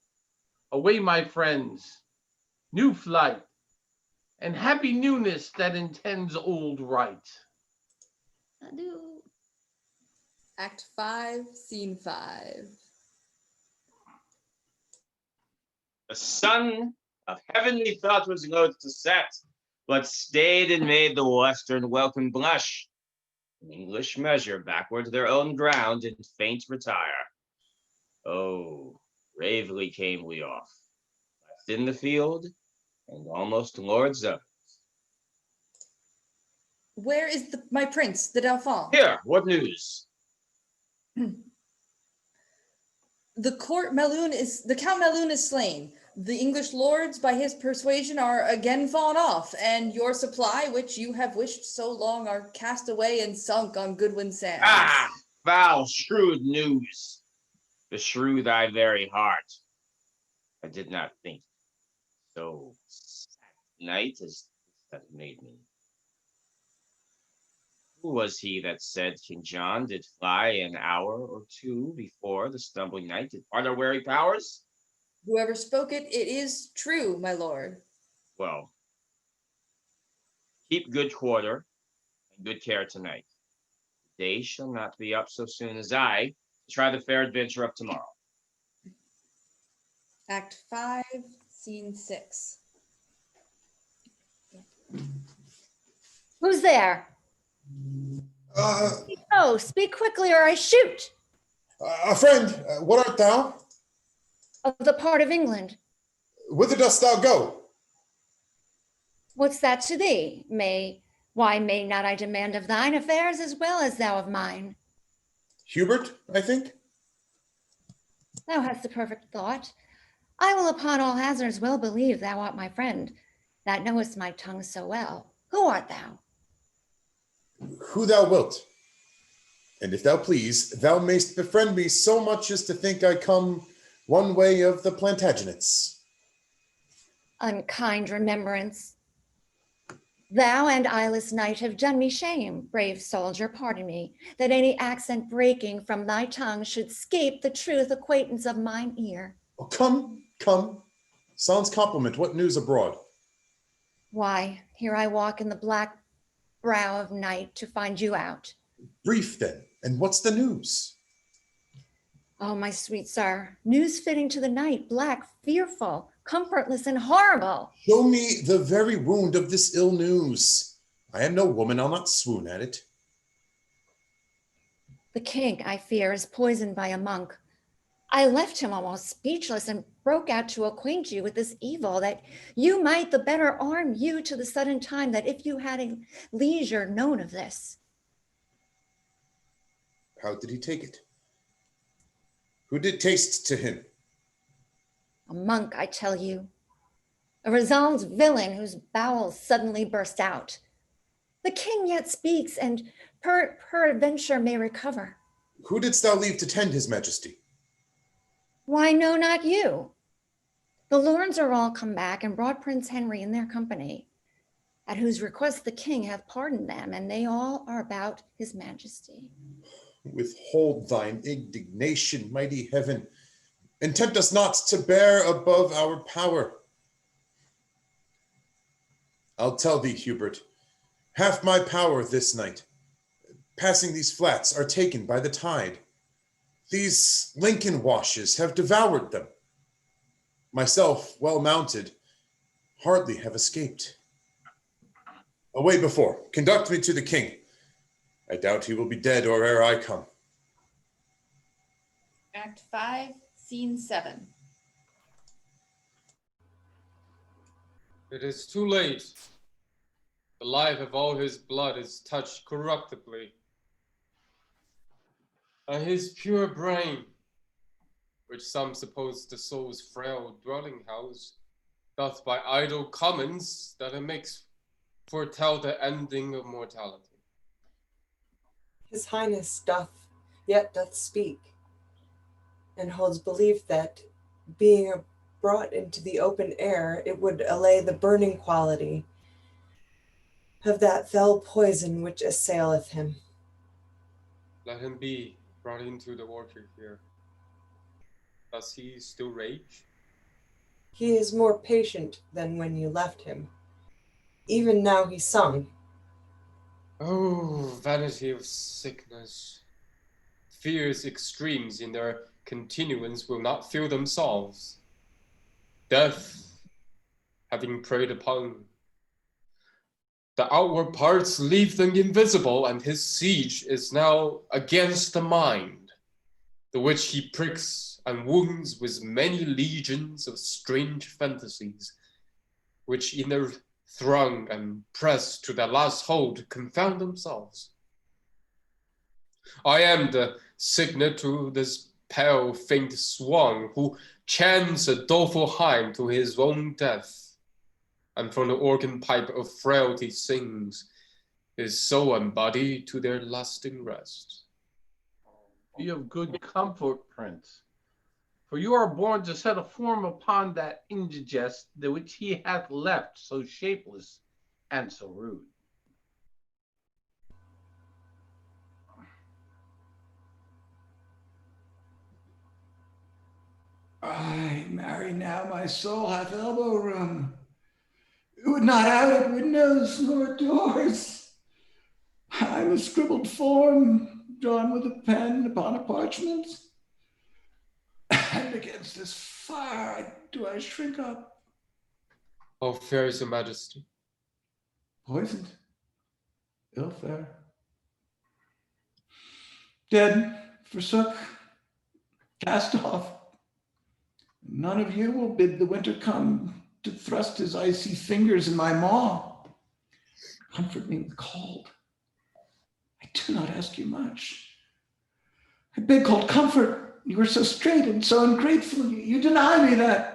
Away, my friends, new flight, and happy newness that intends old right. Adieu. Act 5, Scene 5. The sun of heavenly thought was loath to set, but stayed and made the western welcome blush. An English measure backward to their own ground and faint retire. Oh, bravely came we off, left in the field, and almost lords of it. Where is my prince, the Dauphin? Here, what news? The Count Maloon is slain. The English lords, by his persuasion, are again fallen off, and your supply, which you have wished so long, are cast away and sunk on Goodwin Sands. Ah, foul, shrewd news. Beshrew thy very heart. I did not think so sad night as that made me. Who was he that said King John did fly an hour or two before the stumbling night? Are there wary powers? Whoever spoke it, it is true, my lord. Well, keep good quarter and good care tonight. The day shall not be up so soon as I try the fair adventure of tomorrow. Act 5, Scene 6. Who's there? Uh, Oh, speak quickly or I shoot. a friend, what art thou? Of the part of England. Whither dost thou go? What's that to thee? Why may not I demand of thine affairs as well as thou of mine? Hubert, I think. Thou hast a perfect thought. I will upon all hazards well believe thou art my friend, that knowest my tongue so well. Who art thou? Who thou wilt. And if thou please, thou mayst befriend me so much as to think I come one way of the Plantagenets. Unkind remembrance. Thou and eyeless knight have done me shame. Brave soldier, pardon me, that any accent breaking from thy tongue should scape the truth acquaintance of mine ear. Oh, come. Sans compliment, what news abroad? Why, here I walk in the black brow of night to find you out. Brief then, and what's the news? Oh, my sweet sir, news fitting to the night, black, fearful, comfortless, and horrible. Show me the very wound of this ill news. I am no woman, I'll not swoon at it. The king, I fear, is poisoned by a monk. I left him almost speechless and broke out to acquaint you with this evil, that you might the better arm you to the sudden time, that if you had a leisure known of this. How did he take it? Who did taste to him? A monk, I tell you. A resolved villain whose bowels suddenly burst out. The king yet speaks, and peradventure may recover. Who didst thou leave to tend his majesty? Why, no, not you. The lords are all come back and brought Prince Henry in their company, at whose request the king hath pardoned them, and they all are about his majesty. Withhold thine indignation, mighty heaven, and tempt us not to bear above our power. I'll tell thee, Hubert, half my power this night, passing these flats, are taken by the tide. These Lincoln washes have devoured them. Myself, well mounted, hardly have escaped. Away before, conduct me to the king. I doubt he will be dead or ere I come. Act 5, Scene 7. It is too late. The life of all his blood is touched corruptibly. And his pure brain, which some suppose the soul's frail dwelling house, doth by idle commons that it makes foretell the ending of mortality. His Highness doth speak, and holds belief that, being brought into the open air, it would allay the burning quality of that fell poison which assaileth him. Let him be brought into the orchard here. Does he still rage? He is more patient than when you left him. Even now he sung. Oh, vanity of sickness. Fear's extremes in their continuance will not feel themselves. Death, having preyed upon the outward parts, leave them invisible, and his siege is now against the mind, the which he pricks and wounds with many legions of strange fantasies, which in their throng and press to their last hold confound themselves. I am the signet to this pale, faint swan who chants a doleful hymn to his own death, and from the organ pipe of frailty sings his soul and body to their lasting rest. Be of good comfort, Prince, for you are born to set a form upon that indigest the which he hath left so shapeless and so rude. Ay, marry now, my soul hath elbow room. It would not out at windows nor doors. I'm a scribbled form drawn with a pen upon a parchment. And yet against this fire do I shrink up. How fair is your majesty? Poisoned, ill fare. Dead, forsook, cast off. None of you will bid the winter come to thrust his icy fingers in my maw. Comfort me with cold. I do not ask you much. I beg cold comfort. You are so straight and so ungrateful. You deny me that.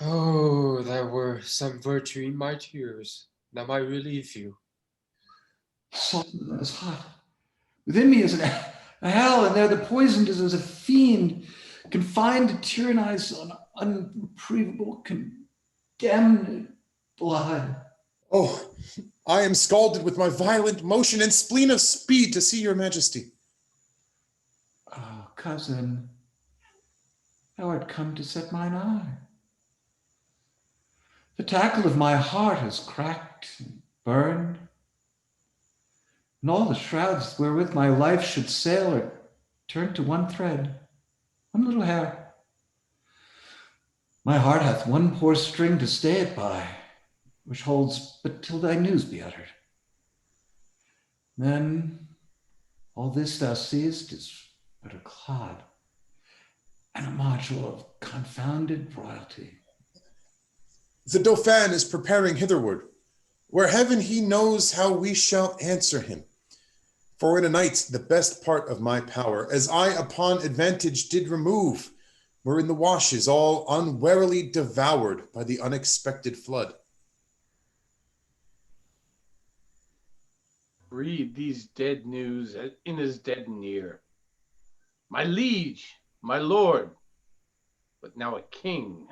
Oh, there were some virtue in my tears that might relieve you. Salt is hot. Within me is a hell, and there the poisoned is as a fiend, confined to tyrannize on unreprovable, condemned blood. Oh, I am scalded with my violent motion and spleen of speed to see your majesty. Oh, cousin, thou art come to set mine eye. The tackle of my heart has cracked and burned, and all the shrouds wherewith my life should sail are turned to one thread, one little hair. My heart hath one poor string to stay it by, which holds but till thy news be uttered. Then all this thou seest is but a clod and a module of confounded royalty. The Dauphin is preparing hitherward, where heaven he knows how we shall answer him. For in a night the best part of my power, as I upon advantage did remove, were in the washes all unwarily devoured by the unexpected flood. Read these dead news in his deadened ear. My liege, my lord, but now a king.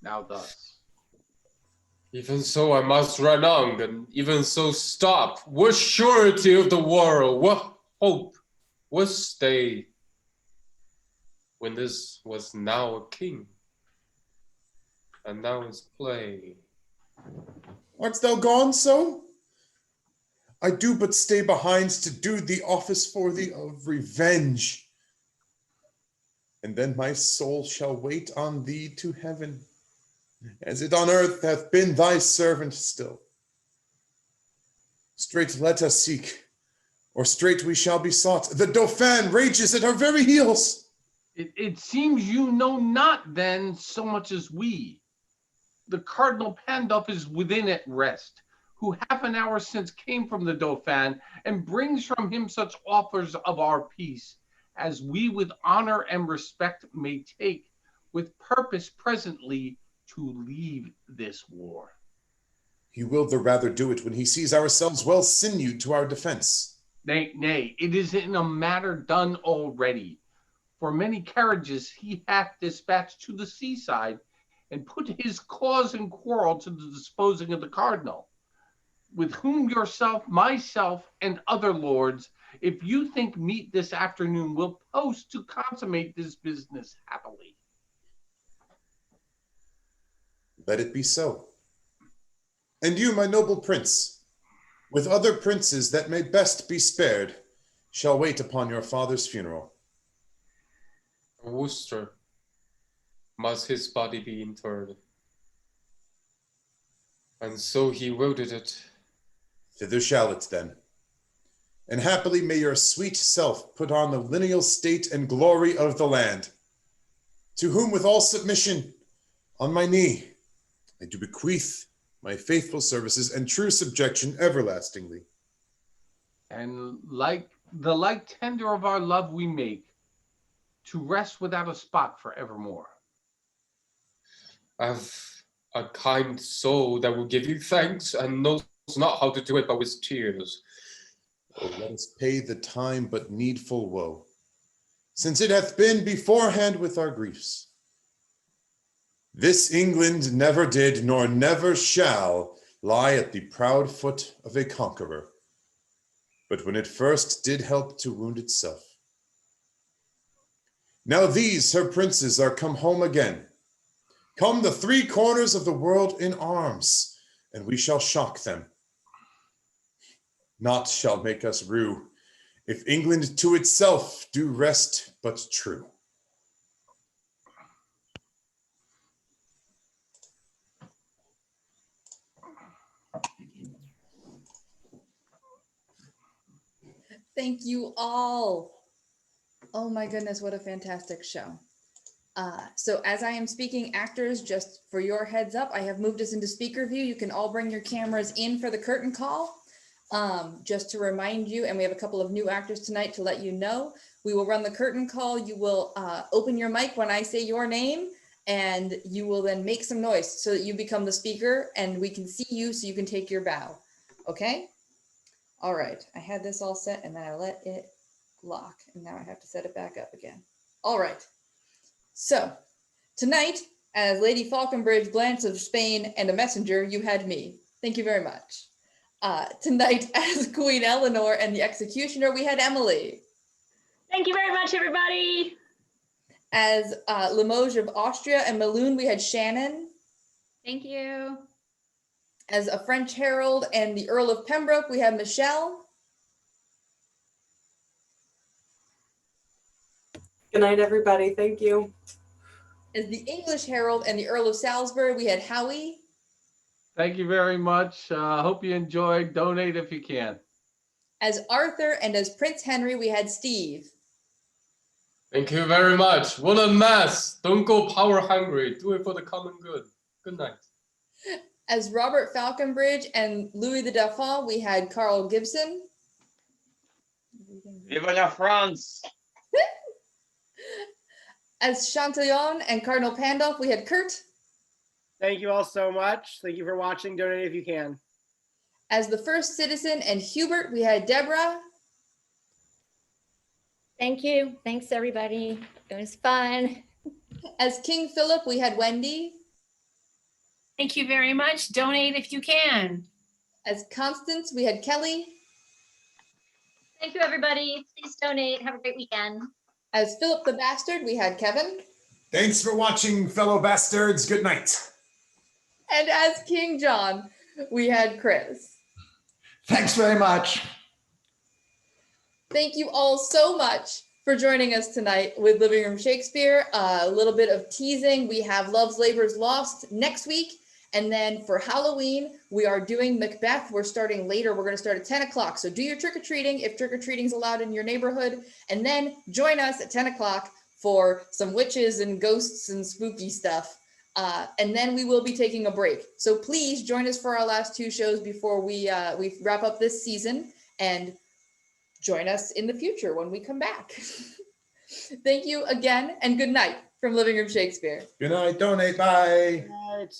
Now thus. Even so I must run on, and even so stop. What surety of the world, what hope, what stay, when this was now a king, and now is play. Art thou gone so? I do but stay behind to do the office for thee of revenge. And then my soul shall wait on thee to heaven, as it on earth hath been thy servant still. Straight let us seek, or straight we shall be sought. The Dauphin rages at our very heels. It seems you know not then so much as we. The Cardinal Pandulph is within at rest, who half an hour since came from the Dauphin and brings from him such offers of our peace as we with honor and respect may take, with purpose presently to leave this war. He will the rather do it when he sees ourselves well sinewed to our defense. Nay, it is in a matter done already. For many carriages he hath dispatched to the seaside, and put his cause and quarrel to the disposing of the cardinal, with whom yourself, myself, and other lords, if you think meet this afternoon, will post to consummate this business happily. Let it be so. And you, my noble prince, with other princes that may best be spared, shall wait upon your father's funeral. Worcester must his body be interred. And so he willed it. Thither shall it then. And happily may your sweet self put on the lineal state and glory of the land, to whom with all submission, on my knee, I do bequeath my faithful services and true subjection everlastingly. And like tender of our love we make, to rest without a spot for evermore. I've a kind soul that will give you thanks and knows not how to do it but with tears. Oh, let us pay the time but needful woe, since it hath been beforehand with our griefs. This England never did, nor never shall, lie at the proud foot of a conqueror, but when it first did help to wound itself. Now these, her princes, are come home again, come the three corners of the world in arms, and we shall shock them. Naught shall make us rue, if England to itself do rest but true. Thank you all. Oh my goodness, what a fantastic show. So as I am speaking, actors, just for your heads up, I have moved us into speaker view. You can all bring your cameras in for the curtain call. Just to remind you, and we have a couple of new actors tonight to let you know, we will run the curtain call. You will open your mic when I say your name, and you will then make some noise so that you become the speaker and we can see you so you can take your bow. Okay? All right, I had this all set and then I let it lock, and now I have to set it back up again. All right. So tonight, as Lady Falconbridge, Blanche of Spain, and a messenger, you had me. Thank you very much. Tonight, as Queen Eleanor and the executioner, we had Emily. Thank you very much, everybody. As Limoges of Austria and Maloon, we had Shannon. Thank you. As a French herald and the Earl of Pembroke, we had Michelle. Good night, everybody. Thank you. As the English herald and the Earl of Salisbury, we had Howie. Thank you very much. Hope you enjoyed. Donate if you can. As Arthur and as Prince Henry, we had Steve. Thank you very much. What a mess. Don't go power hungry. Do it for the common good. Good night. As Robert Falconbridge and Louis the Dauphin, we had Carl Gibson. Vive la France! As Chantillon and Cardinal Pandolf, we had Kurt. Thank you all so much. Thank you for watching. Donate if you can. As the first citizen and Hubert, we had Deborah. Thank you. Thanks, everybody. It was fun. As King Philip, we had Wendy. Thank you very much. Donate if you can. As Constance, we had Kelly. Thank you, everybody. Please donate. Have a great weekend. As Philip the Bastard, we had Kevin. Thanks for watching, fellow bastards. Good night. And as King John, we had Chris. Thanks very much. Thank you all so much for joining us tonight with Livingroom Shakespeare. A little bit of teasing. We have Love's Labor's Lost next week. And then for Halloween, we are doing Macbeth. We're starting later. We're going to start at 10 o'clock. So do your trick-or-treating if trick-or-treating is allowed in your neighborhood. And then join us at 10 o'clock for some witches and ghosts and spooky stuff. And then we will be taking a break. So please join us for our last two shows before we wrap up this season. And join us in the future when we come back. Thank you again, and good night from Livingroom Shakespeare. Good night. Donate. Bye. Good night.